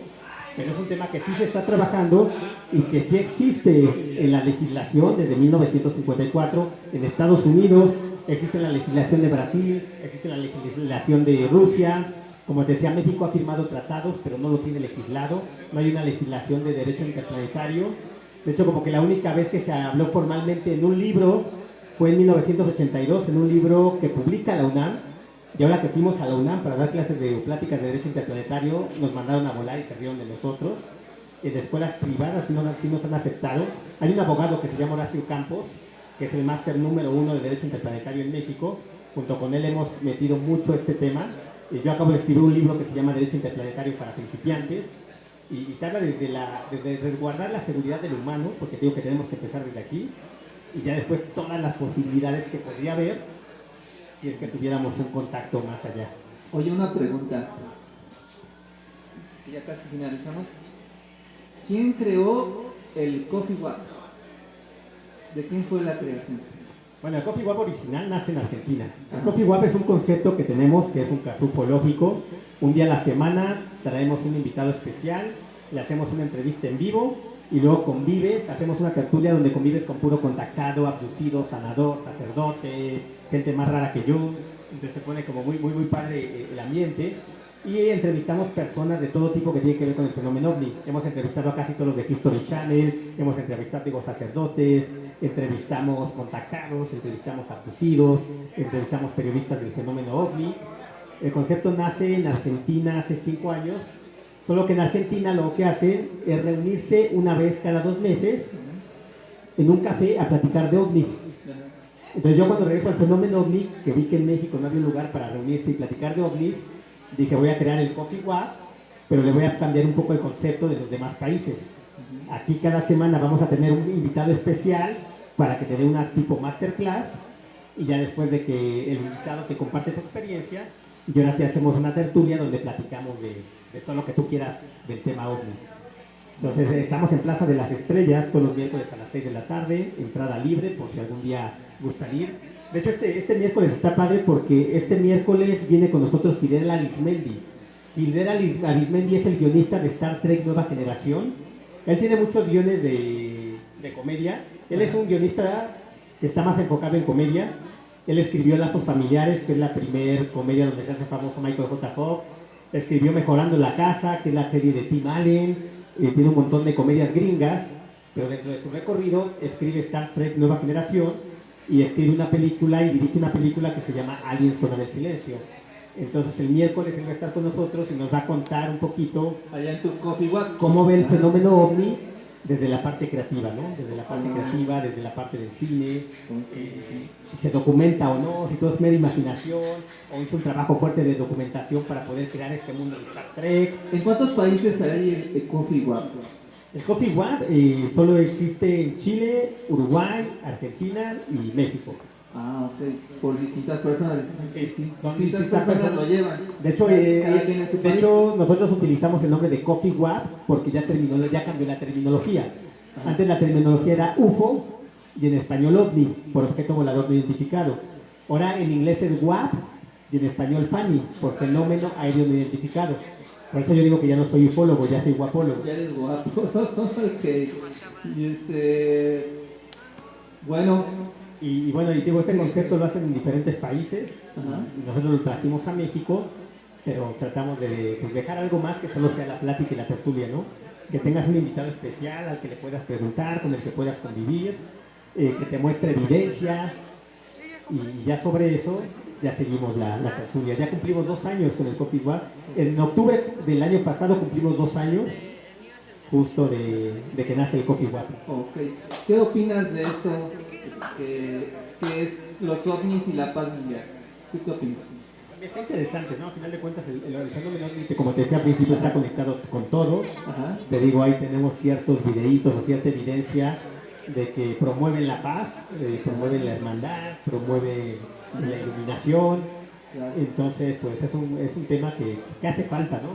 pero es un tema que sí se está trabajando y que sí existe en la legislación desde 1954 en Estados Unidos, existe en la legislación de Brasil, existe en la legislación de Rusia. Como te decía, México ha firmado tratados, pero no lo tiene legislado. No hay una legislación de derecho interplanetario. De hecho, como que la única vez que se habló formalmente en un libro fue en 1982, en un libro que publica la UNAM. Y ahora que fuimos a la UNAM para dar clases de pláticas de derecho interplanetario, nos mandaron a volar y se rieron de nosotros. En escuelas privadas sí nos han aceptado. Hay un abogado que se llama Horacio Campos, que es el máster número 1 de derecho interplanetario en México. Junto con él hemos metido mucho este tema. Yo acabo de escribir un libro que se llama Derecho Interplanetario para Principiantes. Y te habla desde resguardar la seguridad del humano, porque digo que tenemos que empezar desde aquí, y ya después todas las posibilidades que podría haber si es que tuviéramos un contacto más allá. Oye, una pregunta. Que ya casi finalizamos. ¿Quién creó el Coffee Wap? ¿De quién fue la creación? Bueno, el Coffee Wap original nace en Argentina. El Coffee Wap es un concepto que tenemos que es un café ufológico. Un día a la semana traemos un invitado especial, le hacemos una entrevista en vivo y luego convives, hacemos una tertulia donde convives con puro contactado, abducido, sanador, sacerdote, gente más rara que yo. Entonces se pone como muy padre el ambiente. Y entrevistamos personas de todo tipo que tienen que ver con el fenómeno OVNI. Hemos entrevistado a casi todos los de History Channel, hemos entrevistado sacerdotes, entrevistamos contactados, entrevistamos abducidos, entrevistamos periodistas del fenómeno OVNI. El concepto nace en Argentina hace 5 años, solo que en Argentina lo que hacen es reunirse una vez cada 2 meses en un café a platicar de OVNIs. Entonces yo cuando regreso al fenómeno OVNI, que vi que en México no había un lugar para reunirse y platicar de OVNIs, dije voy a crear el Coffee Wap, pero le voy a cambiar un poco el concepto de los demás países. Aquí cada semana vamos a tener un invitado especial para que te dé una tipo masterclass, y ya después de que el invitado te comparte su experiencia, y ahora sí hacemos una tertulia donde platicamos de todo lo que tú quieras del tema OVNI. Entonces estamos en Plaza de las Estrellas todos los miércoles a las 6 de la tarde, entrada libre por si algún día gustan ir. De hecho este miércoles está padre porque este miércoles viene con nosotros Fidel Arismendi. Fidel Arismendi es el guionista de Star Trek Nueva Generación. Él tiene muchos guiones de comedia. Él es un guionista que está más enfocado en comedia. Él escribió Lazos Familiares, que es la primer comedia donde se hace famoso Michael J. Fox. Escribió Mejorando la Casa, que es la serie de Tim Allen. Tiene un montón de comedias gringas, pero dentro de su recorrido escribe Star Trek Nueva Generación y escribe una película y dirige una película que se llama Alien Zona del Silencio. Entonces el miércoles él va a estar con nosotros y nos va a contar un poquito Allá en tu Coffee Wap. cómo ve el fenómeno OVNI desde la parte creativa, ¿no? Desde la parte creativa, desde la parte del cine, si se documenta o no, si todo es mera imaginación, o hizo un trabajo fuerte de documentación para poder crear este mundo de Star Trek. ¿En cuántos países hay el Coffee Wap? El Coffee Wap solo existe en Chile, Uruguay, Argentina y México. Ah, ok. Por distintas personas. Son Distintas distintas personas personas. lo llevan. De hecho, Cada quien en su país. nosotros utilizamos el nombre de Coffee Wap porque ya cambió la terminología. Antes la terminología era UFO y en español OVNI, por objeto volador no identificado. Ahora en inglés es WAP y en español FANI, por fenómeno aéreo no identificado. Por eso yo digo que ya no soy ufólogo, ya soy guapólogo. Ya eres guapo. Ok. Y bueno, Y bueno, y digo, este concepto lo hacen en diferentes países. Ajá. Y nosotros lo trajimos a México, pero tratamos de dejar algo más que solo sea la plática y la tertulia, ¿no? Que tengas un invitado especial al que le puedas preguntar, con el que puedas convivir, que te muestre evidencias, y ya sobre eso ya seguimos la tertulia. Ya cumplimos 2 años con el Coffee Wap. En octubre del año pasado cumplimos 2 años justo de que nace el Coffee Wap. ok. ¿Qué opinas de esto que es los ovnis y la paz mundial? ¿Tú qué opinas? Está interesante, ¿no? Al final de cuentas, el fenómeno ovni, como te decía al principio, está conectado con todo. Ajá. Te digo, ahí tenemos ciertos videitos o cierta evidencia de que promueven la paz, promueven la hermandad, promueven la iluminación. Claro. Entonces, pues es un tema que hace falta, ¿no?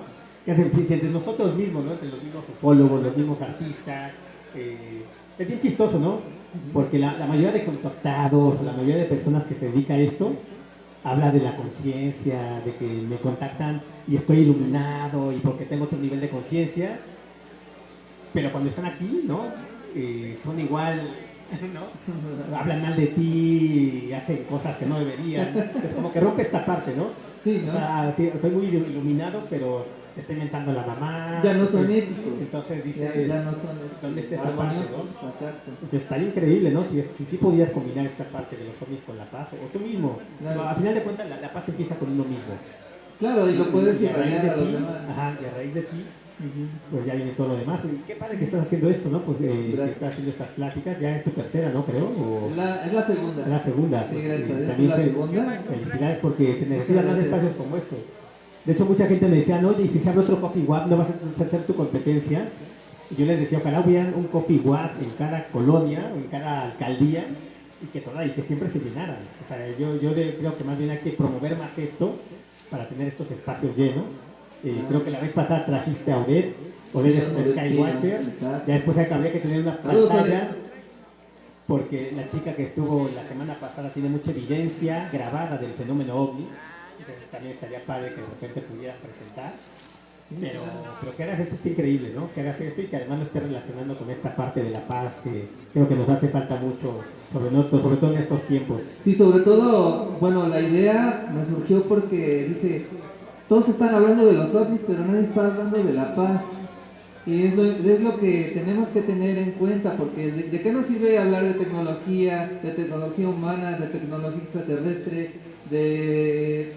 Que hace, si entre nosotros mismos, ¿no? Entre los mismos ufólogos, los mismos artistas. Es bien chistoso, ¿no? Porque la mayoría de contactados, la mayoría de personas que se dedica a esto, habla de la conciencia, de que me contactan y estoy iluminado y porque tengo otro nivel de conciencia, pero cuando están aquí, ¿no? Son igual, ¿no? Hablan mal de ti y hacen cosas que no deberían. Es como que rompe esta parte, ¿no? Sí, ¿no? O sea, sí, soy muy iluminado, pero te está inventando la mamá. Ya no son Entonces- éticos. Entonces Ya, dices, ya no son ¿dónde está esa parte, armoniosos. no? Exacto. Entonces estaría increíble, ¿no? Si sí podías combinar esta parte de los ovnis con la paz, o tú mismo. Claro. Pero, al final de cuentas, la paz empieza con uno mismo. Claro, y lo puedes Y a raíz irradiar de a los ti, demás. ajá, y a raíz de ti, Ujú. pues ya viene todo lo demás. Y qué padre que estás haciendo esto, ¿no? Pues que Gracias. estás haciendo estas pláticas, ya es tu tercera, ¿no? Creo, o Es la segunda. es la segunda. Sí, Pues, gracias a Dios. Es también la segunda. felicidades porque se necesitan más gracias. espacios como estos. De hecho, mucha gente me decía, no, oye, y si se abre otro Coffee Wap, ¿no vas a hacer tu competencia? Y yo les decía, ojalá hubiera un Coffee Wap en cada colonia o en cada alcaldía y que siempre se llenaran. O sea, creo que más bien hay que promover más esto para tener estos espacios llenos. Creo que la vez pasada trajiste a Odette. Odette es un Odette, Skywatcher. sí, exacto. Ya después habría que tener una Saludos, pantalla. Odette. Porque la chica que estuvo la semana pasada tiene mucha evidencia grabada del fenómeno ovni. Entonces también estaría padre que de repente pudieran presentar. Pero que hagas esto es increíble, ¿no? Que hagas esto y que además lo estés relacionando con esta parte de la paz que creo que nos hace falta mucho, sobre todo en estos tiempos. Sí, sobre todo, bueno, la idea me surgió porque dice, todos están hablando de los ovnis, pero nadie está hablando de la paz. Y es lo que tenemos que tener en cuenta, porque ¿de qué nos sirve hablar de tecnología humana, de tecnología extraterrestre, de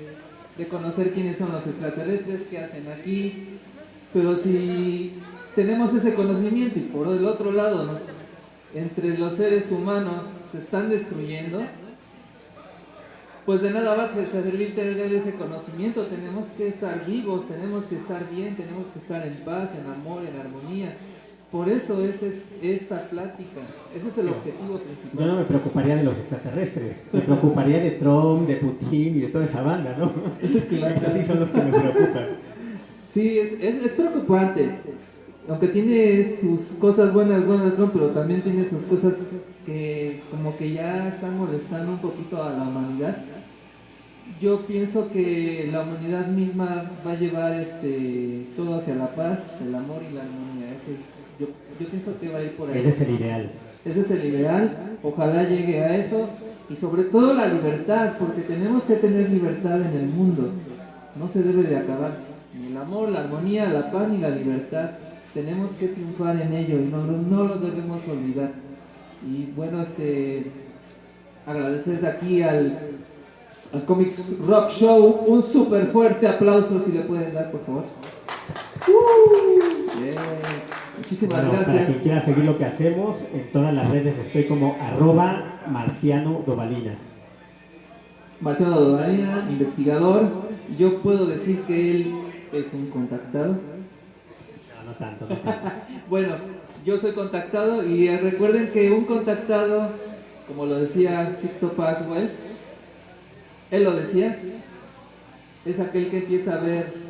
conocer quiénes son los extraterrestres, qué hacen aquí? Pero si tenemos ese conocimiento y por el otro lado, ¿no?, entre los seres humanos se están destruyendo, pues de nada va a servir tener ese conocimiento. Tenemos que estar vivos, tenemos que estar bien, tenemos que estar en paz, en amor, en armonía. Por eso esa es esta plática, ese es el objetivo Yo principal. no me preocuparía de los extraterrestres, me preocuparía de Trump, de Putin y de toda esa banda, ¿no? Esos sí son los que me preocupan. Sí, es preocupante, aunque tiene sus cosas buenas Donald Trump, pero también tiene sus cosas que como que ya están molestando un poquito a la humanidad. Yo pienso que la humanidad misma va a llevar todo hacia la paz, el amor y la armonía. Yo pienso que va a ir por ahí. Ese es el ideal. Ese es el ideal, ojalá llegue a eso, y sobre todo la libertad, porque tenemos que tener libertad en el mundo, no se debe de acabar, ni el amor, la armonía, la paz ni la libertad, tenemos que triunfar en ello y no lo debemos olvidar. Y bueno, agradecer de aquí al Comics Rock Show, un súper fuerte aplauso si le pueden dar, por favor. Bien. Muchísimas Bueno, para gracias. quien quiera seguir lo que hacemos, en todas las redes estoy como @marcianodovalina. Marciano Dovalina, investigador. Yo puedo decir que él es un contactado. No tanto, no tanto. Bueno, yo soy contactado y recuerden que un contactado, como lo decía Sixto Paz Wells, él lo decía, es aquel que empieza a ver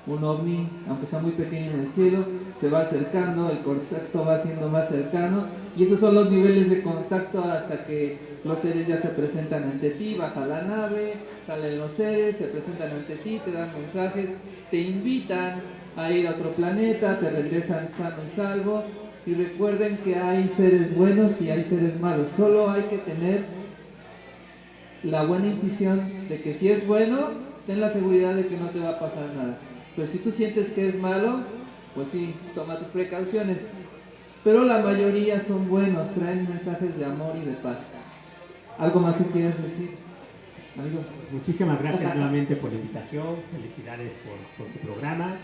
un ovni, aunque sea muy pequeño en el cielo, se va acercando, el contacto va siendo más cercano y esos son los niveles de contacto hasta que los seres ya se presentan ante ti, baja la nave, salen los seres, se presentan ante ti, te dan mensajes, te invitan a ir a otro planeta, te regresan sano y salvo. Y recuerden que hay seres buenos y hay seres malos, solo hay que tener la buena intuición de que si es bueno, ten la seguridad de que no te va a pasar nada. Pero si tú sientes que es malo, pues sí, toma tus precauciones. Pero la mayoría son buenos, traen mensajes de amor y de paz. ¿Algo más que quieras decir, amigo? Muchísimas gracias nuevamente por la invitación, felicidades por tu programa,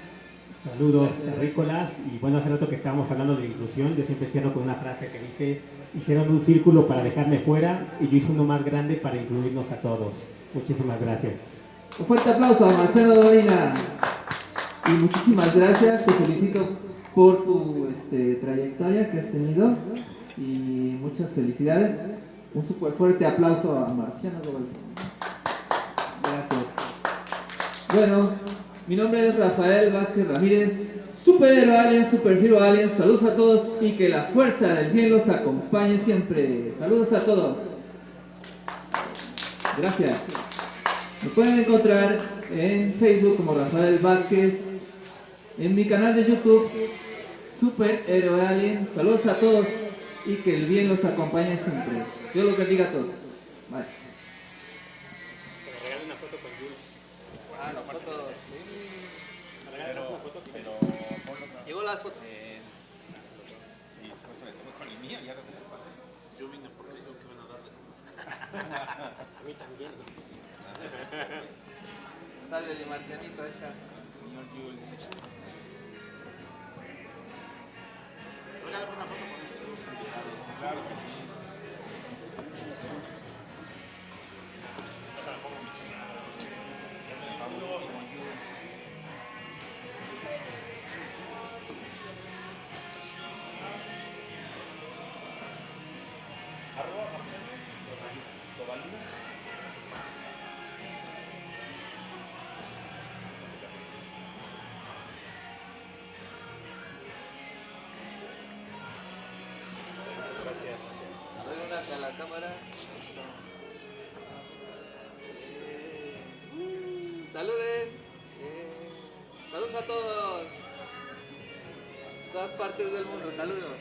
saludos terrícolas y bueno, hace rato que estábamos hablando de inclusión, yo siempre cierro con una frase que dice: hicieron un círculo para dejarme fuera y yo hice uno más grande para incluirnos a todos. Muchísimas gracias. Un fuerte aplauso a Marciano Dolina. Y muchísimas gracias, te felicito por tu trayectoria que has tenido y muchas felicidades. Un súper fuerte aplauso a Marciano Dolina. Gracias. Bueno, mi nombre es Rafael Vázquez Ramírez, Superhéroe Alien, Superhero Alien. Saludos a todos y que la fuerza del bien los acompañe siempre. Saludos a todos. Gracias. Me pueden encontrar en Facebook como Rafael Vázquez, en mi canal de YouTube Superhéroe Alien. Saludos a todos y que el bien los acompañe siempre. Dios los bendiga a todos. Bye. Ah, las fotos. Llegó las fotos. Sí, por eso le tomo con el mío, ya no te las paso. Yo vine porque dijo que iban a darle. A mí también. Sale el marcianito esa. Señor Jules. Regálame una foto con estos dos invitados. Claro que sí. Famosísimo Jules. Gracias. Doy una hacia la cámara. Saluden. Saludos a todos. En todas partes del mundo. Saludos.